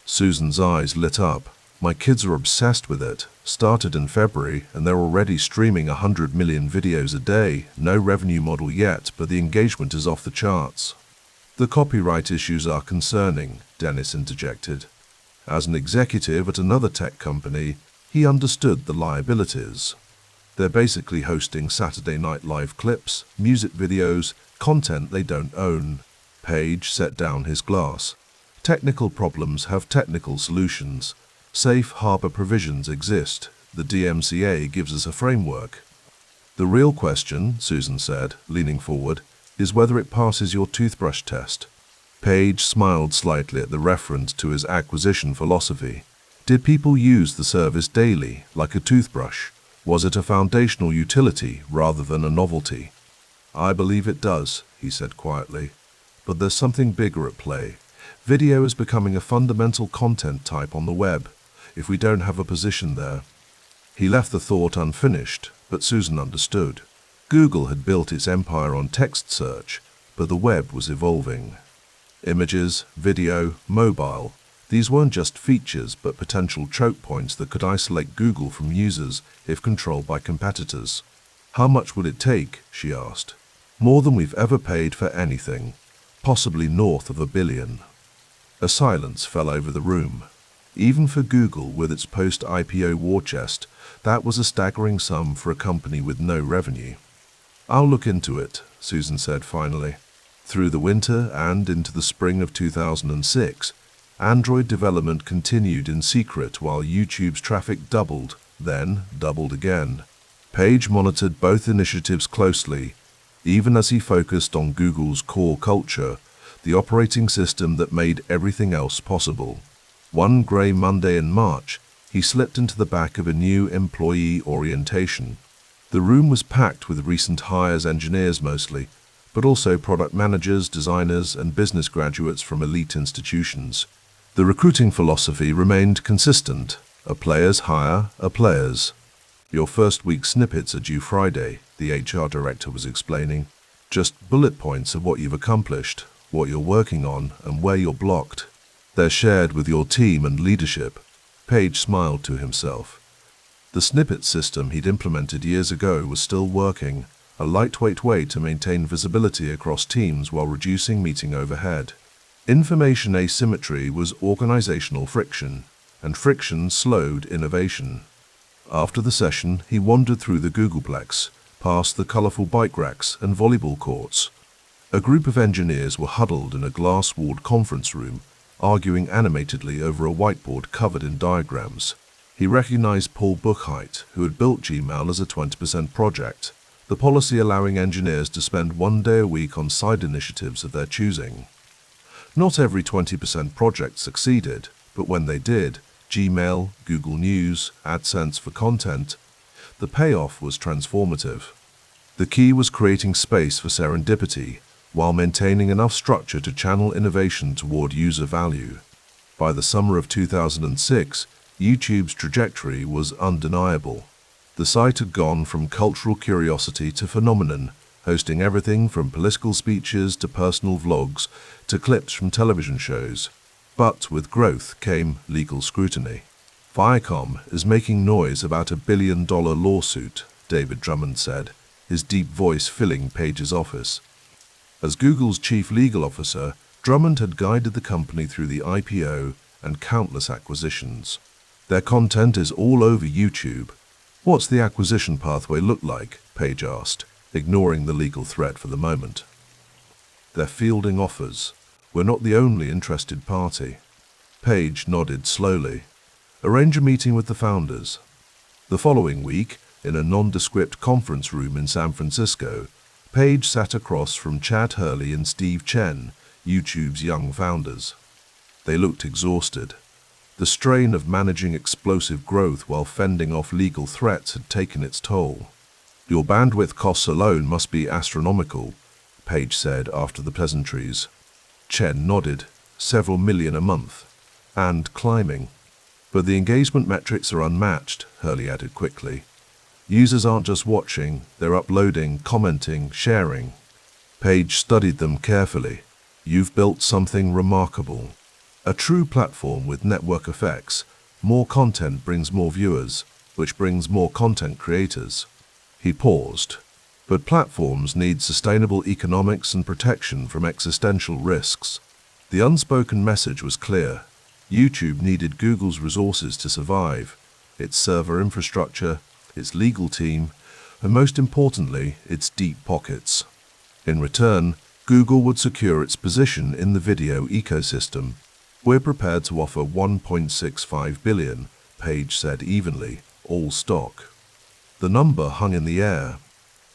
Susan's eyes lit up. "My kids are obsessed with it. Started in February, and they're already streaming 100 million videos a day. No revenue model yet, but the engagement is off the charts." "The copyright issues are concerning," Dennis interjected. As an executive at another tech company, he understood the liabilities. They're basically hosting Saturday Night Live clips, music videos, content they don't own. Page set down his glass. "Technical problems have technical solutions. Safe harbor provisions exist. The DMCA gives us a framework." "The real question," Susan said, leaning forward, "is whether it passes your toothbrush test." Page smiled slightly at the reference to his acquisition philosophy. Did people use the service daily, like a toothbrush? Was it a foundational utility rather than a novelty? "I believe it does," he said quietly. "But there's something bigger at play. Video is becoming a fundamental content type on the web. If we don't have a position there..." He left the thought unfinished, but Susan understood. Google had built its empire on text search, but the web was evolving. Images, video, mobile. These weren't just features, but potential choke points that could isolate Google from users if controlled by competitors. "How much would it take?" she asked. "More than we've ever paid for anything. Possibly north of $1 billion. A silence fell over the room. Even for Google, with its post-IPO war chest, that was a staggering sum for a company with no revenue. "I'll look into it," Susan said finally. Through the winter and into the spring of 2006, Android development continued in secret while YouTube's traffic doubled, then doubled again. Page monitored both initiatives closely, even as he focused on Google's core culture, the operating system that made everything else possible. One gray Monday in March, he slipped into the back of a new employee orientation. The room was packed with recent hires, engineers mostly, but also product managers, designers, and business graduates from elite institutions. The recruiting philosophy remained consistent. A player's hire a player's. "Your first week snippets are due Friday," the HR director was explaining. "Just bullet points of what you've accomplished, what you're working on, and where you're blocked. They're shared with your team and leadership." Page smiled to himself. The snippet system he'd implemented years ago was still working, a lightweight way to maintain visibility across teams while reducing meeting overhead. Information asymmetry was organizational friction, and friction slowed innovation. After the session, he wandered through the Googleplex, past the colorful bike racks and volleyball courts. A group of engineers were huddled in a glass-walled conference room, arguing animatedly over a whiteboard covered in diagrams. He recognized Paul Buchheit, who had built Gmail as a 20% project, the policy allowing engineers to spend 1 day a week on side initiatives of their choosing. Not every 20% project succeeded, but when they did, Gmail, Google News, AdSense for content, the payoff was transformative. The key was creating space for serendipity, while maintaining enough structure to channel innovation toward user value. By the summer of 2006, YouTube's trajectory was undeniable. The site had gone from cultural curiosity to phenomenon, hosting everything from political speeches to personal vlogs to clips from television shows. But with growth came legal scrutiny. Viacom is making noise about $1 billion lawsuit, David Drummond said, his deep voice filling Page's office. As Google's chief legal officer, Drummond had guided the company through the IPO and countless acquisitions. Their content is all over YouTube. What's the acquisition pathway look like? Page asked, ignoring the legal threat for the moment. They're fielding offers. We're not the only interested party. Page nodded slowly. Arrange a meeting with the founders. The following week, in a nondescript conference room in San Francisco, Page sat across from Chad Hurley and Steve Chen, YouTube's young founders. They looked exhausted. The strain of managing explosive growth while fending off legal threats had taken its toll. Your bandwidth costs alone must be astronomical, Page said after the pleasantries. Chen nodded, several million a month, and climbing. But the engagement metrics are unmatched, Hurley added quickly. Users aren't just watching, they're uploading, commenting, sharing. Page studied them carefully. You've built something remarkable. A true platform with network effects. More content brings more viewers, which brings more content creators. He paused. But platforms need sustainable economics and protection from existential risks. The unspoken message was clear. YouTube needed Google's resources to survive, its server infrastructure, its legal team, and most importantly, its deep pockets. In return, Google would secure its position in the video ecosystem. We're prepared to offer $1.65 billion, Page said evenly, all stock. The number hung in the air.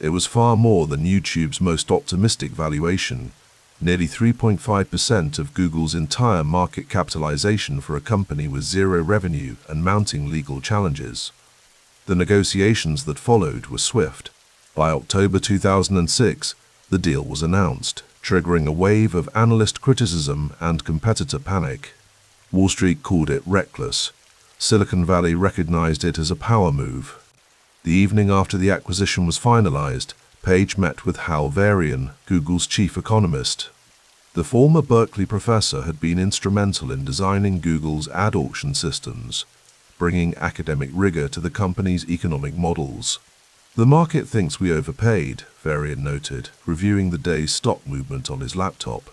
It was far more than YouTube's most optimistic valuation, nearly 3.5% of Google's entire market capitalization for a company with zero revenue and mounting legal challenges. The negotiations that followed were swift. By October 2006, the deal was announced, triggering a wave of analyst criticism and competitor panic. Wall Street called it reckless. Silicon Valley recognized it as a power move. The evening after the acquisition was finalized, Page met with Hal Varian, Google's chief economist. The former Berkeley professor had been instrumental in designing Google's ad auction systems, bringing academic rigor to the company's economic models. The market thinks we overpaid, Varian noted, reviewing the day's stock movement on his laptop.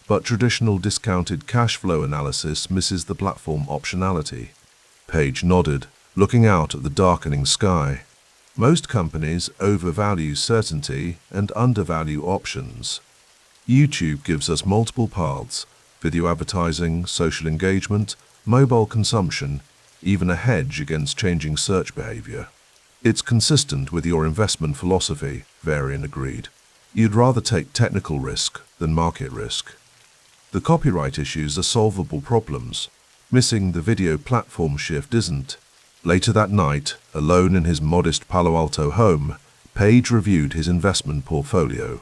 But traditional discounted cash flow analysis misses the platform optionality. Page nodded, looking out at the darkening sky. Most companies overvalue certainty and undervalue options. YouTube gives us multiple paths: video advertising, social engagement, mobile consumption, even a hedge against changing search behavior. It's consistent with your investment philosophy, Varian agreed. You'd rather take technical risk than market risk. The copyright issues are solvable problems. Missing the video platform shift isn't. Later that night, alone in his modest Palo Alto home, Page reviewed his investment portfolio.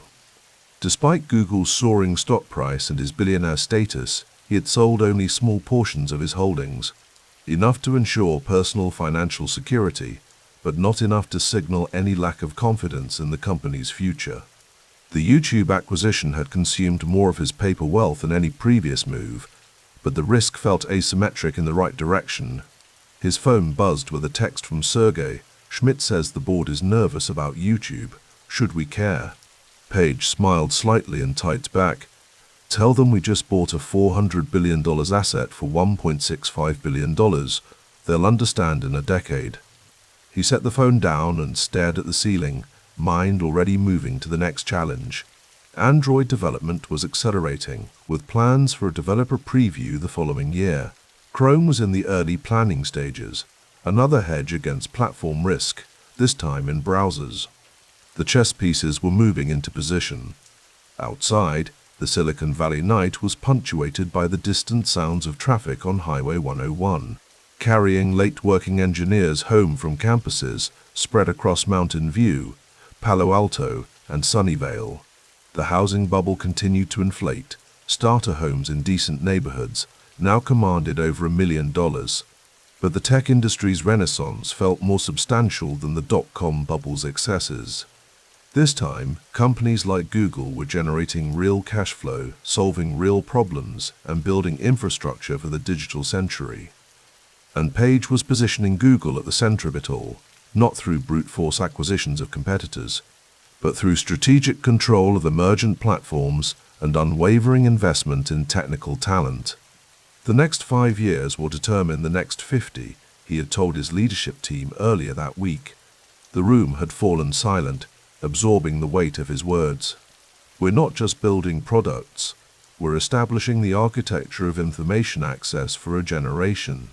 Despite Google's soaring stock price and his billionaire status, he had sold only small portions of his holdings, enough to ensure personal financial security, but not enough to signal any lack of confidence in the company's future. The YouTube acquisition had consumed more of his paper wealth than any previous move, but the risk felt asymmetric in the right direction. His phone buzzed with a text from Sergey. Schmidt says the board is nervous about YouTube. Should we care? Page smiled slightly and typed back, "Tell them we just bought a $400 billion asset for $1.65 billion. They'll understand in a decade." He set the phone down and stared at the ceiling, mind already moving to the next challenge. Android development was accelerating, with plans for a developer preview the following year. Chrome was in the early planning stages, another hedge against platform risk, this time in browsers. The chess pieces were moving into position. Outside, the Silicon Valley night was punctuated by the distant sounds of traffic on Highway 101. Carrying late-working engineers home from campuses spread across Mountain View, Palo Alto, and Sunnyvale. The housing bubble continued to inflate. Starter homes in decent neighborhoods now commanded over $1 million. But the tech industry's renaissance felt more substantial than the dot-com bubble's excesses. This time, companies like Google were generating real cash flow, solving real problems, and building infrastructure for the digital century. And Page was positioning Google at the center of it all, not through brute force acquisitions of competitors, but through strategic control of emergent platforms and unwavering investment in technical talent. The next 5 years will determine the next 50, he had told his leadership team earlier that week. The room had fallen silent, absorbing the weight of his words. We're not just building products, we're establishing the architecture of information access for a generation.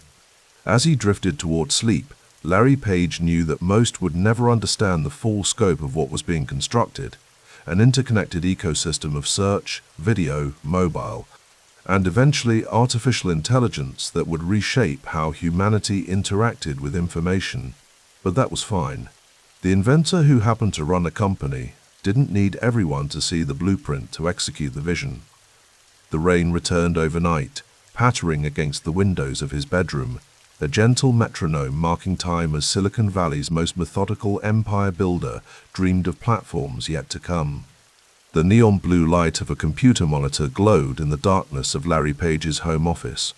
As he drifted toward sleep, Larry Page knew that most would never understand the full scope of what was being constructed, an interconnected ecosystem of search, video, mobile, and eventually artificial intelligence that would reshape how humanity interacted with information. But that was fine. The inventor who happened to run a company didn't need everyone to see the blueprint to execute the vision. The rain returned overnight, pattering against the windows of his bedroom, a gentle metronome marking time as Silicon Valley's most methodical empire builder dreamed of platforms yet to come. The neon blue light of a computer monitor glowed in the darkness of Larry Page's home office.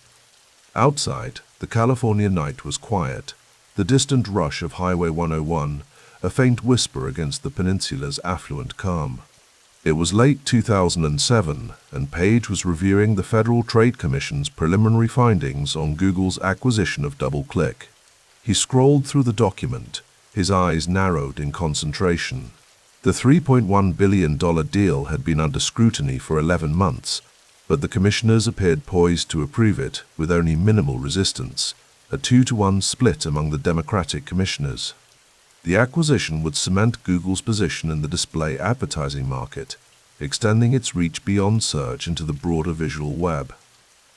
Outside, the California night was quiet, the distant rush of Highway 101, a faint whisper against the peninsula's affluent calm. It was late 2007, and Page was reviewing the Federal Trade Commission's preliminary findings on Google's acquisition of DoubleClick. He scrolled through the document, his eyes narrowed in concentration. The $3.1 billion deal had been under scrutiny for 11 months, but the commissioners appeared poised to approve it with only minimal resistance, a 2-to-1 split among the Democratic commissioners. The acquisition would cement Google's position in the display advertising market, extending its reach beyond search into the broader visual web.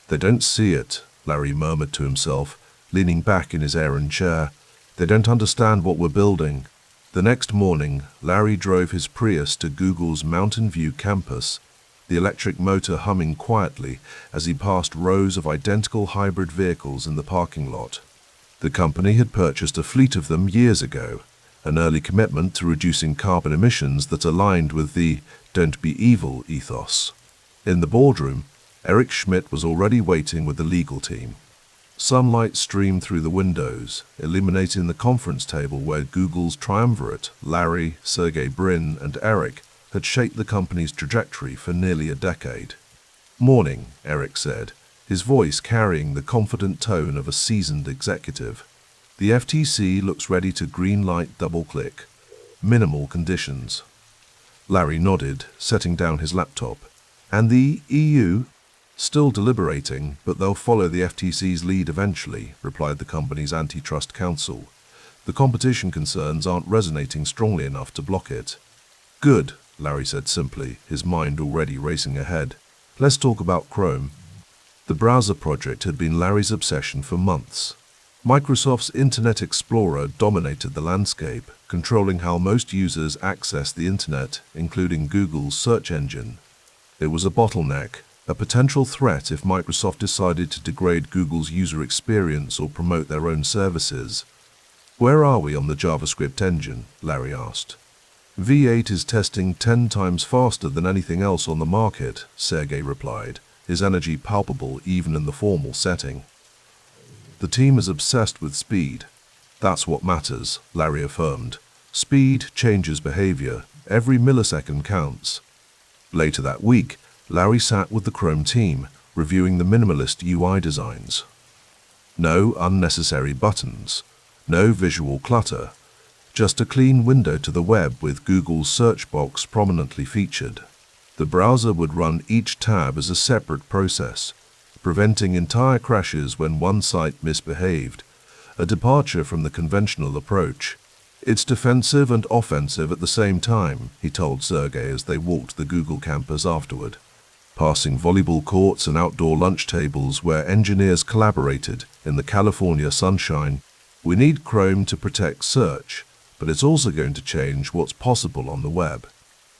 They don't see it, Larry murmured to himself, leaning back in his errand chair. They don't understand what we're building. The next morning, Larry drove his Prius to Google's Mountain View campus, the electric motor humming quietly as he passed rows of identical hybrid vehicles in the parking lot. The company had purchased a fleet of them years ago, an early commitment to reducing carbon emissions that aligned with the "don't be evil" ethos. In the boardroom, Eric Schmidt was already waiting with the legal team. Sunlight streamed through the windows, illuminating the conference table where Google's triumvirate, Larry, Sergey Brin, and Eric, had shaped the company's trajectory for nearly a decade. "Morning," Eric said, his voice carrying the confident tone of a seasoned executive. "The FTC looks ready to green-light DoubleClick. Minimal conditions." Larry nodded, setting down his laptop. "And the EU?" "Still deliberating, but they'll follow the FTC's lead eventually," replied the company's antitrust counsel. "The competition concerns aren't resonating strongly enough to block it." "Good," Larry said simply, his mind already racing ahead. "Let's talk about Chrome." The browser project had been Larry's obsession for months. Microsoft's Internet Explorer dominated the landscape, controlling how most users access the Internet, including Google's search engine. It was a bottleneck, a potential threat if Microsoft decided to degrade Google's user experience or promote their own services. "Where are we on the JavaScript engine?" Larry asked. "V8 is testing 10 times faster than anything else on the market," Sergey replied, his energy palpable even in the formal setting. "The team is obsessed with speed. That's what matters," Larry affirmed. "Speed changes behavior. Every millisecond counts." Later that week, Larry sat with the Chrome team, reviewing the minimalist UI designs. No unnecessary buttons, no visual clutter, just a clean window to the web with Google's search box prominently featured. The browser would run each tab as a separate process, preventing entire crashes when one site misbehaved, a departure from the conventional approach. "It's defensive and offensive at the same time," he told Sergey as they walked the Google campus afterward, passing volleyball courts and outdoor lunch tables where engineers collaborated in the California sunshine. "We need Chrome to protect search, but it's also going to change what's possible on the web.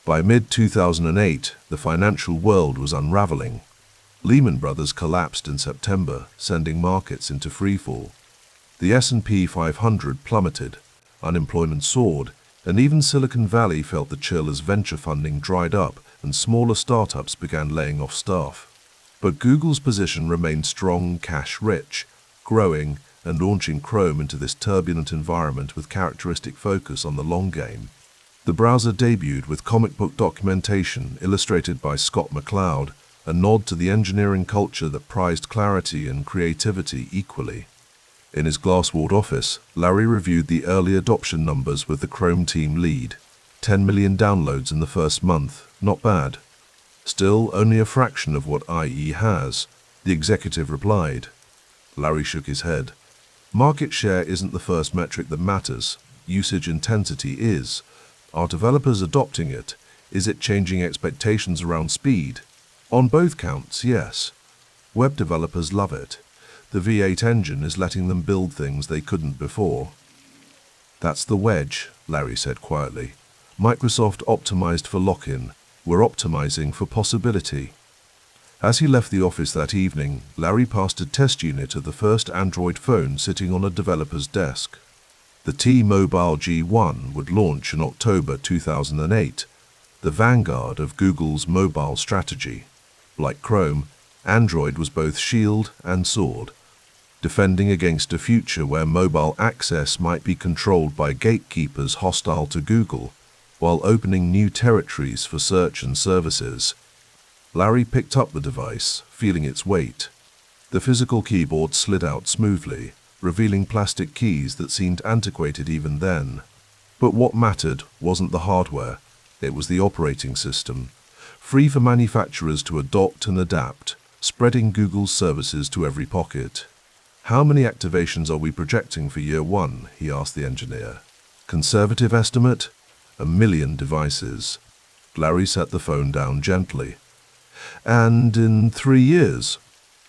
By mid-2008, the financial world was unraveling. Lehman Brothers collapsed in September, sending markets into freefall. The S&P 500 plummeted, unemployment soared, and even Silicon Valley felt the chill as venture funding dried up and smaller startups began laying off staff. But Google's position remained strong, cash-rich, growing and launching Chrome into this turbulent environment with characteristic focus on the long game. The browser debuted with comic book documentation illustrated by Scott McCloud, a nod to the engineering culture that prized clarity and creativity equally. In his glass-walled office, Larry reviewed the early adoption numbers with the Chrome team lead. 10 million downloads in the first month, not bad. Still, only a fraction of what IE has, the executive replied. Larry shook his head. Market share isn't the first metric that matters. Usage intensity is. Are developers adopting it? Is it changing expectations around speed? On both counts, yes. Web developers love it. The V8 engine is letting them build things they couldn't before. That's the wedge, Larry said quietly. Microsoft optimized for lock-in. We're optimizing for possibility. As he left the office that evening, Larry passed a test unit of the first Android phone sitting on a developer's desk. The T-Mobile G1 would launch in October 2008, the vanguard of Google's mobile strategy. Like Chrome, Android was both shield and sword, defending against a future where mobile access might be controlled by gatekeepers hostile to Google, while opening new territories for search and services. Larry picked up the device, feeling its weight. The physical keyboard slid out smoothly, revealing plastic keys that seemed antiquated even then. But what mattered wasn't the hardware, it was the operating system, free for manufacturers to adopt and adapt, spreading Google's services to every pocket. How many activations are we projecting for year one? He asked the engineer. Conservative estimate? 1 million devices. Larry set the phone down gently. And in 3 years?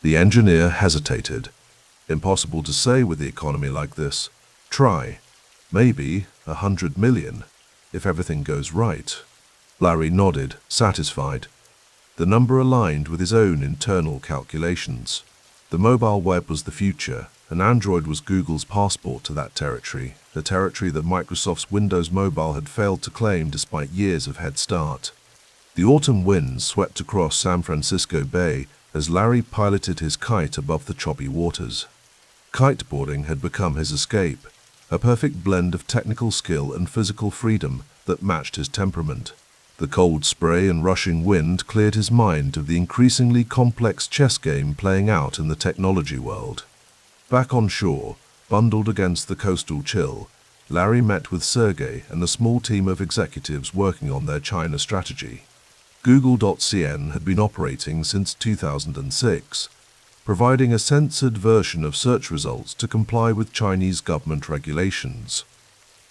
The engineer hesitated. Impossible to say with the economy like this. Try. Maybe 100 million, if everything goes right. Larry nodded, satisfied. The number aligned with his own internal calculations. The mobile web was the future, and Android was Google's passport to that territory, the territory that Microsoft's Windows Mobile had failed to claim despite years of head start. The autumn winds swept across San Francisco Bay as Larry piloted his kite above the choppy waters. Kiteboarding had become his escape, a perfect blend of technical skill and physical freedom that matched his temperament. The cold spray and rushing wind cleared his mind of the increasingly complex chess game playing out in the technology world. Back on shore, bundled against the coastal chill, Larry met with Sergey and a small team of executives working on their China strategy. Google.cn had been operating since 2006, providing a censored version of search results to comply with Chinese government regulations.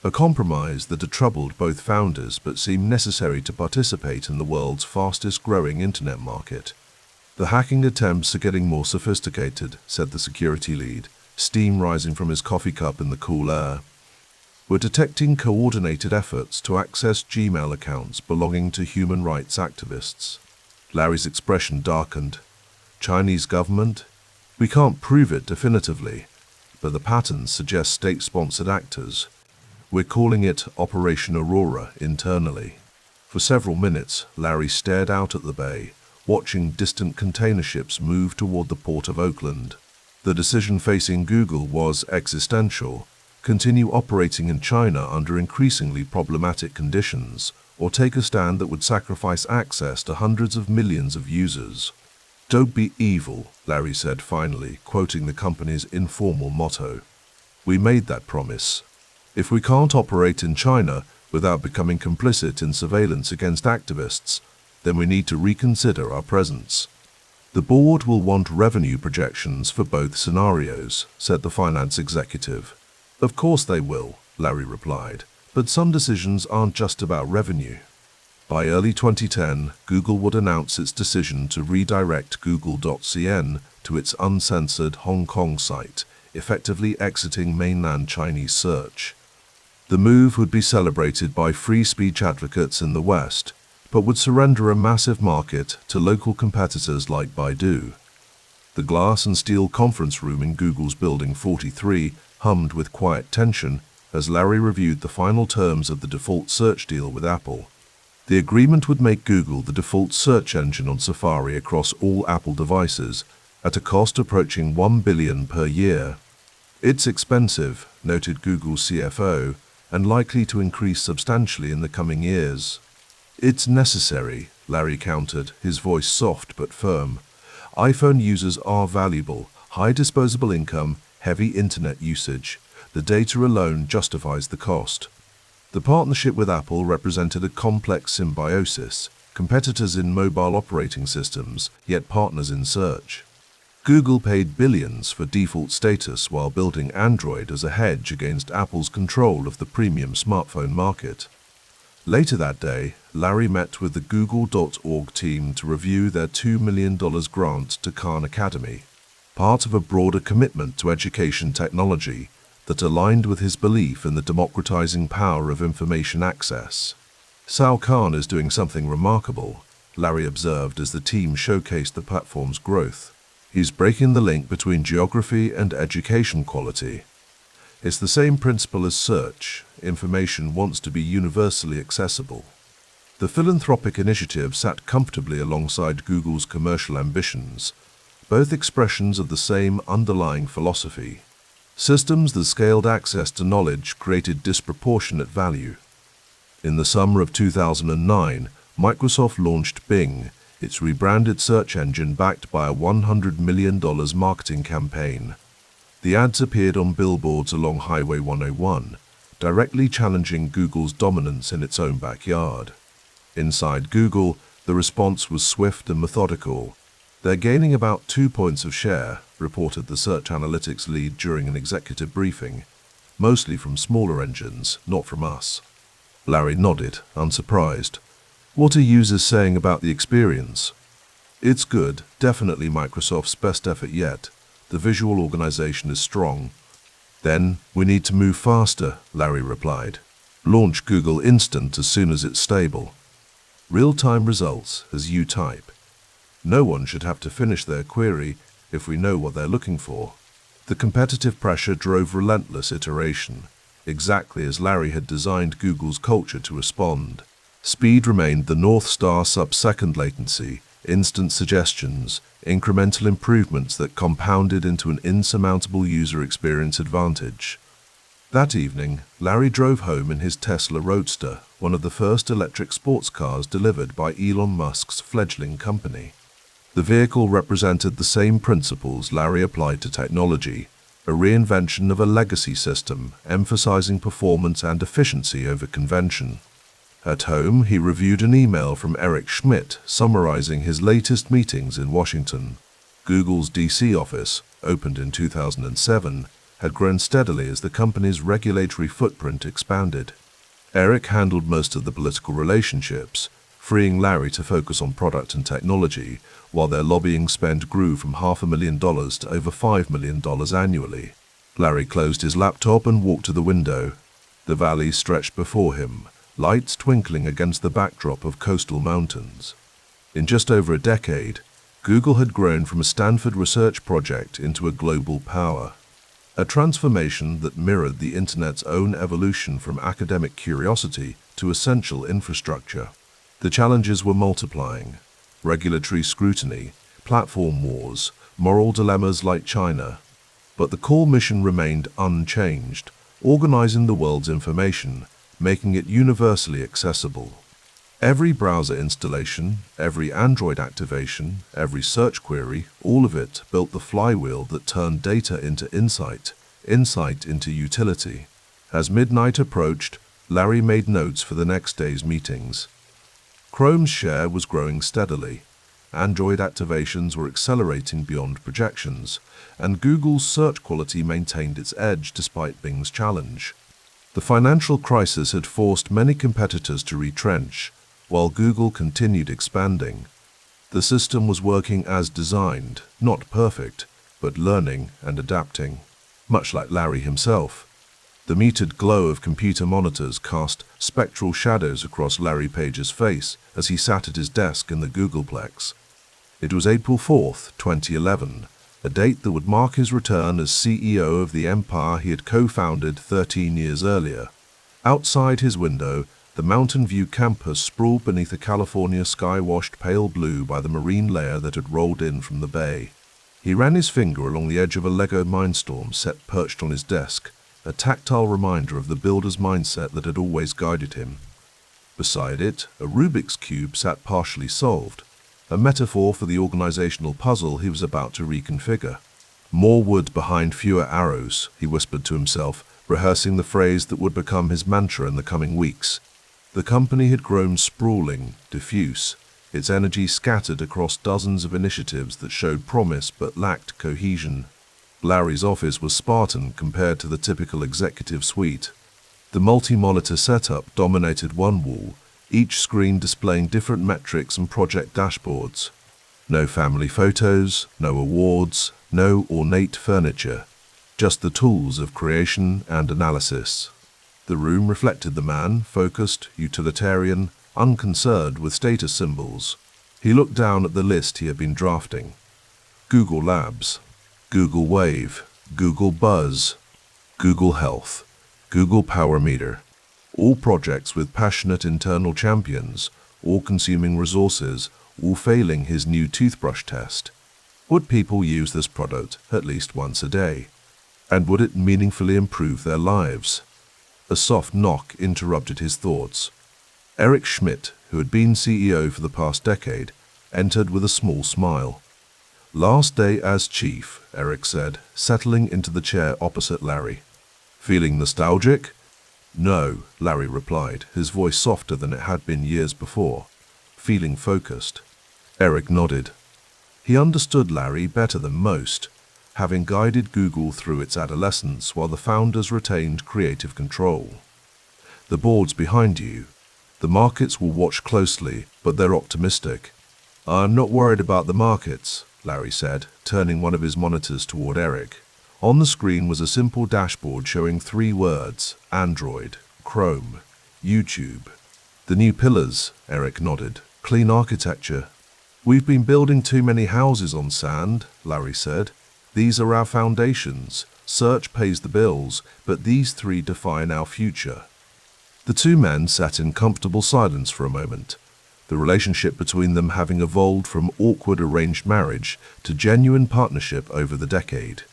A compromise that had troubled both founders but seemed necessary to participate in the world's fastest-growing internet market. The hacking attempts are getting more sophisticated, said the security lead, steam rising from his coffee cup in the cool air. We're detecting coordinated efforts to access Gmail accounts belonging to human rights activists. Larry's expression darkened. Chinese government? We can't prove it definitively, but the patterns suggest state-sponsored actors. We're calling it Operation Aurora internally. For several minutes, Larry stared out at the bay, watching distant container ships move toward the port of Oakland. The decision facing Google was existential. Continue operating in China under increasingly problematic conditions, or take a stand that would sacrifice access to hundreds of millions of users. Don't be evil, Larry said finally, quoting the company's informal motto. We made that promise. If we can't operate in China without becoming complicit in surveillance against activists, then we need to reconsider our presence. The board will want revenue projections for both scenarios, said the finance executive. Of course they will, Larry replied, but some decisions aren't just about revenue. By early 2010, Google would announce its decision to redirect Google.cn to its uncensored Hong Kong site, effectively exiting mainland Chinese search. The move would be celebrated by free speech advocates in the West, but would surrender a massive market to local competitors like Baidu. The glass and steel conference room in Google's Building 43 hummed with quiet tension as Larry reviewed the final terms of the default search deal with Apple. The agreement would make Google the default search engine on Safari across all Apple devices at a cost approaching $1 billion per year. It's expensive, noted Google's CFO, and likely to increase substantially in the coming years. It's necessary, Larry countered, his voice soft but firm. iPhone users are valuable, high disposable income, heavy internet usage. The data alone justifies the cost. The partnership with Apple represented a complex symbiosis, competitors in mobile operating systems, yet partners in search. Google paid billions for default status while building Android as a hedge against Apple's control of the premium smartphone market. Later that day, Larry met with the Google.org team to review their $2 million grant to Khan Academy, part of a broader commitment to education technology that aligned with his belief in the democratizing power of information access. Sal Khan is doing something remarkable, Larry observed as the team showcased the platform's growth. He's breaking the link between geography and education quality. It's the same principle as search. Information wants to be universally accessible. The philanthropic initiative sat comfortably alongside Google's commercial ambitions, both expressions of the same underlying philosophy. Systems that scaled access to knowledge created disproportionate value. In the summer of 2009, Microsoft launched Bing, its rebranded search engine backed by a $100 million marketing campaign. The ads appeared on billboards along Highway 101, directly challenging Google's dominance in its own backyard. Inside Google, the response was swift and methodical. They're gaining about 2 points of share, reported the search analytics lead during an executive briefing, mostly from smaller engines, not from us. Larry nodded, unsurprised. What are users saying about the experience? It's good, definitely Microsoft's best effort yet. The visual organization is strong. Then, we need to move faster, Larry replied. Launch Google Instant as soon as it's stable. Real-time results as you type. No one should have to finish their query if we know what they're looking for. The competitive pressure drove relentless iteration, exactly as Larry had designed Google's culture to respond. Speed remained the North Star, sub-second latency, instant suggestions, incremental improvements that compounded into an insurmountable user experience advantage. That evening, Larry drove home in his Tesla Roadster, one of the first electric sports cars delivered by Elon Musk's fledgling company. The vehicle represented the same principles Larry applied to technology, a reinvention of a legacy system, emphasizing performance and efficiency over convention. At home, he reviewed an email from Eric Schmidt summarizing his latest meetings in Washington. Google's DC office, opened in 2007, had grown steadily as the company's regulatory footprint expanded. Eric handled most of the political relationships, freeing Larry to focus on product and technology, while their lobbying spend grew from $500,000 to over $5 million annually. Larry closed his laptop and walked to the window. The valley stretched before him, lights twinkling against the backdrop of coastal mountains. In just over a decade, Google had grown from a Stanford research project into a global power, a transformation that mirrored the Internet's own evolution from academic curiosity to essential infrastructure. The challenges were multiplying: regulatory scrutiny, platform wars, moral dilemmas like China. But the core mission remained unchanged: organizing the world's information, making it universally accessible. Every browser installation, every Android activation, every search query, all of it built the flywheel that turned data into insight, insight into utility. As midnight approached, Larry made notes for the next day's meetings. Chrome's share was growing steadily. Android activations were accelerating beyond projections, and Google's search quality maintained its edge despite Bing's challenge. The financial crisis had forced many competitors to retrench, while Google continued expanding. The system was working as designed, not perfect, but learning and adapting, much like Larry himself. The muted glow of computer monitors cast spectral shadows across Larry Page's face as he sat at his desk in the Googleplex. It was April 4th, 2011, a date that would mark his return as CEO of the empire he had co-founded 13 years earlier. Outside his window, the Mountain View campus sprawled beneath a California sky washed pale blue by the marine layer that had rolled in from the bay. He ran his finger along the edge of a Lego Mindstorm set perched on his desk, a tactile reminder of the builder's mindset that had always guided him. Beside it, a Rubik's Cube sat partially solved, a metaphor for the organizational puzzle he was about to reconfigure. More wood behind fewer arrows, he whispered to himself, rehearsing the phrase that would become his mantra in the coming weeks. The company had grown sprawling, diffuse, its energy scattered across dozens of initiatives that showed promise but lacked cohesion. Larry's office was Spartan compared to the typical executive suite. The multi-monitor setup dominated one wall, each screen displaying different metrics and project dashboards. No family photos, no awards, no ornate furniture, just the tools of creation and analysis. The room reflected the man, focused, utilitarian, unconcerned with status symbols. He looked down at the list he had been drafting. Google Labs, Google Wave, Google Buzz, Google Health, Google Power Meter. All projects with passionate internal champions, all consuming resources, all failing his new toothbrush test. Would people use this product at least once a day? And would it meaningfully improve their lives? A soft knock interrupted his thoughts. Eric Schmidt, who had been CEO for the past decade, entered with a small smile. "Last day as chief," Eric said, settling into the chair opposite Larry. "Feeling nostalgic?" "No," Larry replied, his voice softer than it had been years before. "Feeling focused." Eric nodded. He understood Larry better than most, having guided Google through its adolescence while the founders retained creative control. "The board's behind you. The markets will watch closely, but they're optimistic." "I'm not worried about the markets," Larry said, turning one of his monitors toward Eric. On the screen was a simple dashboard showing 3 words: Android, Chrome, YouTube. "The new pillars," Eric nodded. "Clean architecture." "We've been building too many houses on sand," Larry said. "These are our foundations. Search pays the bills, but these 3 define our future." The 2 men sat in comfortable silence for a moment, the relationship between them having evolved from awkward arranged marriage to genuine partnership over the decade.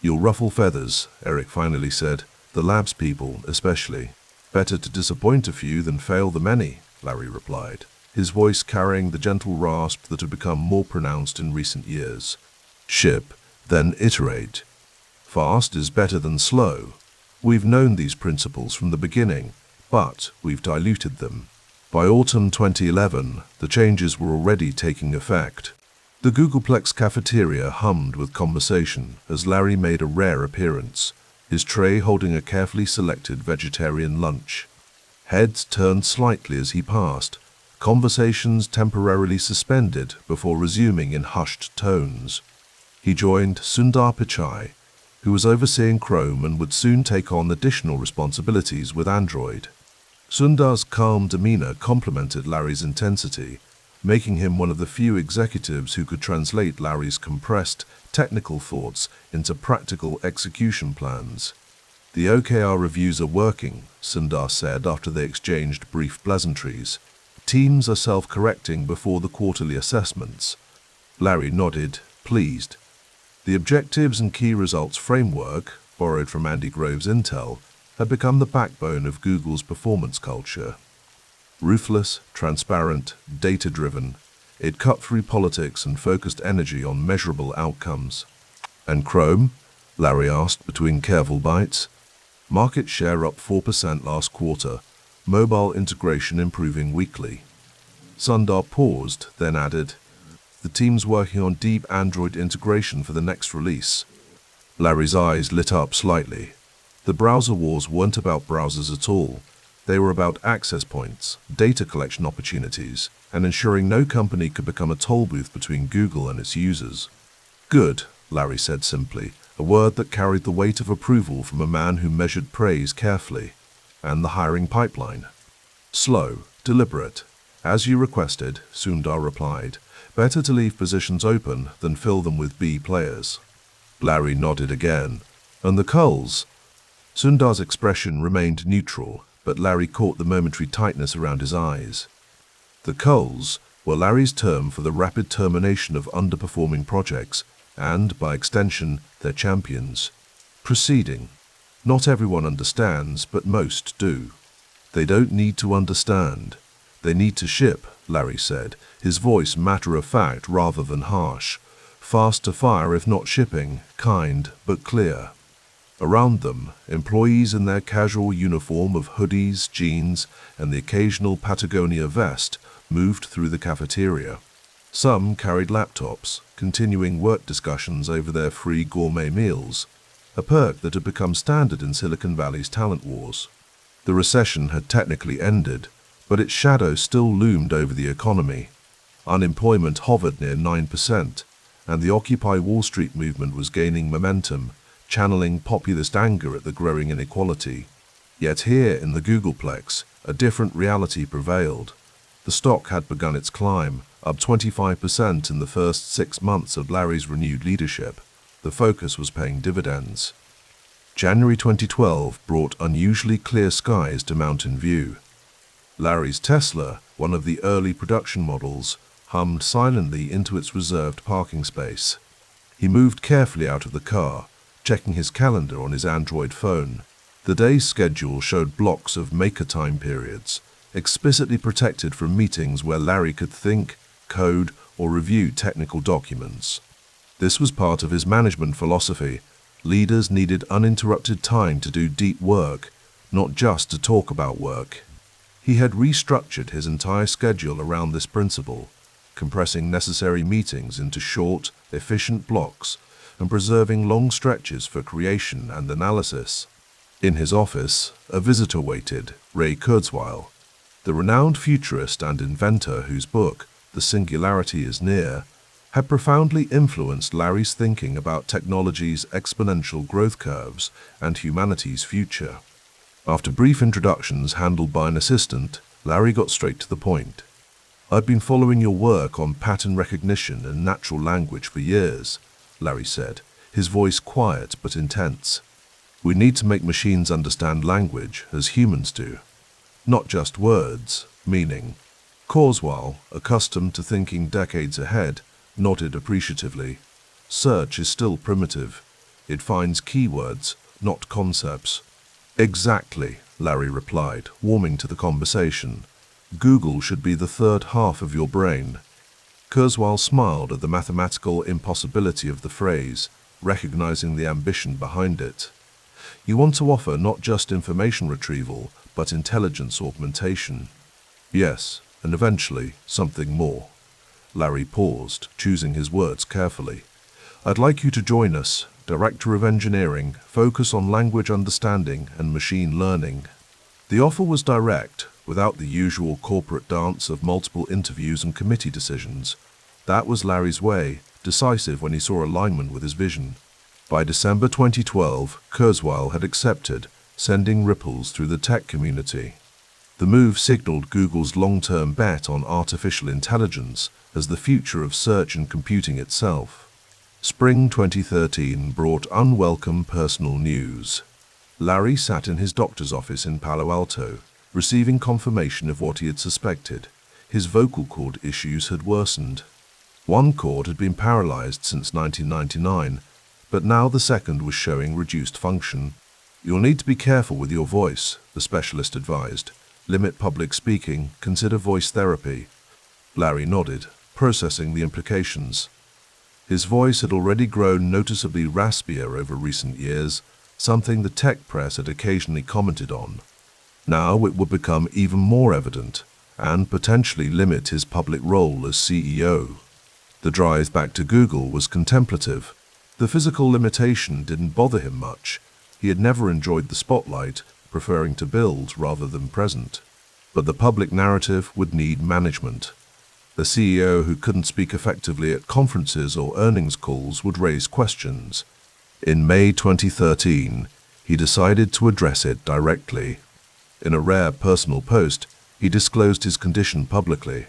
"You'll ruffle feathers," Eric finally said. "The labs people, especially. Better to disappoint a few than fail the many," Larry replied, his voice carrying the gentle rasp that had become more pronounced in recent years. "Ship, then iterate. Fast is better than slow. We've known these principles from the beginning, but we've diluted them." By autumn 2011, the changes were already taking effect. The Googleplex cafeteria hummed with conversation as Larry made a rare appearance, his tray holding a carefully selected vegetarian lunch. Heads turned slightly as he passed, conversations temporarily suspended before resuming in hushed tones. He joined Sundar Pichai, who was overseeing Chrome and would soon take on additional responsibilities with Android. Sundar's calm demeanor complemented Larry's intensity, making him one of the few executives who could translate Larry's compressed, technical thoughts into practical execution plans. "The OKR reviews are working," Sundar said after they exchanged brief pleasantries. "Teams are self-correcting before the quarterly assessments." Larry nodded, pleased. The Objectives and Key Results framework, borrowed from Andy Grove's Intel, had become the backbone of Google's performance culture. Ruthless, transparent, data-driven, it cut through politics and focused energy on measurable outcomes. "And Chrome?" Larry asked between careful bites. "Market share up 4% last quarter, mobile integration improving weekly." Sundar paused, then added, "The team's working on deep Android integration for the next release." Larry's eyes lit up slightly. The browser wars weren't about browsers at all. They were about access points, data collection opportunities, and ensuring no company could become a toll booth between Google and its users. "Good," Larry said simply, a word that carried the weight of approval from a man who measured praise carefully. And the hiring pipeline? Slow, deliberate. As you requested, Sundar replied. Better to leave positions open than fill them with B players. Larry nodded again. And the culls? Sundar's expression remained neutral, but Larry caught the momentary tightness around his eyes. The culls were Larry's term for the rapid termination of underperforming projects and, by extension, their champions. Proceeding. Not everyone understands, but most do. They don't need to understand. They need to ship, Larry said, his voice matter-of-fact rather than harsh. Fast to fire if not shipping, kind but clear. Around them, employees in their casual uniform of hoodies, jeans, and the occasional Patagonia vest moved through the cafeteria. Some carried laptops, continuing work discussions over their free gourmet meals, a perk that had become standard in Silicon Valley's talent wars. The recession had technically ended, but its shadow still loomed over the economy. Unemployment hovered near 9%, and the Occupy Wall Street movement was gaining momentum, channeling populist anger at the growing inequality. Yet here in the Googleplex, a different reality prevailed. The stock had begun its climb, up 25% in the first 6 months of Larry's renewed leadership. The focus was paying dividends. January 2012 brought unusually clear skies to Mountain View. Larry's Tesla, one of the early production models, hummed silently into its reserved parking space. He moved carefully out of the car, checking his calendar on his Android phone. The day's schedule showed blocks of maker time periods, explicitly protected from meetings where Larry could think, code, or review technical documents. This was part of his management philosophy. Leaders needed uninterrupted time to do deep work, not just to talk about work. He had restructured his entire schedule around this principle, compressing necessary meetings into short, efficient blocks and preserving long stretches for creation and analysis. In his office, a visitor waited, Ray Kurzweil, the renowned futurist and inventor whose book, The Singularity is Near, had profoundly influenced Larry's thinking about technology's exponential growth curves and humanity's future. After brief introductions handled by an assistant, Larry got straight to the point. "I've been following your work on pattern recognition and natural language for years," Larry said, his voice quiet but intense. "We need to make machines understand language as humans do, not just words, meaning." Kurzweil, accustomed to thinking decades ahead, nodded appreciatively. "Search is still primitive. It finds keywords, not concepts." "Exactly," Larry replied, warming to the conversation. "Google should be the third half of your brain." Kurzweil smiled at the mathematical impossibility of the phrase, recognizing the ambition behind it. "You want to offer not just information retrieval, but intelligence augmentation." "Yes, and eventually something more." Larry paused, choosing his words carefully. "I'd like you to join us, Director of Engineering, focus on language understanding and machine learning." The offer was direct, without the usual corporate dance of multiple interviews and committee decisions. That was Larry's way, decisive when he saw alignment with his vision. By December 2012, Kurzweil had accepted, sending ripples through the tech community. The move signaled Google's long-term bet on artificial intelligence as the future of search and computing itself. Spring 2013 brought unwelcome personal news. Larry sat in his doctor's office in Palo Alto, receiving confirmation of what he had suspected. His vocal cord issues had worsened. One cord had been paralyzed since 1999, but now the second was showing reduced function. "You'll need to be careful with your voice," the specialist advised. "Limit public speaking, consider voice therapy." Larry nodded, processing the implications. His voice had already grown noticeably raspier over recent years, something the tech press had occasionally commented on. Now it would become even more evident, and potentially limit his public role as CEO. The drive back to Google was contemplative. The physical limitation didn't bother him much. He had never enjoyed the spotlight, preferring to build rather than present. But the public narrative would need management. The CEO who couldn't speak effectively at conferences or earnings calls would raise questions. In May 2013, he decided to address it directly. In a rare personal post, he disclosed his condition publicly,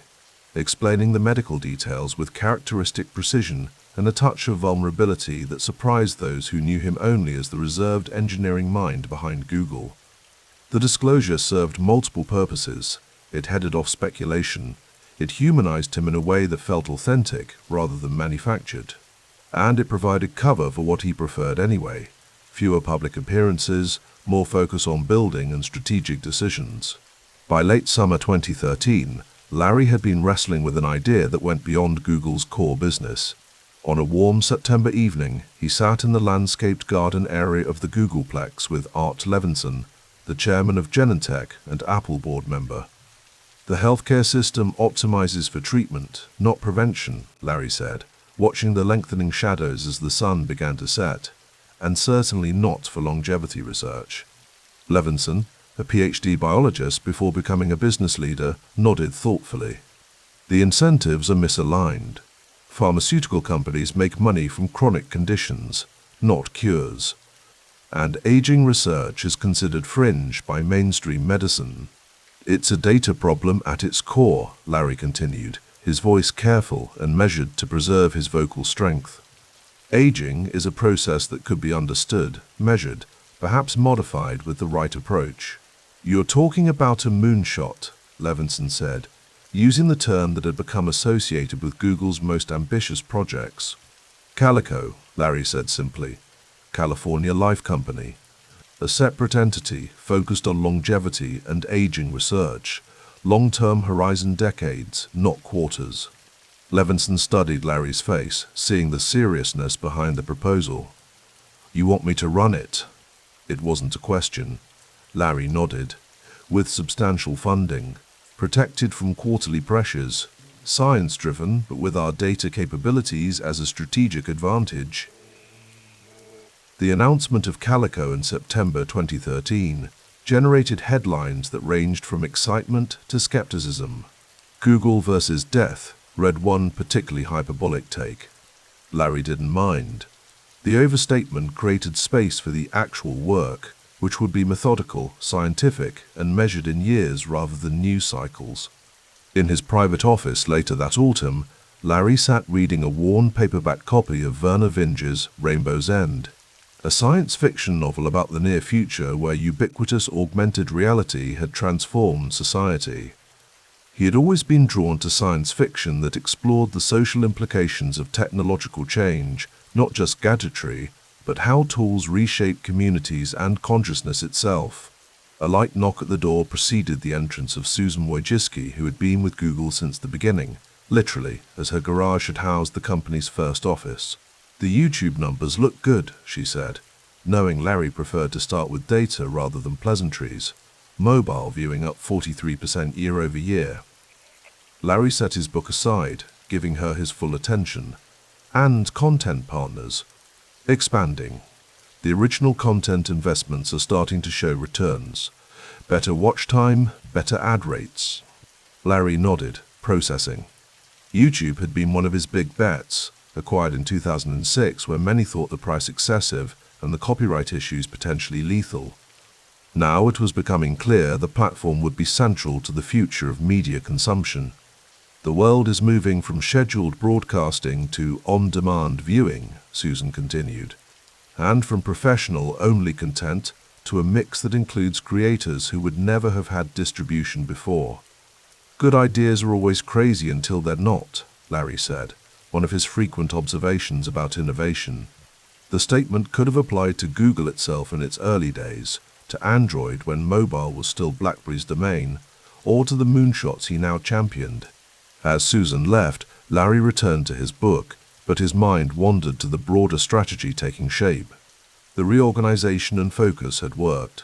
explaining the medical details with characteristic precision and a touch of vulnerability that surprised those who knew him only as the reserved engineering mind behind Google. The disclosure served multiple purposes. It headed off speculation. It humanized him in a way that felt authentic rather than manufactured. And it provided cover for what he preferred anyway: fewer public appearances, more focus on building and strategic decisions. By late summer 2013, Larry had been wrestling with an idea that went beyond Google's core business. On a warm September evening, he sat in the landscaped garden area of the Googleplex with Art Levinson, the chairman of Genentech and Apple board member. "The healthcare system optimizes for treatment, not prevention," Larry said, watching the lengthening shadows as the sun began to set, "and certainly not for longevity research." Levinson, a PhD biologist before becoming a business leader, nodded thoughtfully. "The incentives are misaligned. Pharmaceutical companies make money from chronic conditions, not cures. And aging research is considered fringe by mainstream medicine." "It's a data problem at its core," Larry continued, his voice careful and measured to preserve his vocal strength. "Aging is a process that could be understood, measured, perhaps modified with the right approach." "You're talking about a moonshot," Levinson said, using the term that had become associated with Google's most ambitious projects. "Calico," Larry said simply. "California Life Company. A separate entity focused on longevity and aging research. Long-term horizon decades, not quarters." Levinson studied Larry's face, seeing the seriousness behind the proposal. "You want me to run it?" It wasn't a question. Larry nodded. "With substantial funding, protected from quarterly pressures, science-driven but with our data capabilities as a strategic advantage." The announcement of Calico in September 2013 generated headlines that ranged from excitement to skepticism. "Google versus death," read one particularly hyperbolic take. Larry didn't mind. The overstatement created space for the actual work, which would be methodical, scientific, and measured in years rather than news cycles. In his private office later that autumn, Larry sat reading a worn paperback copy of Werner Vinge's Rainbow's End, a science fiction novel about the near future where ubiquitous augmented reality had transformed society. He had always been drawn to science fiction that explored the social implications of technological change, not just gadgetry, but how tools reshape communities and consciousness itself. A light knock at the door preceded the entrance of Susan Wojcicki, who had been with Google since the beginning, literally, as her garage had housed the company's first office. "The YouTube numbers look good," she said, knowing Larry preferred to start with data rather than pleasantries. "Mobile viewing up 43% year over year." Larry set his book aside, giving her his full attention. "And content partners. Expanding. The original content investments are starting to show returns. Better watch time, better ad rates." Larry nodded, processing. YouTube had been one of his big bets, acquired in 2006 when many thought the price excessive and the copyright issues potentially lethal. Now it was becoming clear the platform would be central to the future of media consumption. "The world is moving from scheduled broadcasting to on-demand viewing," Susan continued, "and from professional-only content to a mix that includes creators who would never have had distribution before." "Good ideas are always crazy until they're not," Larry said, one of his frequent observations about innovation. The statement could have applied to Google itself in its early days, to Android when mobile was still BlackBerry's domain, or to the moonshots he now championed. As Susan left, Larry returned to his book, but his mind wandered to the broader strategy taking shape. The reorganization and focus had worked.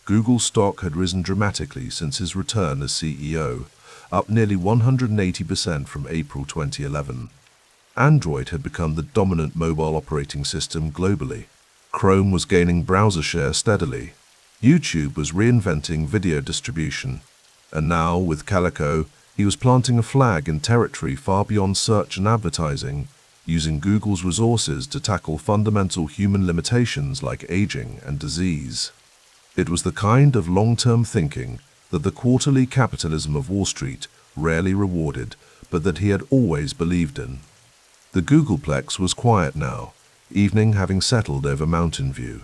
Google's stock had risen dramatically since his return as CEO, up nearly 180% from April 2011. Android had become the dominant mobile operating system globally. Chrome was gaining browser share steadily. YouTube was reinventing video distribution. And now, with Calico, He was planting a flag in territory far beyond search and advertising, using Google's resources to tackle fundamental human limitations like aging and disease. It was the kind of long-term thinking that the quarterly capitalism of Wall Street rarely rewarded, but that he had always believed in. The Googleplex was quiet now, evening having settled over Mountain View.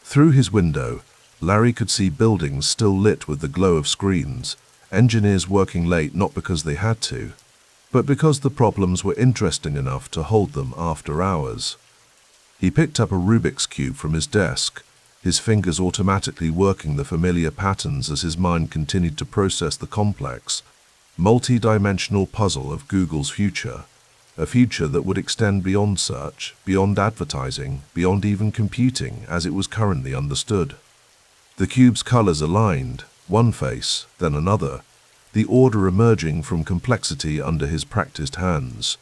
Through his window, Larry could see buildings still lit with the glow of screens, engineers working late not because they had to, but because the problems were interesting enough to hold them after hours. He picked up a Rubik's Cube from his desk, his fingers automatically working the familiar patterns as his mind continued to process the complex, multi-dimensional puzzle of Google's future, a future that would extend beyond search, beyond advertising, beyond even computing as it was currently understood. The cube's colors aligned, one face, then another, the order emerging from complexity under his practiced hands.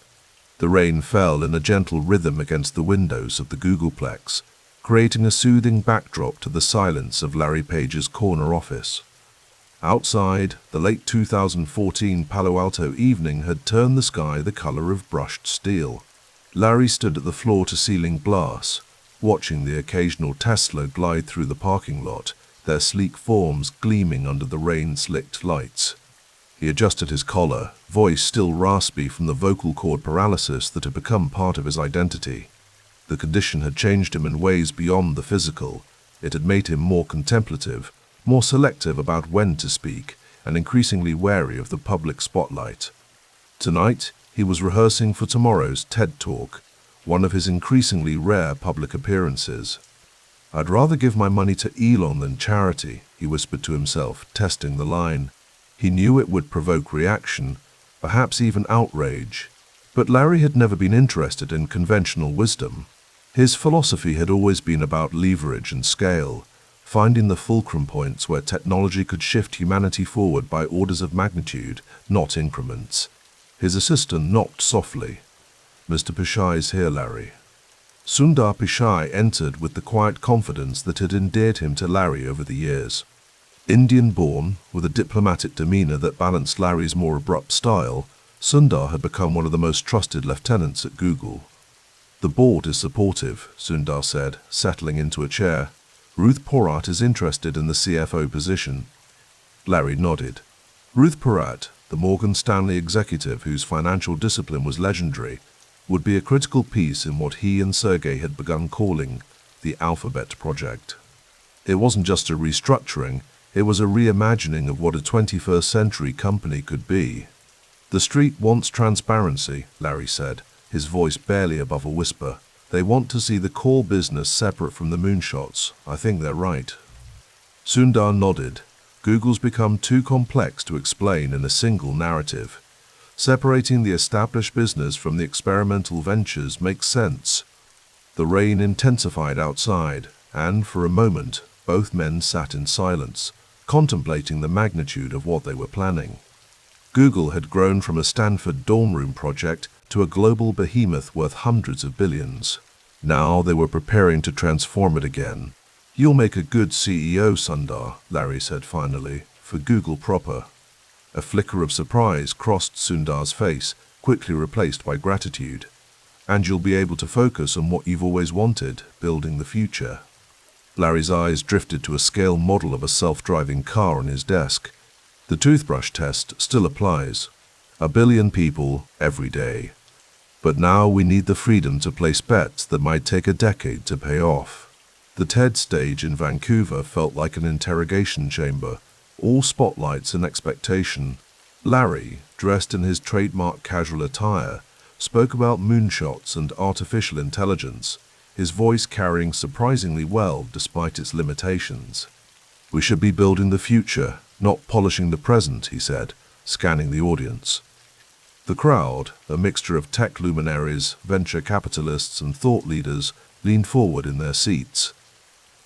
The rain fell in a gentle rhythm against the windows of the Googleplex, creating a soothing backdrop to the silence of Larry Page's corner office. Outside, the late 2014 Palo Alto evening had turned the sky the color of brushed steel. Larry stood at the floor-to-ceiling glass, watching the occasional Tesla glide through the parking lot, their sleek forms gleaming under the rain-slicked lights. He adjusted his collar, voice still raspy from the vocal cord paralysis that had become part of his identity. The condition had changed him in ways beyond the physical. It had made him more contemplative, more selective about when to speak, and increasingly wary of the public spotlight. Tonight, he was rehearsing for tomorrow's TED Talk, one of his increasingly rare public appearances. "I'd rather give my money to Elon than charity," he whispered to himself, testing the line. He knew it would provoke reaction, perhaps even outrage. But Larry had never been interested in conventional wisdom. His philosophy had always been about leverage and scale, finding the fulcrum points where technology could shift humanity forward by orders of magnitude, not increments. His assistant knocked softly. "Mr. Pichai is here, Larry." Sundar Pichai entered with the quiet confidence that had endeared him to Larry over the years. Indian-born, with a diplomatic demeanor that balanced Larry's more abrupt style, Sundar had become one of the most trusted lieutenants at Google. "The board is supportive," Sundar said, settling into a chair. "Ruth Porat is interested in the CFO position." Larry nodded. Ruth Porat, the Morgan Stanley executive whose financial discipline was legendary, would be a critical piece in what he and Sergey had begun calling the Alphabet Project. It wasn't just a restructuring, it was a reimagining of what a 21st century company could be. "The street wants transparency," Larry said, his voice barely above a whisper. "They want to see the core business separate from the moonshots. I think they're right." Sundar nodded. Google's become too complex to explain in a single narrative. Separating the established business from the experimental ventures makes sense. The rain intensified outside, and for a moment, both men sat in silence, contemplating the magnitude of what they were planning. Google had grown from a Stanford dorm room project to a global behemoth worth hundreds of billions. Now they were preparing to transform it again. "You'll make a good CEO, Sundar," Larry said finally, "for Google proper." A flicker of surprise crossed Sundar's face, quickly replaced by gratitude. "And you'll be able to focus on what you've always wanted, building the future." Larry's eyes drifted to a scale model of a self-driving car on his desk. "The toothbrush test still applies. 1 billion people every day. But now we need the freedom to place bets that might take a decade to pay off." The TED stage in Vancouver felt like an interrogation chamber, all spotlights and expectation. Larry, dressed in his trademark casual attire, spoke about moonshots and artificial intelligence, his voice carrying surprisingly well despite its limitations. "We should be building the future, not polishing the present," he said, scanning the audience. The crowd, a mixture of tech luminaries, venture capitalists, and thought leaders, leaned forward in their seats.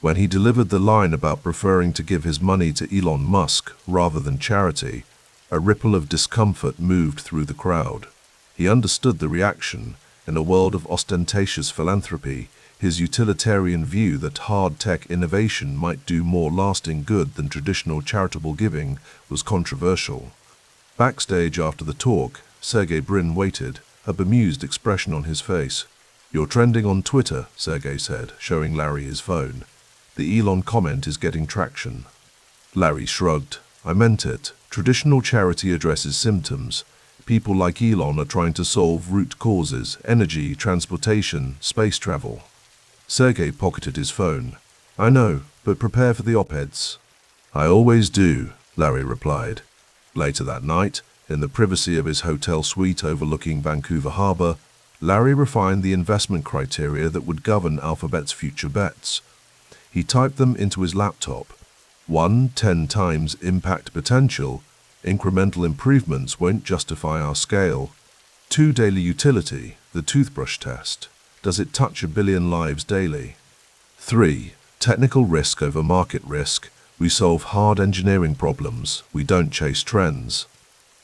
When he delivered the line about preferring to give his money to Elon Musk rather than charity, a ripple of discomfort moved through the crowd. He understood the reaction. In a world of ostentatious philanthropy, his utilitarian view that hard tech innovation might do more lasting good than traditional charitable giving was controversial. Backstage after the talk, Sergey Brin waited, a bemused expression on his face. "You're trending on Twitter," Sergey said, showing Larry his phone. "The Elon comment is getting traction." Larry shrugged. "I meant it. Traditional charity addresses symptoms. People like Elon are trying to solve root causes: energy, transportation, space travel." Sergey pocketed his phone. "I know, but prepare for the op-eds." "I always do," Larry replied. Later that night, in the privacy of his hotel suite overlooking Vancouver Harbor, Larry refined the investment criteria that would govern Alphabet's future bets. He typed them into his laptop. 1, 10 times impact potential. Incremental improvements won't justify our scale. 2, daily utility, the toothbrush test. Does it touch 1 billion lives daily? 3, technical risk over market risk. We solve hard engineering problems. We don't chase trends.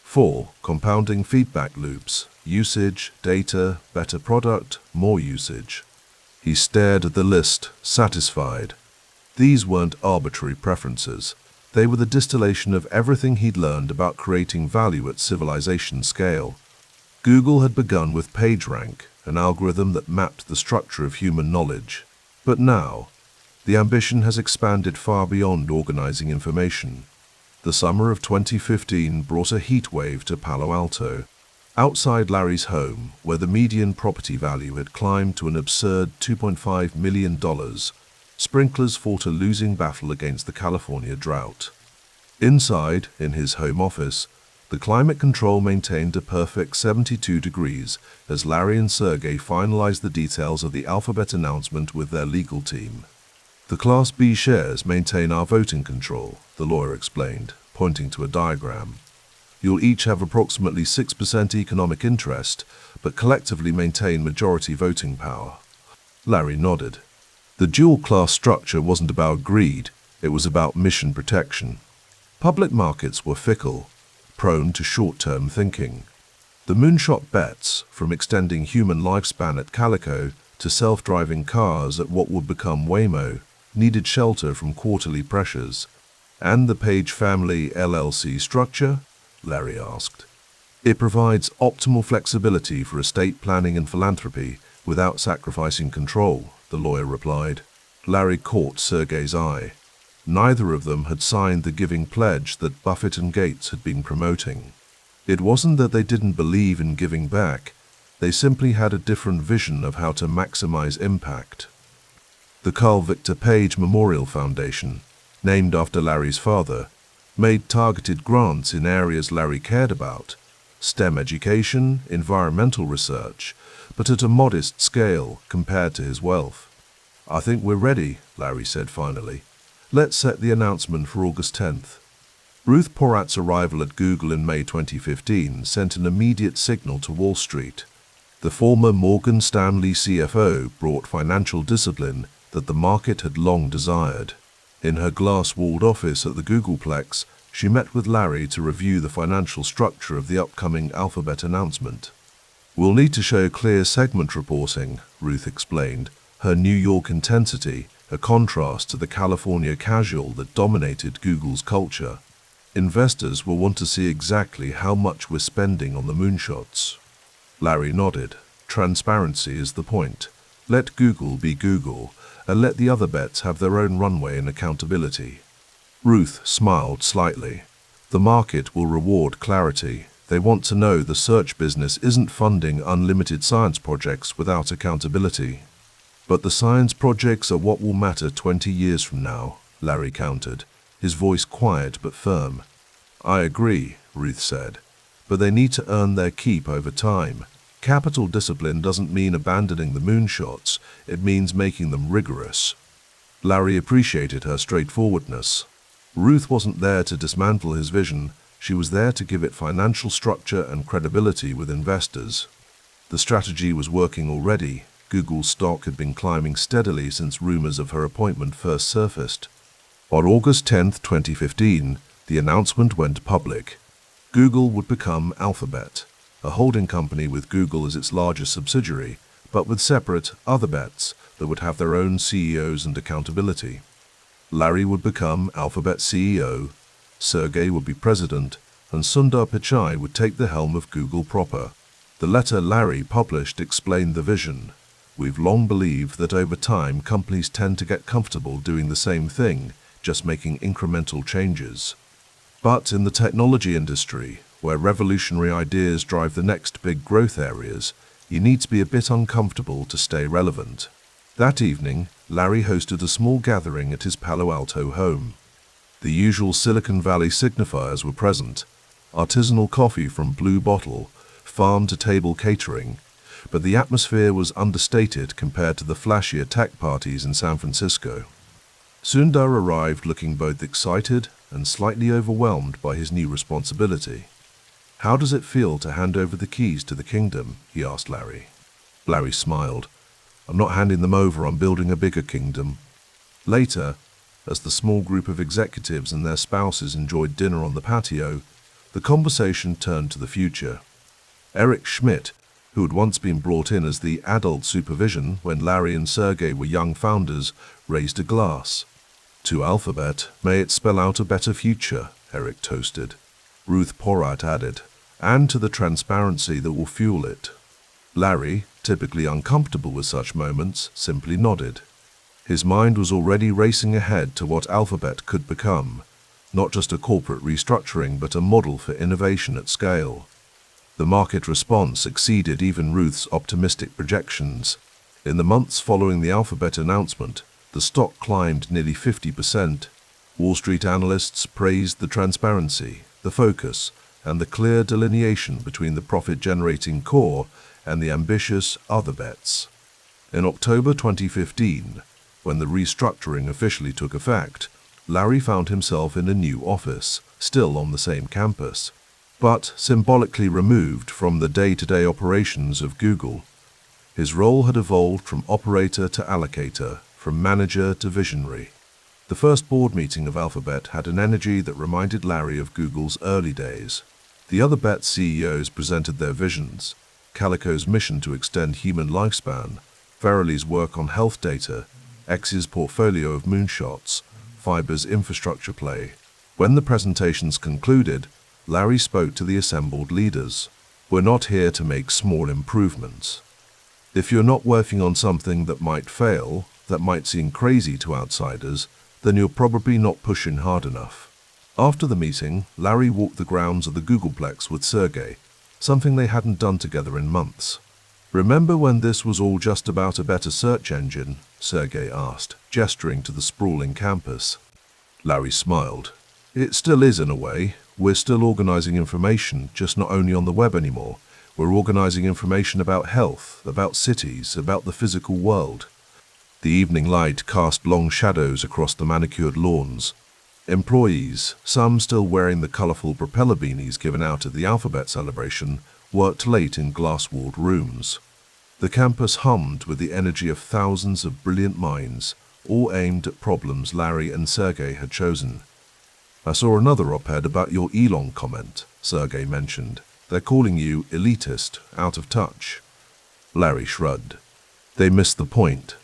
4, compounding feedback loops. Usage, data, better product, more usage. He stared at the list, satisfied. These weren't arbitrary preferences. They were the distillation of everything he'd learned about creating value at civilization scale. Google had begun with PageRank, an algorithm that mapped the structure of human knowledge. But now, the ambition has expanded far beyond organizing information. The summer of 2015 brought a heat wave to Palo Alto. Outside Larry's home, where the median property value had climbed to an absurd $2.5 million, sprinklers fought a losing battle against the California drought. Inside, in his home office, the climate control maintained a perfect 72 degrees as Larry and Sergey finalized the details of the Alphabet announcement with their legal team. "The Class B shares maintain our voting control," the lawyer explained, pointing to a diagram. "You'll each have approximately 6% economic interest, but collectively maintain majority voting power." Larry nodded. The dual-class structure wasn't about greed, it was about mission protection. Public markets were fickle, prone to short-term thinking. The moonshot bets, from extending human lifespan at Calico to self-driving cars at what would become Waymo, needed shelter from quarterly pressures. "And the Page Family LLC structure?" Larry asked. "It provides optimal flexibility for estate planning and philanthropy without sacrificing control," the lawyer replied. Larry caught Sergey's eye. Neither of them had signed the giving pledge that Buffett and Gates had been promoting. It wasn't that they didn't believe in giving back, they simply had a different vision of how to maximize impact. The Carl Victor Page Memorial Foundation, named after Larry's father, made targeted grants in areas Larry cared about: STEM education, environmental research, but at a modest scale compared to his wealth. "I think we're ready," Larry said finally. "Let's set the announcement for August 10th. Ruth Porat's arrival at Google in May 2015 sent an immediate signal to Wall Street. The former Morgan Stanley CFO brought financial discipline that the market had long desired. In her glass-walled office at the Googleplex, she met with Larry to review the financial structure of the upcoming Alphabet announcement. "We'll need to show clear segment reporting," Ruth explained, her New York intensity a contrast to the California casual that dominated Google's culture. "Investors will want to see exactly how much we're spending on the moonshots." Larry nodded. "Transparency is the point. Let Google be Google, and let the other bets have their own runway and accountability." Ruth smiled slightly. "The market will reward clarity. They want to know the search business isn't funding unlimited science projects without accountability." "But the science projects are what will matter 20 years from now," Larry countered, his voice quiet but firm. "I agree," Ruth said, "but they need to earn their keep over time. Capital discipline doesn't mean abandoning the moonshots, it means making them rigorous." Larry appreciated her straightforwardness. Ruth wasn't there to dismantle his vision, she was there to give it financial structure and credibility with investors. The strategy was working already. Google's stock had been climbing steadily since rumors of her appointment first surfaced. On August 10, 2015, the announcement went public. Google would become Alphabet, a holding company with Google as its largest subsidiary, but with separate other bets that would have their own CEOs and accountability. Larry would become Alphabet CEO, Sergey would be president, and Sundar Pichai would take the helm of Google proper. The letter Larry published explained the vision. We've long believed that over time companies tend to get comfortable doing the same thing, just making incremental changes. But in the technology industry, where revolutionary ideas drive the next big growth areas, you need to be a bit uncomfortable to stay relevant. That evening, Larry hosted a small gathering at his Palo Alto home. The usual Silicon Valley signifiers were present: artisanal coffee from Blue Bottle, farm-to-table catering, but the atmosphere was understated compared to the flashier tech parties in San Francisco. Sundar arrived looking both excited and slightly overwhelmed by his new responsibility. "How does it feel to hand over the keys to the kingdom?" he asked Larry. Larry smiled. "I'm not handing them over, I'm building a bigger kingdom." Later, as the small group of executives and their spouses enjoyed dinner on the patio, the conversation turned to the future. Eric Schmidt, who had once been brought in as the adult supervision when Larry and Sergey were young founders, raised a glass. "To Alphabet, may it spell out a better future," Eric toasted. Ruth Porat added, "and to the transparency that will fuel it." Larry, typically uncomfortable with such moments, simply nodded. His mind was already racing ahead to what Alphabet could become, not just a corporate restructuring but a model for innovation at scale. The market response exceeded even Ruth's optimistic projections. In the months following the Alphabet announcement, the stock climbed nearly 50%. Wall Street analysts praised the transparency, the focus, and the clear delineation between the profit-generating core and the ambitious other bets. In October 2015, when the restructuring officially took effect, Larry found himself in a new office, still on the same campus, but symbolically removed from the day-to-day operations of Google. His role had evolved from operator to allocator, from manager to visionary. The first board meeting of Alphabet had an energy that reminded Larry of Google's early days. The other bet CEOs presented their visions: Calico's mission to extend human lifespan, Verily work on health data, X's portfolio of moonshots, Fiber's infrastructure play. When the presentations concluded, Larry spoke to the assembled leaders. "We're not here to make small improvements. If you're not working on something that might fail, that might seem crazy to outsiders, then you're probably not pushing hard enough." After the meeting, Larry walked the grounds of the Googleplex with Sergey, something they hadn't done together in months. "Remember when this was all just about a better search engine?" Sergey asked, gesturing to the sprawling campus. Larry smiled. "It still is in a way. We're still organizing information, just not only on the web anymore. We're organizing information about health, about cities, about the physical world." The evening light cast long shadows across the manicured lawns. Employees, some still wearing the colorful propeller beanies given out at the Alphabet celebration, worked late in glass-walled rooms. The campus hummed with the energy of thousands of brilliant minds, all aimed at problems Larry and Sergey had chosen. "I saw another op-ed about your Elon comment," Sergey mentioned. "They're calling you elitist, out of touch." Larry shrugged. "They missed the point.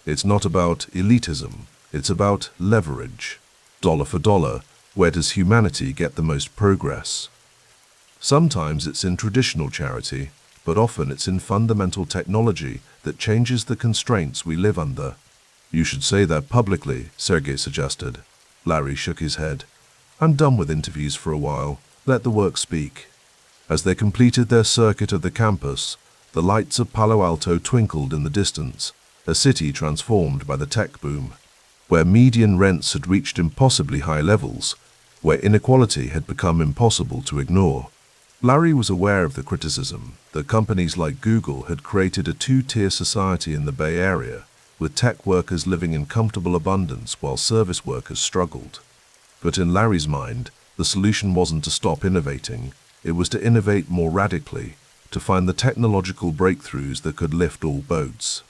It's not about elitism, it's about leverage. Dollar for dollar, where does humanity get the most progress? Sometimes it's in traditional charity, but often it's in fundamental technology that changes the constraints we live under." "You should say that publicly," Sergey suggested. Larry shook his head. "I'm done with interviews for a while. Let the work speak." As they completed their circuit of the campus, the lights of Palo Alto twinkled in the distance, a city transformed by the tech boom, where median rents had reached impossibly high levels, where inequality had become impossible to ignore. Larry was aware of the criticism that companies like Google had created a two-tier society in the Bay Area, with tech workers living in comfortable abundance while service workers struggled. But in Larry's mind, the solution wasn't to stop innovating, it was to innovate more radically, to find the technological breakthroughs that could lift all boats.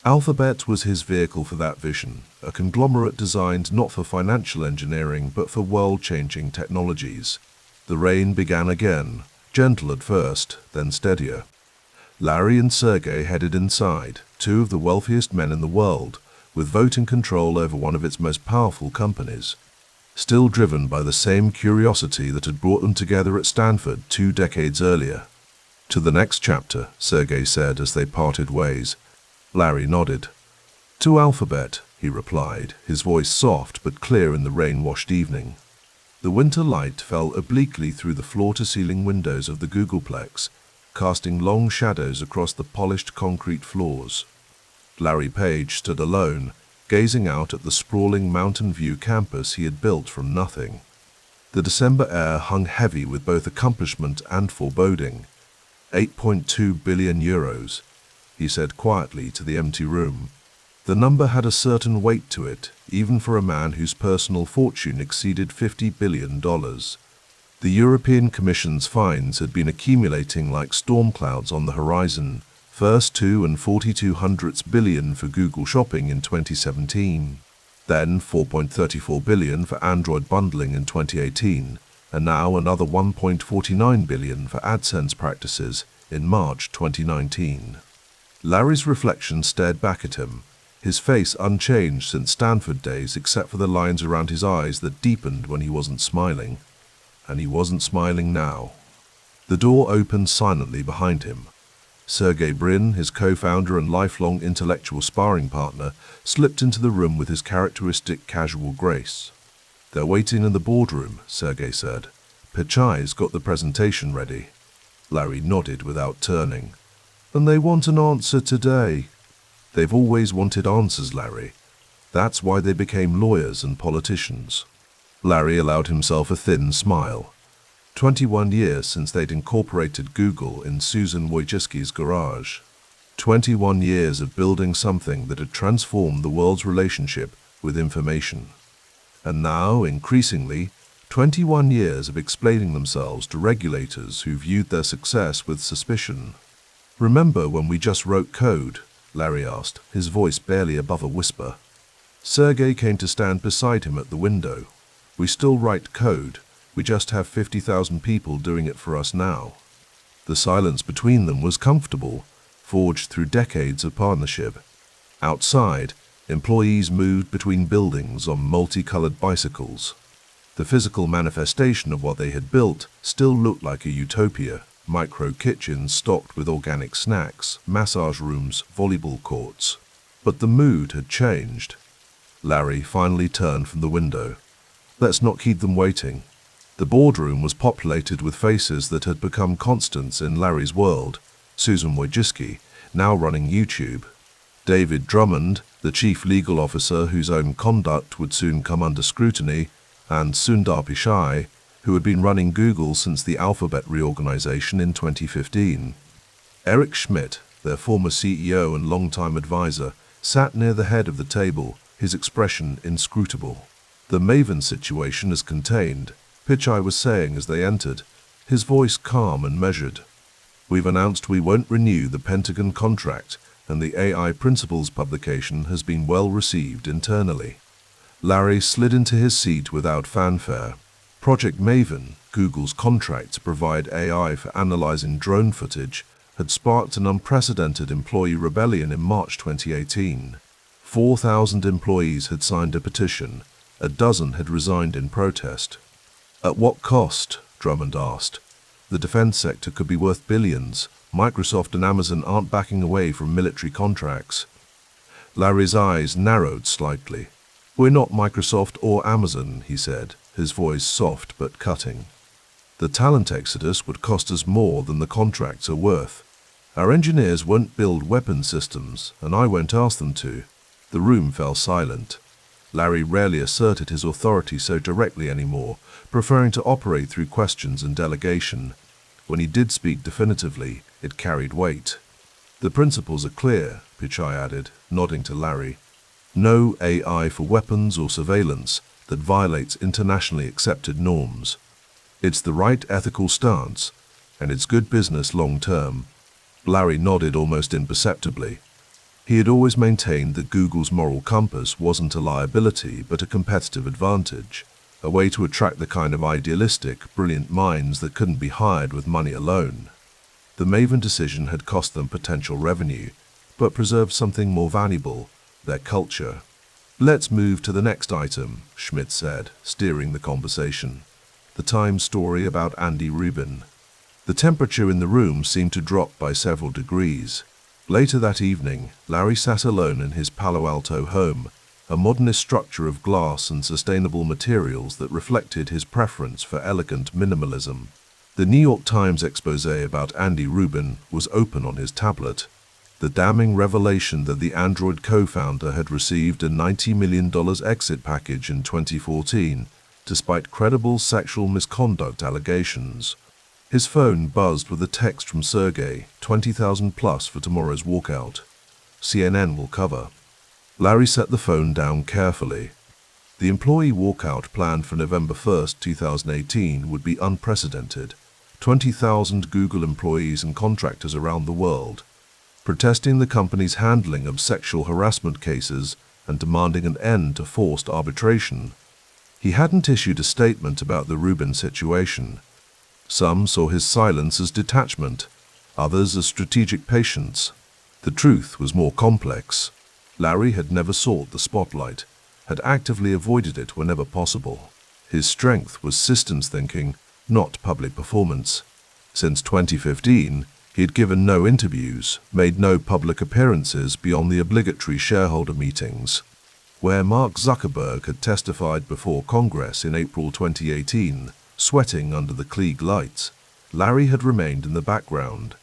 Alphabet was his vehicle for that vision, a conglomerate designed not for financial engineering but for world-changing technologies. The rain began again, gentle at first, then steadier. Larry and Sergey headed inside, two of the wealthiest men in the world, with voting control over one of its most powerful companies. still driven by the same curiosity that had brought them together at Stanford 2 decades earlier. "To the next chapter," Sergey said as they parted ways. Larry nodded. "To Alphabet," he replied, his voice soft but clear in the rain-washed evening. The winter light fell obliquely through the floor-to-ceiling windows of the Googleplex, casting long shadows across the polished concrete floors. Larry Page stood alone, gazing out at the sprawling Mountain View campus he had built from nothing. The December air hung heavy with both accomplishment and foreboding. 8.2 billion euros, he said quietly to the empty room. The number had a certain weight to it, even for a man whose personal fortune exceeded $50 billion. The European Commission's fines had been accumulating like storm clouds on the horizon, first 2.42 billion for Google Shopping in 2017, then 4.34 billion for Android bundling in 2018, and now another 1.49 billion for AdSense practices in March 2019. Larry's reflection stared back at him, his face unchanged since Stanford days except for the lines around his eyes that deepened when he wasn't smiling. And he wasn't smiling now. The door opened silently behind him. Sergey Brin, his co-founder and lifelong intellectual sparring partner, slipped into the room with his characteristic casual grace. "They're waiting in the boardroom," Sergey said. "Pichai's got the presentation ready." Larry nodded without turning. "And they want an answer today." "They've always wanted answers, Larry. That's why they became lawyers and politicians." Larry allowed himself a thin smile. 21 years since they'd incorporated Google in Susan Wojcicki's garage. 21 years of building something that had transformed the world's relationship with information. And now, increasingly, 21 years of explaining themselves to regulators who viewed their success with suspicion. "Remember when we just wrote code?" Larry asked, his voice barely above a whisper. Sergey came to stand beside him at the window. "We still write code. We just have 50,000 people doing it for us now." The silence between them was comfortable, forged through decades of partnership. Outside, employees moved between buildings on multicolored bicycles. The physical manifestation of what they had built still looked like a utopia. Micro kitchens stocked with organic snacks, massage rooms, volleyball courts. But the mood had changed. Larry finally turned from the window. "Let's not keep them waiting." The boardroom was populated with faces that had become constants in Larry's world. Susan Wojcicki, now running YouTube. David Drummond, the chief legal officer whose own conduct would soon come under scrutiny, and Sundar Pichai, who had been running Google since the Alphabet reorganization in 2015. Eric Schmidt, their former CEO and longtime advisor, sat near the head of the table, his expression inscrutable. "The Maven situation is contained," Pichai was saying as they entered, his voice calm and measured. "We've announced we won't renew the Pentagon contract, and the AI Principles publication has been well received internally." Larry slid into his seat without fanfare. Project Maven, Google's contract to provide AI for analyzing drone footage, had sparked an unprecedented employee rebellion in March 2018. 4,000 employees had signed a petition. A dozen had resigned in protest. "At what cost?" Drummond asked. "The defense sector could be worth billions. Microsoft and Amazon aren't backing away from military contracts." Larry's eyes narrowed slightly. "We're not Microsoft or Amazon," he said, his voice soft but cutting. "The talent exodus would cost us more than the contracts are worth. Our engineers won't build weapon systems, and I won't ask them to." The room fell silent. Larry rarely asserted his authority so directly anymore, preferring to operate through questions and delegation. When he did speak definitively, it carried weight. "The principles are clear," Pichai added, nodding to Larry. "No AI for weapons or surveillance that violates internationally accepted norms. It's the right ethical stance, and it's good business long term." Larry nodded almost imperceptibly. He had always maintained that Google's moral compass wasn't a liability but a competitive advantage, a way to attract the kind of idealistic, brilliant minds that couldn't be hired with money alone. The Maven decision had cost them potential revenue, but preserved something more valuable, their culture. Let's move to the next item, Schmidt said, steering the conversation. The Times story about Andy Rubin. The temperature in the room seemed to drop by several degrees. Later that evening, Larry sat alone in his Palo Alto home, a modernist structure of glass and sustainable materials that reflected his preference for elegant minimalism. The New York Times expose about Andy Rubin was open on his tablet. The damning revelation that the Android co-founder had received a $90 million exit package in 2014, despite credible sexual misconduct allegations. His phone buzzed with a text from Sergey, 20,000 plus for tomorrow's walkout. CNN will cover. Larry set the phone down carefully. The employee walkout planned for November 1, 2018 would be unprecedented. 20,000 Google employees and contractors around the world, protesting the company's handling of sexual harassment cases and demanding an end to forced arbitration. He hadn't issued a statement about the Rubin situation. Some saw his silence as detachment, others as strategic patience. The truth was more complex. Larry had never sought the spotlight, had actively avoided it whenever possible. His strength was systems thinking, not public performance. Since 2015, he had given no interviews, made no public appearances beyond the obligatory shareholder meetings. Where Mark Zuckerberg had testified before Congress in April 2018, sweating under the Klieg lights, Larry had remained in the background.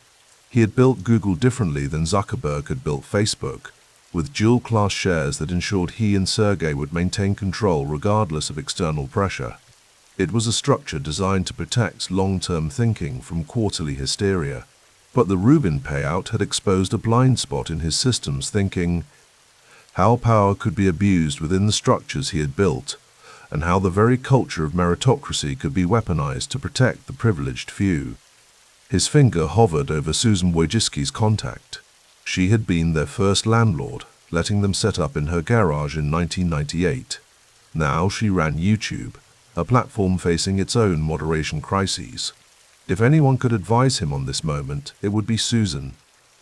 He had built Google differently than Zuckerberg had built Facebook, with dual-class shares that ensured he and Sergey would maintain control regardless of external pressure. It was a structure designed to protect long-term thinking from quarterly hysteria. But the Rubin payout had exposed a blind spot in his systems thinking, how power could be abused within the structures he had built, and how the very culture of meritocracy could be weaponized to protect the privileged few. His finger hovered over Susan Wojcicki's contact. She had been their first landlord, letting them set up in her garage in 1998. Now she ran YouTube, a platform facing its own moderation crises. If anyone could advise him on this moment, it would be Susan,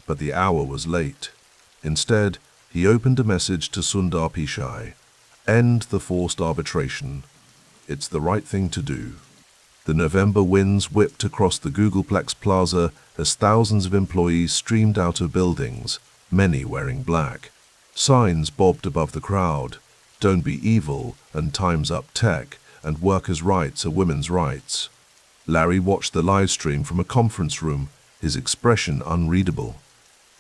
but the hour was late. Instead, he opened a message to Sundar Pichai. End the forced arbitration. It's the right thing to do. The November winds whipped across the Googleplex Plaza as thousands of employees streamed out of buildings, many wearing black. Signs bobbed above the crowd. Don't be evil, and Time's Up Tech, and workers' rights are women's rights. Larry watched the live stream from a conference room, his expression unreadable.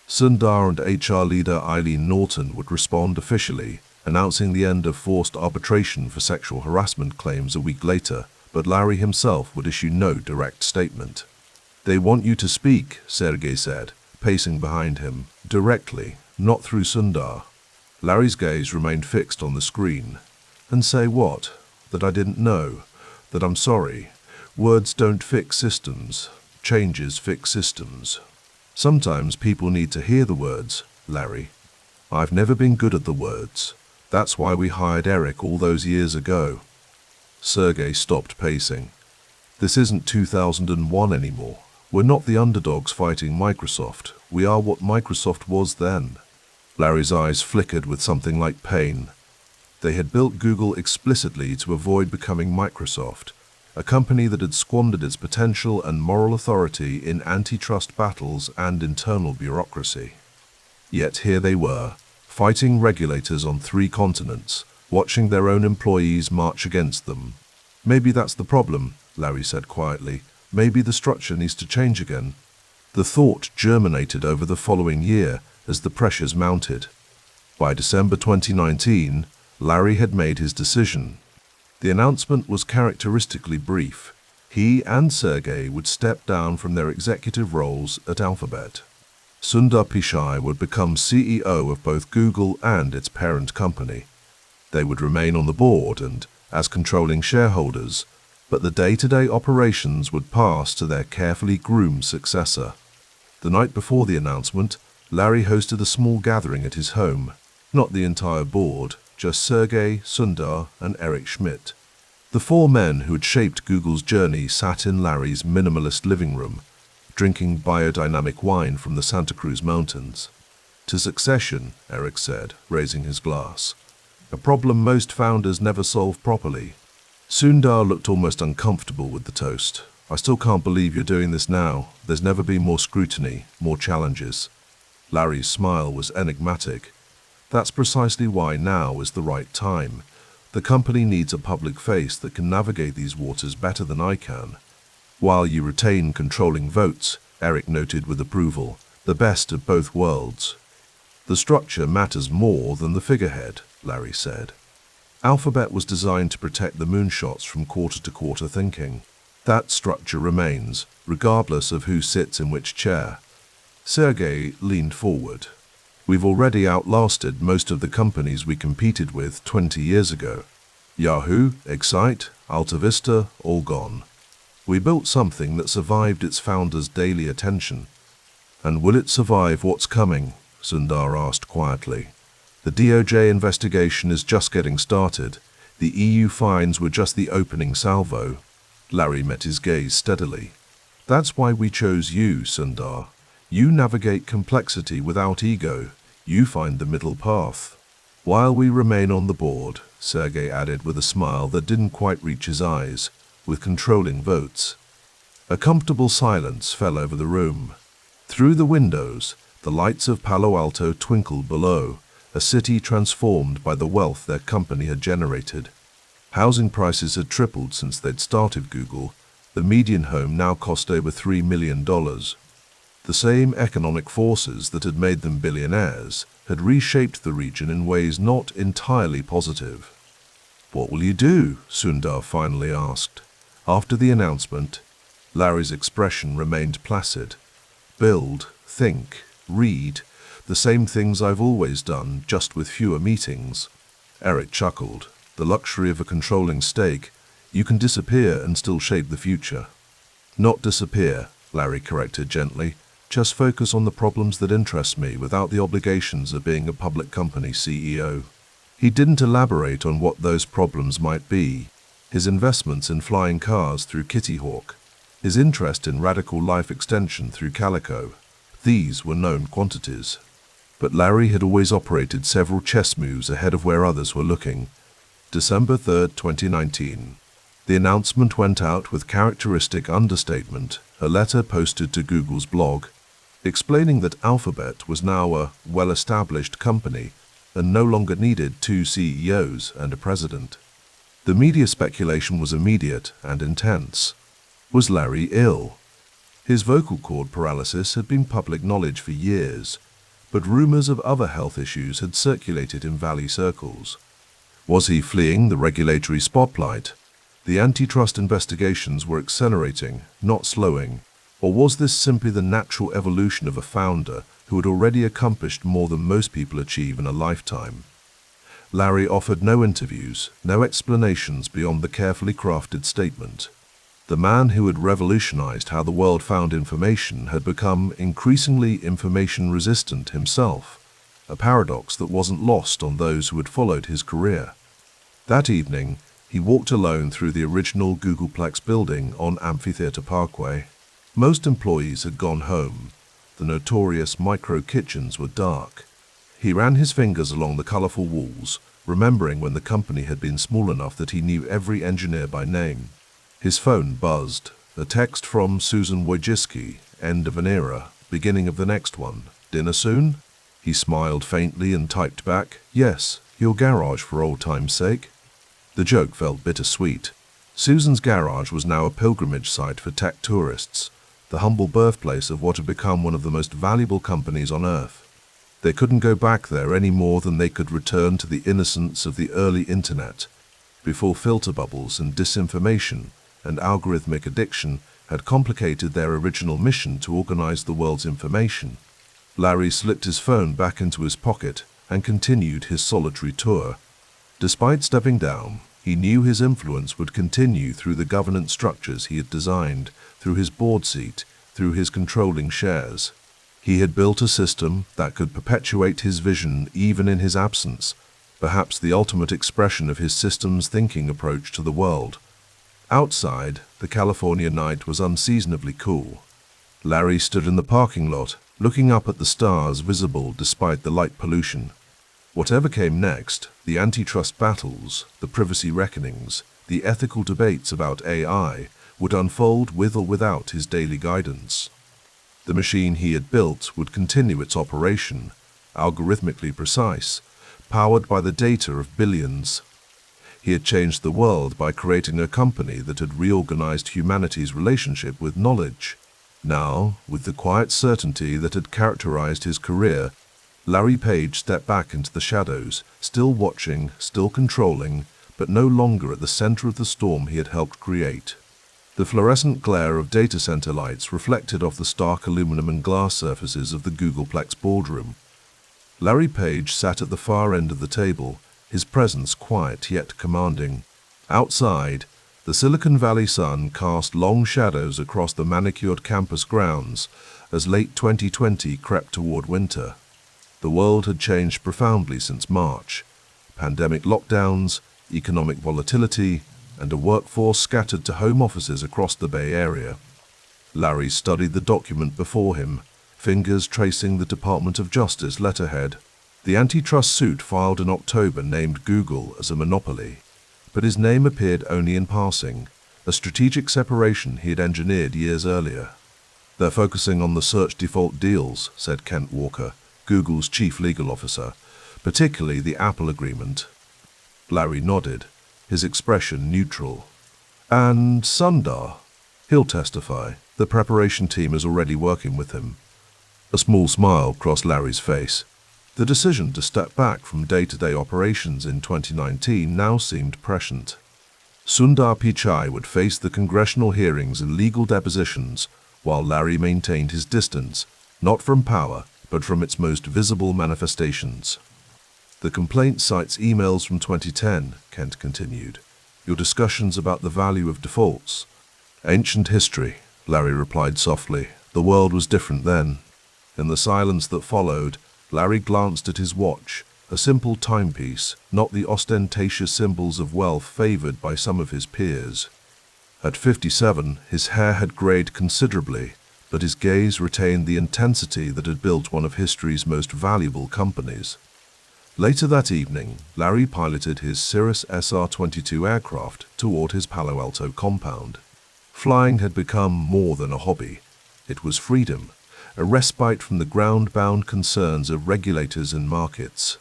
Sundar and HR leader Eileen Norton would respond officially, announcing the end of forced arbitration for sexual harassment claims a week later, but Larry himself would issue no direct statement. They want you to speak, Sergey said, pacing behind him, directly, not through Sundar. Larry's gaze remained fixed on the screen. And say what? That I didn't know? That I'm sorry? Words don't fix systems. Changes fix systems. Sometimes people need to hear the words, Larry. I've never been good at the words. That's why we hired Eric all those years ago. Sergey stopped pacing. This isn't 2001 anymore. We're not the underdogs fighting Microsoft. We are what Microsoft was then. Larry's eyes flickered with something like pain. They had built Google explicitly to avoid becoming Microsoft, a company that had squandered its potential and moral authority in antitrust battles and internal bureaucracy. Yet here they were, fighting regulators on 3 continents, watching their own employees march against them. Maybe that's the problem, Larry said quietly. Maybe the structure needs to change again. The thought germinated over the following year as the pressures mounted. By December 2019, Larry had made his decision. The announcement was characteristically brief. He and Sergey would step down from their executive roles at Alphabet. Sundar Pichai would become CEO of both Google and its parent company. They would remain on the board and as controlling shareholders, but the day-to-day operations would pass to their carefully groomed successor. The night before the announcement, Larry hosted a small gathering at his home. Not the entire board, just Sergey, Sundar, and Eric Schmidt. The 4 men who had shaped Google's journey sat in Larry's minimalist living room, drinking biodynamic wine from the Santa Cruz Mountains. To succession, Eric said, raising his glass. a problem most founders never solve properly. Sundar looked almost uncomfortable with the toast. I still can't believe you're doing this now. There's never been more scrutiny, more challenges. Larry's smile was enigmatic. That's precisely why now is the right time. The company needs a public face that can navigate these waters better than I can. While you retain controlling votes, Eric noted with approval, the best of both worlds. The structure matters more than the figurehead, Larry said. Alphabet was designed to protect the moonshots from quarter-to-quarter thinking. That structure remains, regardless of who sits in which chair. Sergey leaned forward. We've already outlasted most of the companies we competed with 20 years ago. Yahoo, Excite, AltaVista, all gone. We built something that survived its founders' daily attention. And will it survive what's coming? Sundar asked quietly. The DOJ investigation is just getting started. The EU fines were just the opening salvo. Larry met his gaze steadily. That's why we chose you, Sundar. You navigate complexity without ego. You find the middle path. While we remain on the board, Sergey added with a smile that didn't quite reach his eyes, with controlling votes. A comfortable silence fell over the room. Through the windows, the lights of Palo Alto twinkled below, a city transformed by the wealth their company had generated. Housing prices had tripled since they'd started Google. The median home now cost over $3 million. The same economic forces that had made them billionaires had reshaped the region in ways not entirely positive. What will you do? Sundar finally asked. After the announcement, Larry's expression remained placid. Build, think, read, the same things I've always done, just with fewer meetings. Eric chuckled. The luxury of a controlling stake. You can disappear and still shape the future. Not disappear, Larry corrected gently. Just focus on the problems that interest me without the obligations of being a public company CEO. He didn't elaborate on what those problems might be. His investments in flying cars through Kitty Hawk. His interest in radical life extension through Calico. These were known quantities. But Larry had always operated several chess moves ahead of where others were looking. December 3, 2019. The announcement went out with characteristic understatement, a letter posted to Google's blog, explaining that Alphabet was now a well-established company and no longer needed two CEOs and a president. The media speculation was immediate and intense. Was Larry ill? His vocal cord paralysis had been public knowledge for years, but rumors of other health issues had circulated in Valley circles. Was he fleeing the regulatory spotlight? The antitrust investigations were accelerating, not slowing. Or was this simply the natural evolution of a founder who had already accomplished more than most people achieve in a lifetime? Larry offered no interviews, no explanations beyond the carefully crafted statement. The man who had revolutionized how the world found information had become increasingly information-resistant himself, a paradox that wasn't lost on those who had followed his career. That evening, he walked alone through the original Googleplex building on Amphitheater Parkway. Most employees had gone home. The notorious micro-kitchens were dark. He ran his fingers along the colorful walls, remembering when the company had been small enough that he knew every engineer by name. His phone buzzed. A text from Susan Wojcicki, end of an era, beginning of the next one. Dinner soon? He smiled faintly and typed back, yes, your garage for old time's sake. The joke felt bittersweet. Susan's garage was now a pilgrimage site for tech tourists, the humble birthplace of what had become one of the most valuable companies on Earth. They couldn't go back there any more than they could return to the innocence of the early internet, before filter bubbles and disinformation and algorithmic addiction had complicated their original mission to organize the world's information. Larry slipped his phone back into his pocket and continued his solitary tour. Despite stepping down, he knew his influence would continue through the governance structures he had designed, through his board seat, through his controlling shares. He had built a system that could perpetuate his vision even in his absence, perhaps the ultimate expression of his systems thinking approach to the world. Outside, the California night was unseasonably cool. Larry stood in the parking lot, looking up at the stars visible despite the light pollution. Whatever came next, the antitrust battles, the privacy reckonings, the ethical debates about AI, would unfold with or without his daily guidance. The machine he had built would continue its operation, algorithmically precise, powered by the data of billions. He had changed the world by creating a company that had reorganized humanity's relationship with knowledge. Now, with the quiet certainty that had characterized his career, Larry Page stepped back into the shadows, still watching, still controlling, but no longer at the center of the storm he had helped create. The fluorescent glare of data center lights reflected off the stark aluminum and glass surfaces of the Googleplex boardroom. Larry Page sat at the far end of the table, his presence quiet yet commanding. Outside, the Silicon Valley sun cast long shadows across the manicured campus grounds as late 2020 crept toward winter. The world had changed profoundly since March. Pandemic lockdowns, economic volatility, and a workforce scattered to home offices across the Bay Area. Larry studied the document before him, fingers tracing the Department of Justice letterhead. The antitrust suit filed in October named Google as a monopoly, but his name appeared only in passing, a strategic separation he had engineered years earlier. "They're focusing on the search default deals," said Kent Walker, Google's chief legal officer, "particularly the Apple agreement." Larry nodded, his expression neutral. "And Sundar? He'll testify. The preparation team is already working with him." A small smile crossed Larry's face. The decision to step back from day-to-day operations in 2019 now seemed prescient. Sundar Pichai would face the congressional hearings and legal depositions, while Larry maintained his distance, not from power, but from its most visible manifestations. "The complaint cites emails from 2010, Kent continued. "Your discussions about the value of defaults." "Ancient history," Larry replied softly. "The world was different then." In the silence that followed, Larry glanced at his watch, a simple timepiece, not the ostentatious symbols of wealth favored by some of his peers. At 57, his hair had grayed considerably, but his gaze retained the intensity that had built one of history's most valuable companies. Later that evening, Larry piloted his Cirrus SR-22 aircraft toward his Palo Alto compound. Flying had become more than a hobby. It was freedom, a respite from the ground-bound concerns of regulators and markets.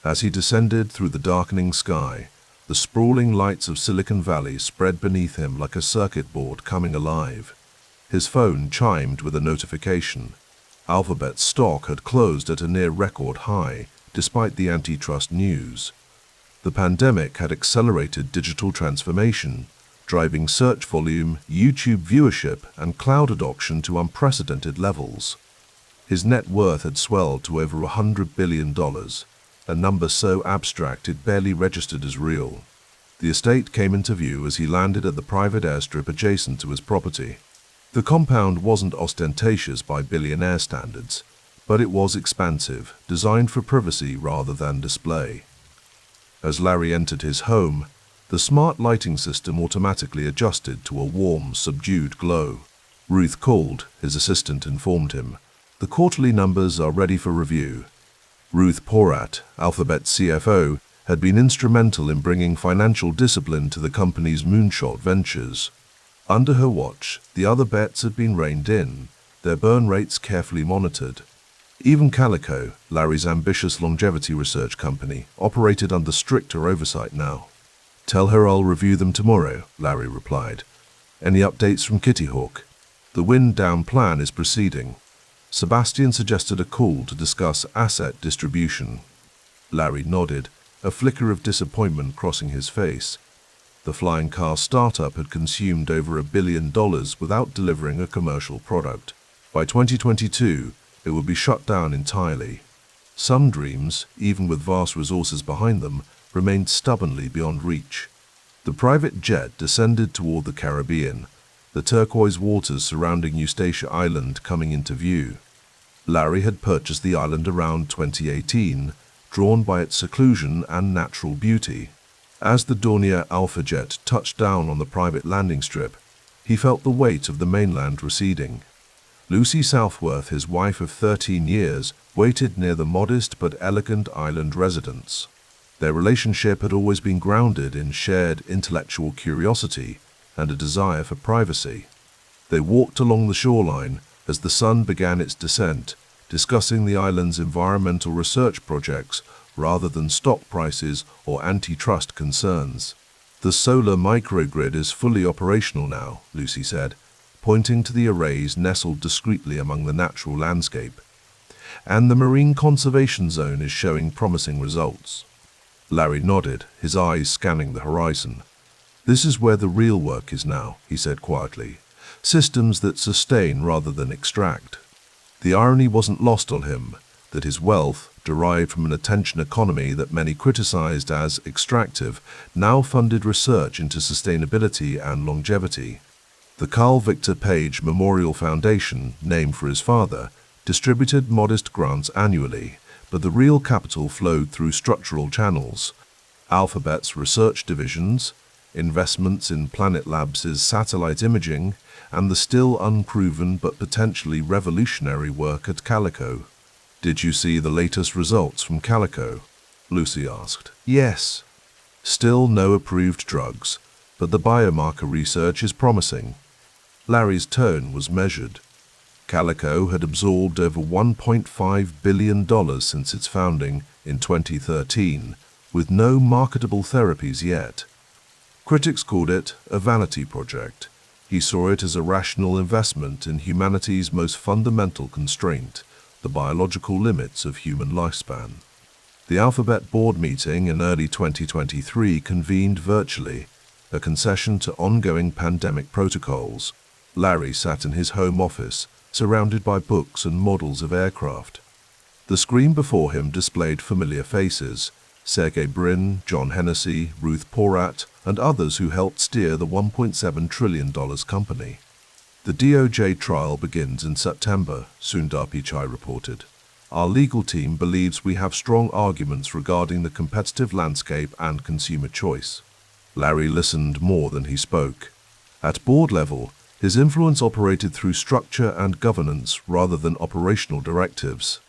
As he descended through the darkening sky, the sprawling lights of Silicon Valley spread beneath him like a circuit board coming alive. His phone chimed with a notification. Alphabet's stock had closed at a near-record high, despite the antitrust news. The pandemic had accelerated digital transformation, driving search volume, YouTube viewership, and cloud adoption to unprecedented levels. His net worth had swelled to over $100 billion, a number so abstract it barely registered as real. The estate came into view as he landed at the private airstrip adjacent to his property. The compound wasn't ostentatious by Billionaire standards, but it was expansive, designed for privacy rather than display. As Larry entered his home, the smart lighting system automatically adjusted to a warm, subdued glow. Ruth called, his assistant informed him. "The quarterly numbers are ready for review." Ruth Porat, Alphabet's CFO, had been instrumental in bringing financial discipline to the company's moonshot ventures. Under her watch, the other bets had been reined in, their burn rates carefully monitored. Even Calico, Larry's ambitious longevity research company, operated under stricter oversight now. "Tell her I'll review them tomorrow," Larry replied. "Any updates from Kitty Hawk?" "The wind-down plan is proceeding." Sebastian suggested a call to discuss asset distribution. Larry nodded, a flicker of disappointment crossing his face. The flying car startup had consumed over $1 billion without delivering a commercial product. By 2022, it would be shut down entirely. Some dreams, even with vast resources behind them, remained stubbornly beyond reach. The private jet descended toward the Caribbean, the turquoise waters surrounding Eustatia Island coming into view. Larry had purchased the island around 2018, drawn by its seclusion and natural beauty. As the Dornier Alpha jet touched down on the private landing strip, he felt the weight of the mainland receding. Lucy Southworth, his wife of 13 years, waited near the modest but elegant island residence. Their relationship had always been grounded in shared intellectual curiosity and a desire for privacy. They walked along the shoreline as the sun began its descent, discussing the island's environmental research projects rather than stock prices or antitrust concerns. "The solar microgrid is fully operational now," Lucy said, pointing to the arrays nestled discreetly among the natural landscape. "And the marine conservation zone is showing promising results." Larry nodded, his eyes scanning the horizon. "This is where the real work is now," he said quietly. "Systems that sustain rather than extract." The irony wasn't lost on him that his wealth, derived from an attention economy that many criticized as extractive, now funded research into sustainability and longevity. The Carl Victor Page Memorial Foundation, named for his father, distributed modest grants annually, but the real capital flowed through structural channels. Alphabet's research divisions, investments in Planet Labs' satellite imaging, and the still unproven but potentially revolutionary work at Calico. "Did you see the latest results from Calico?" Lucy asked. "Yes. Still no approved drugs, but the biomarker research is promising." Larry's tone was measured. Calico had absorbed over $1.5 billion since its founding in 2013, with no marketable therapies yet. Critics called it a vanity project. He saw it as a rational investment in humanity's most fundamental constraint, the biological limits of human lifespan. The Alphabet board meeting in early 2023 convened virtually, a concession to ongoing pandemic protocols. Larry sat in his home office, surrounded by books and models of aircraft. The screen before him displayed familiar faces: Sergey Brin, John Hennessy, Ruth Porat, and others who helped steer the $1.7 trillion company. "The DOJ trial begins in September," Sundar Pichai reported. "Our legal team believes we have strong arguments regarding the competitive landscape and consumer choice." Larry listened more than he spoke. At board level, his influence operated through structure and governance rather than operational directives.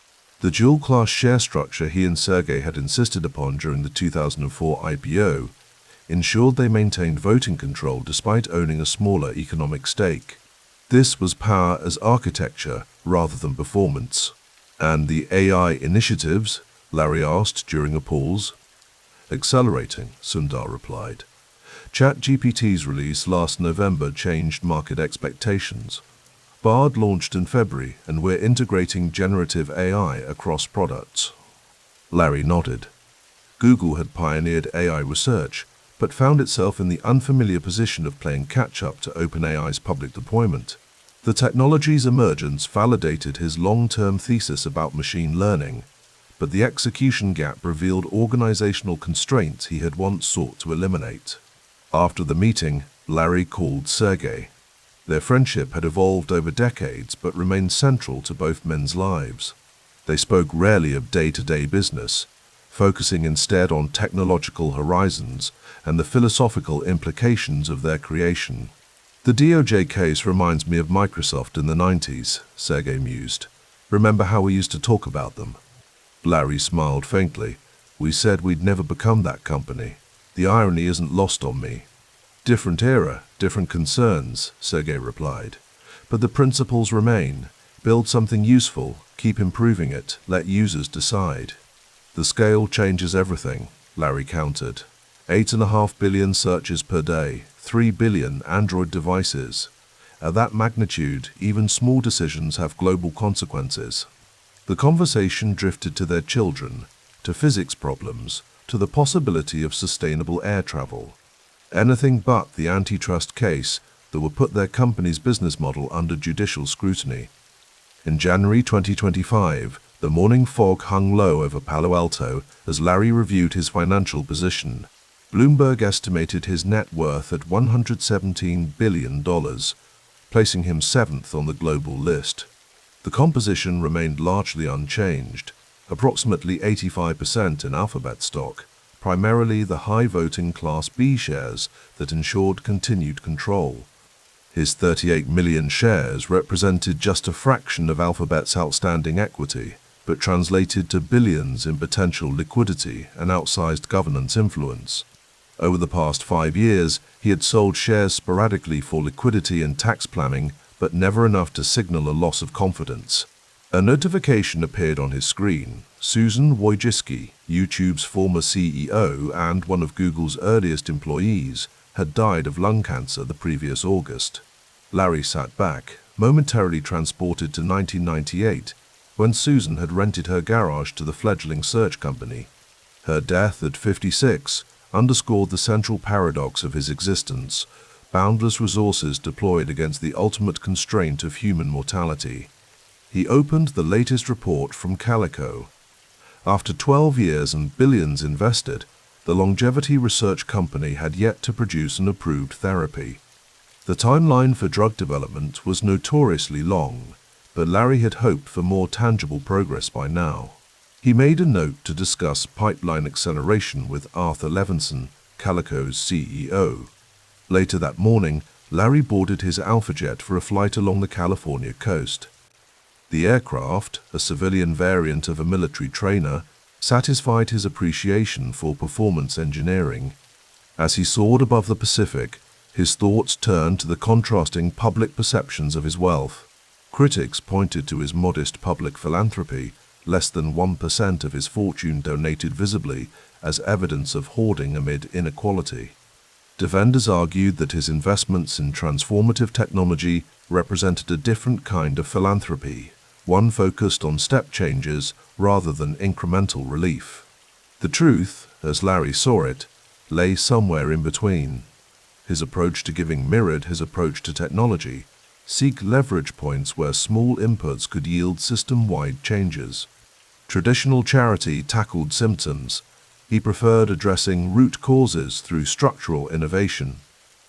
The dual-class share structure he and Sergey had insisted upon during the 2004 IPO ensured they maintained voting control despite owning a smaller economic stake. This was power as architecture rather than performance. "And the AI initiatives?" Larry asked during a pause. "Accelerating," Sundar replied. ChatGPT's release last November changed market expectations. Bard launched in February, and we're integrating generative AI across products. Larry nodded. Google had pioneered AI research, but found itself in the unfamiliar position of playing catch-up to OpenAI's public deployment. The technology's emergence validated his long-term thesis about machine learning, but the execution gap revealed organizational constraints he had once sought to eliminate. After the meeting, Larry called Sergey. Their friendship had evolved over decades but remained central to both men's lives. They spoke rarely of day-to-day business, focusing instead on technological horizons and the philosophical implications of their creation. "The DOJ case reminds me of Microsoft in the 90s, Sergey mused. "Remember how we used to talk about them?" Larry smiled faintly. "We said we'd never become that company. The irony isn't lost on me." "Different era, different concerns," Sergey replied. "But the principles remain. Build something useful, keep improving it, let users decide." "The scale changes everything," Larry countered. 8.5 billion searches per day, 3 billion Android devices. At that magnitude, even small decisions have global consequences. The conversation drifted to their children, to physics problems, to the possibility of sustainable air travel. Anything but the antitrust case that would put their company's business model under judicial scrutiny. In January 2025, the morning fog hung low over Palo Alto as Larry reviewed his financial position. Bloomberg estimated his net worth at $117 billion, placing him 7th on the global list. The composition remained largely unchanged, approximately 85% in Alphabet stock, primarily the high-voting Class B shares that ensured continued control. His 38 million shares represented just a fraction of Alphabet's outstanding equity, but translated to billions in potential liquidity and outsized governance influence. Over the past 5 years, he had sold shares sporadically for liquidity and tax planning, but never enough to signal a loss of confidence. A notification appeared on his screen. Susan Wojcicki, YouTube's former CEO and one of Google's earliest employees, had died of lung cancer the previous August. Larry sat back, momentarily transported to 1998, when Susan had rented her garage to the fledgling search company. Her death at 56 underscored the central paradox of his existence: boundless resources deployed against the ultimate constraint of human mortality. He opened the latest report from Calico. After 12 years and billions invested, the longevity research company had yet to produce an approved therapy. The timeline for drug development was notoriously long, but Larry had hoped for more tangible progress by now. He made a note to discuss pipeline acceleration with Arthur Levinson, Calico's CEO. Later that morning, Larry boarded his AlphaJet for a flight along the California coast. The aircraft, a civilian variant of a military trainer, satisfied his appreciation for performance engineering. As he soared above the Pacific, his thoughts turned to the contrasting public perceptions of his wealth. Critics pointed to his modest public philanthropy, less than 1% of his fortune donated visibly, as evidence of hoarding amid inequality. Defenders argued that his investments in transformative technology represented a different kind of philanthropy, one focused on step changes rather than incremental relief. The truth, as Larry saw it, lay somewhere in between. His approach to giving mirrored his approach to technology: seek leverage points where small inputs could yield system-wide changes. Traditional charity tackled symptoms. He preferred addressing root causes through structural innovation.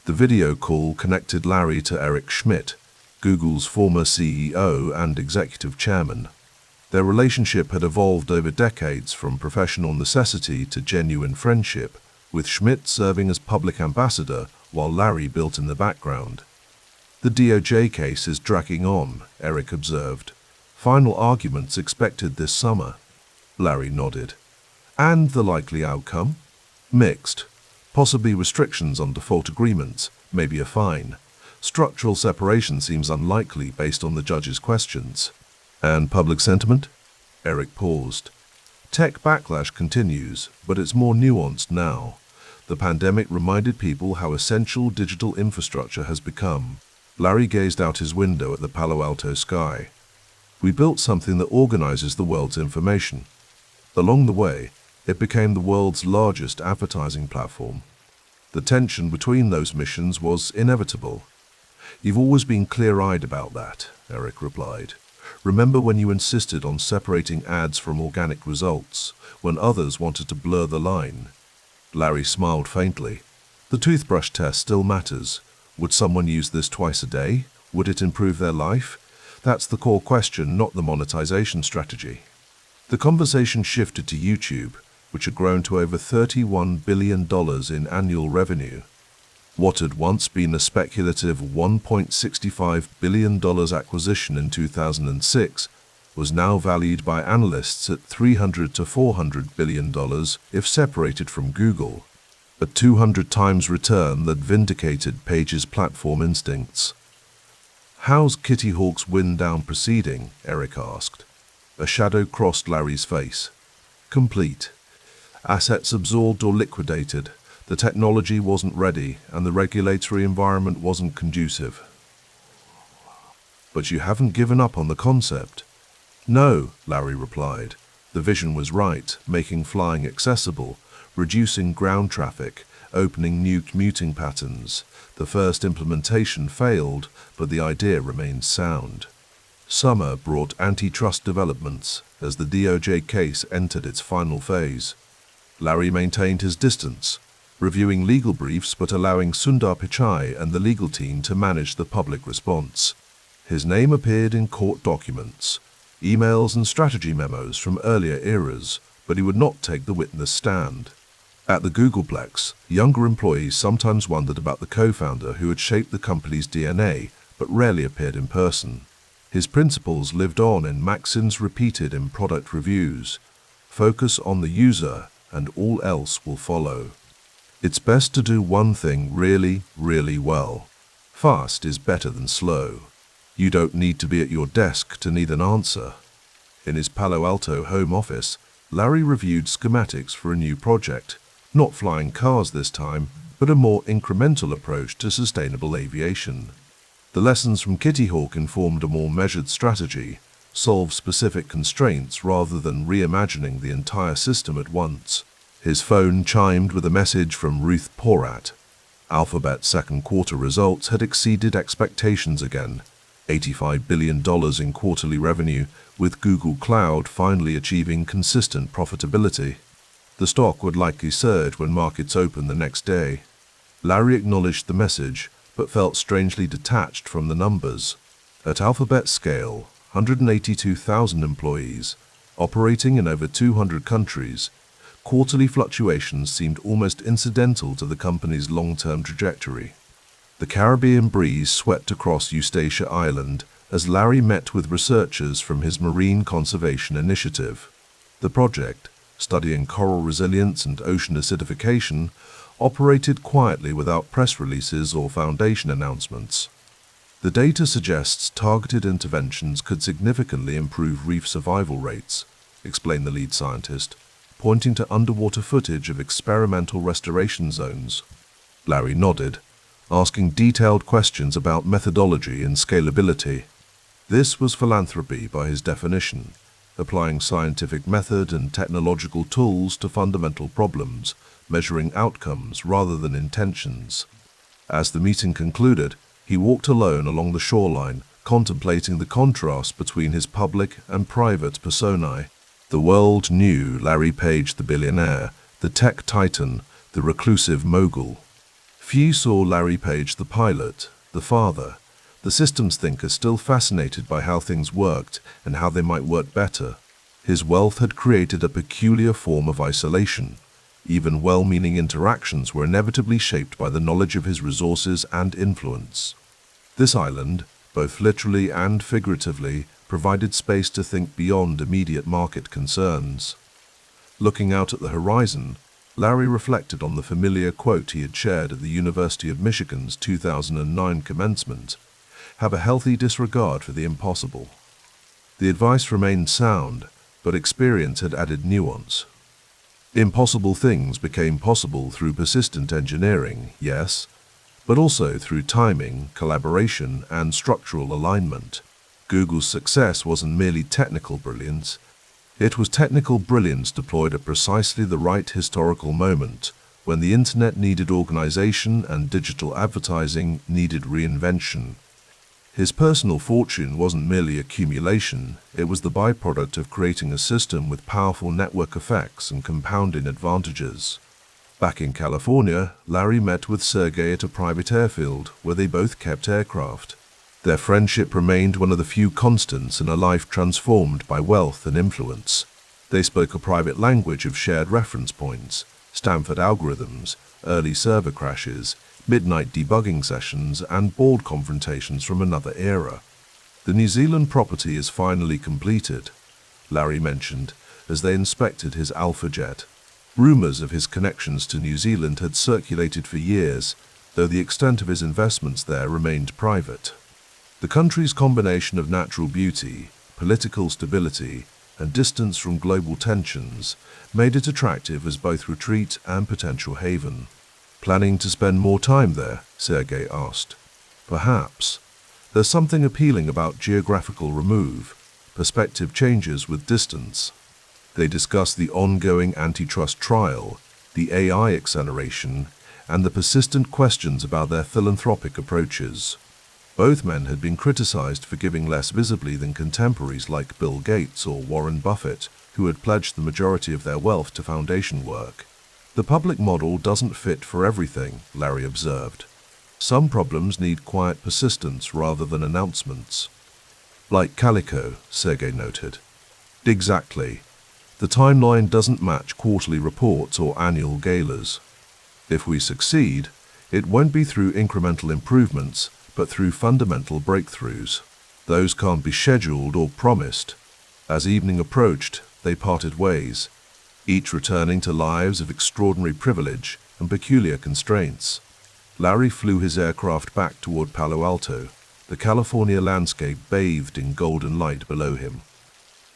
The video call connected Larry to Eric Schmidt, Google's former CEO and executive chairman. Their relationship had evolved over decades from professional necessity to genuine friendship, with Schmidt serving as public ambassador while Larry built in the background. The DOJ case is dragging on, Eric observed. Final arguments expected this summer. Larry nodded. And the likely outcome? Mixed. Possibly restrictions on default agreements, maybe a fine. Structural separation seems unlikely based on the judge's questions. And public sentiment? Eric paused. Tech backlash continues, but it's more nuanced now. The pandemic reminded people how essential digital infrastructure has become. Larry gazed out his window at the Palo Alto sky. We built something that organizes the world's information. Along the way, it became the world's largest advertising platform. The tension between those missions was inevitable. You've always been clear-eyed about that, Eric replied. Remember when you insisted on separating ads from organic results, when others wanted to blur the line? Larry smiled faintly. The toothbrush test still matters. Would someone use this twice a day? Would it improve their life? That's the core question, not the monetization strategy. The conversation shifted to YouTube, which had grown to over $31 billion in annual revenue. What had once been a speculative $1.65 billion acquisition in 2006 was now valued by analysts at $300 to $400 billion if separated from Google, a 200 times return that vindicated Page's platform instincts. How's Kitty Hawk's wind down proceeding? Eric asked. A shadow crossed Larry's face. Complete. Assets absorbed or liquidated. The technology wasn't ready, and the regulatory environment wasn't conducive. But you haven't given up on the concept. No, Larry replied. The vision was right, making flying accessible, reducing ground traffic, opening new commuting patterns. The first implementation failed, but the idea remained sound. Summer brought antitrust developments as the DOJ case entered its final phase. Larry maintained his distance, reviewing legal briefs but allowing Sundar Pichai and the legal team to manage the public response. His name appeared in court documents, emails and strategy memos from earlier eras, but he would not take the witness stand. At the Googleplex, younger employees sometimes wondered about the co-founder who had shaped the company's DNA but rarely appeared in person. His principles lived on in maxims repeated in product reviews. Focus on the user and all else will follow. It's best to do one thing really, really well. Fast is better than slow. You don't need to be at your desk to need an answer. In his Palo Alto home office, Larry reviewed schematics for a new project. Not flying cars this time, but a more incremental approach to sustainable aviation. The lessons from Kitty Hawk informed a more measured strategy, solve specific constraints rather than reimagining the entire system at once. His phone chimed with a message from Ruth Porat. Alphabet's second quarter results had exceeded expectations again, $85 billion in quarterly revenue, with Google Cloud finally achieving consistent profitability. The stock would likely surge when markets opened the next day. Larry acknowledged the message, but felt strangely detached from the numbers. At Alphabet's scale, 182,000 employees, operating in over 200 countries, quarterly fluctuations seemed almost incidental to the company's long-term trajectory. The Caribbean breeze swept across Eustatia Island as Larry met with researchers from his marine conservation initiative. The project, studying coral resilience and ocean acidification, operated quietly without press releases or foundation announcements. The data suggests targeted interventions could significantly improve reef survival rates, explained the lead scientist, pointing to underwater footage of experimental restoration zones. Larry nodded, asking detailed questions about methodology and scalability. This was philanthropy by his definition, applying scientific method and technological tools to fundamental problems, measuring outcomes rather than intentions. As the meeting concluded, he walked alone along the shoreline, contemplating the contrast between his public and private personae. The world knew Larry Page the billionaire, the tech titan, the reclusive mogul. Few saw Larry Page the pilot, the father, the systems thinker still fascinated by how things worked and how they might work better. His wealth had created a peculiar form of isolation. Even well-meaning interactions were inevitably shaped by the knowledge of his resources and influence. This island, both literally and figuratively, provided space to think beyond immediate market concerns. Looking out at the horizon, Larry reflected on the familiar quote he had shared at the University of Michigan's 2009 commencement: "Have a healthy disregard for the impossible." The advice remained sound, but experience had added nuance. Impossible things became possible through persistent engineering, yes, but also through timing, collaboration, and structural alignment. Google's success wasn't merely technical brilliance. It was technical brilliance deployed at precisely the right historical moment, when the internet needed organization and digital advertising needed reinvention. His personal fortune wasn't merely accumulation, it was the byproduct of creating a system with powerful network effects and compounding advantages. Back in California, Larry met with Sergey at a private airfield where they both kept aircraft. Their friendship remained one of the few constants in a life transformed by wealth and influence. They spoke a private language of shared reference points, Stanford algorithms, early server crashes, midnight debugging sessions, and board confrontations from another era. "The New Zealand property is finally completed," Larry mentioned as they inspected his Alpha jet. Rumors of his connections to New Zealand had circulated for years, though the extent of his investments there remained private. The country's combination of natural beauty, political stability, and distance from global tensions made it attractive as both retreat and potential haven. "Planning to spend more time there?" Sergey asked. "Perhaps. There's something appealing about geographical remove, perspective changes with distance." They discussed the ongoing antitrust trial, the AI acceleration, and the persistent questions about their philanthropic approaches. Both men had been criticized for giving less visibly than contemporaries like Bill Gates or Warren Buffett, who had pledged the majority of their wealth to foundation work. "The public model doesn't fit for everything," Larry observed. "Some problems need quiet persistence rather than announcements." "Like Calico," Sergey noted. "Exactly. The timeline doesn't match quarterly reports or annual galas. If we succeed, it won't be through incremental improvements, but through fundamental breakthroughs. Those can't be scheduled or promised. As evening approached, they parted ways, each returning to lives of extraordinary privilege and peculiar constraints. Larry flew his aircraft back toward Palo Alto, the California landscape bathed in golden light below him.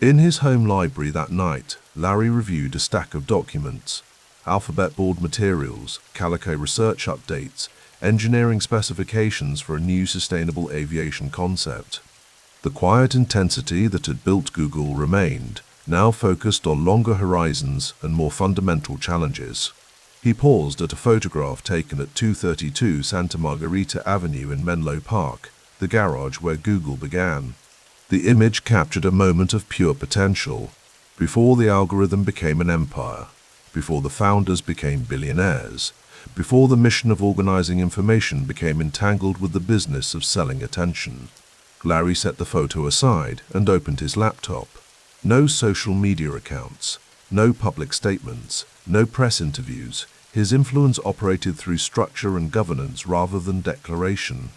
In his home library that night, Larry reviewed a stack of documents, alphabet board materials, Calico research updates, engineering specifications for a new sustainable aviation concept. The quiet intensity that had built Google remained, now focused on longer horizons and more fundamental challenges. He paused at a photograph taken at 232 Santa Margarita Avenue in Menlo Park, the garage where Google began. The image captured a moment of pure potential, before the algorithm became an empire, before the founders became billionaires, before the mission of organizing information became entangled with the business of selling attention. Larry set the photo aside and opened his laptop. No social media accounts, no public statements, no press interviews. His influence operated through structure and governance rather than declaration.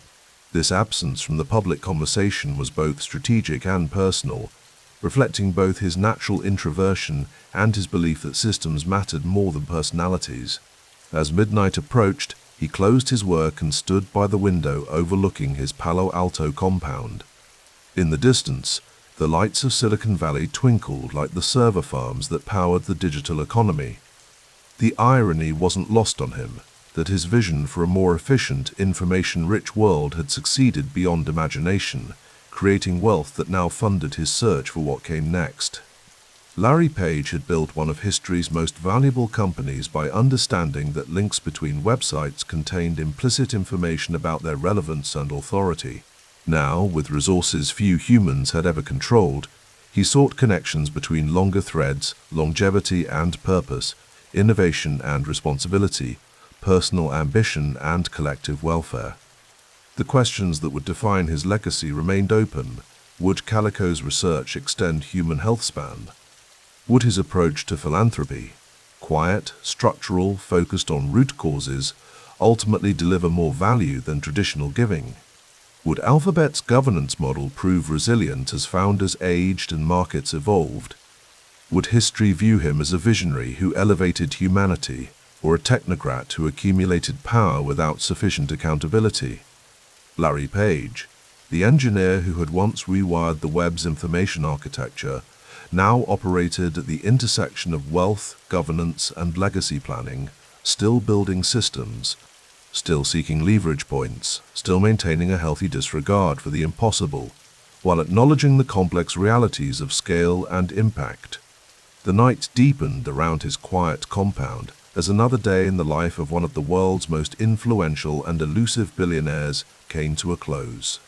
This absence from the public conversation was both strategic and personal, reflecting both his natural introversion and his belief that systems mattered more than personalities. As midnight approached, he closed his work and stood by the window overlooking his Palo Alto compound. In the distance, the lights of Silicon Valley twinkled like the server farms that powered the digital economy. The irony wasn't lost on him that his vision for a more efficient, information-rich world had succeeded beyond imagination, creating wealth that now funded his search for what came next. Larry Page had built one of history's most valuable companies by understanding that links between websites contained implicit information about their relevance and authority. Now, with resources few humans had ever controlled, he sought connections between longer threads, longevity and purpose, innovation and responsibility, personal ambition and collective welfare. The questions that would define his legacy remained open. Would Calico's research extend human health span? Would his approach to philanthropy, quiet, structural, focused on root causes, ultimately deliver more value than traditional giving? Would Alphabet's governance model prove resilient as founders aged and markets evolved? Would history view him as a visionary who elevated humanity, or a technocrat who accumulated power without sufficient accountability? Larry Page, the engineer who had once rewired the web's information architecture, now operated at the intersection of wealth, governance, and legacy planning, still building systems, still seeking leverage points, still maintaining a healthy disregard for the impossible, while acknowledging the complex realities of scale and impact. The night deepened around his quiet compound as another day in the life of one of the world's most influential and elusive billionaires came to a close.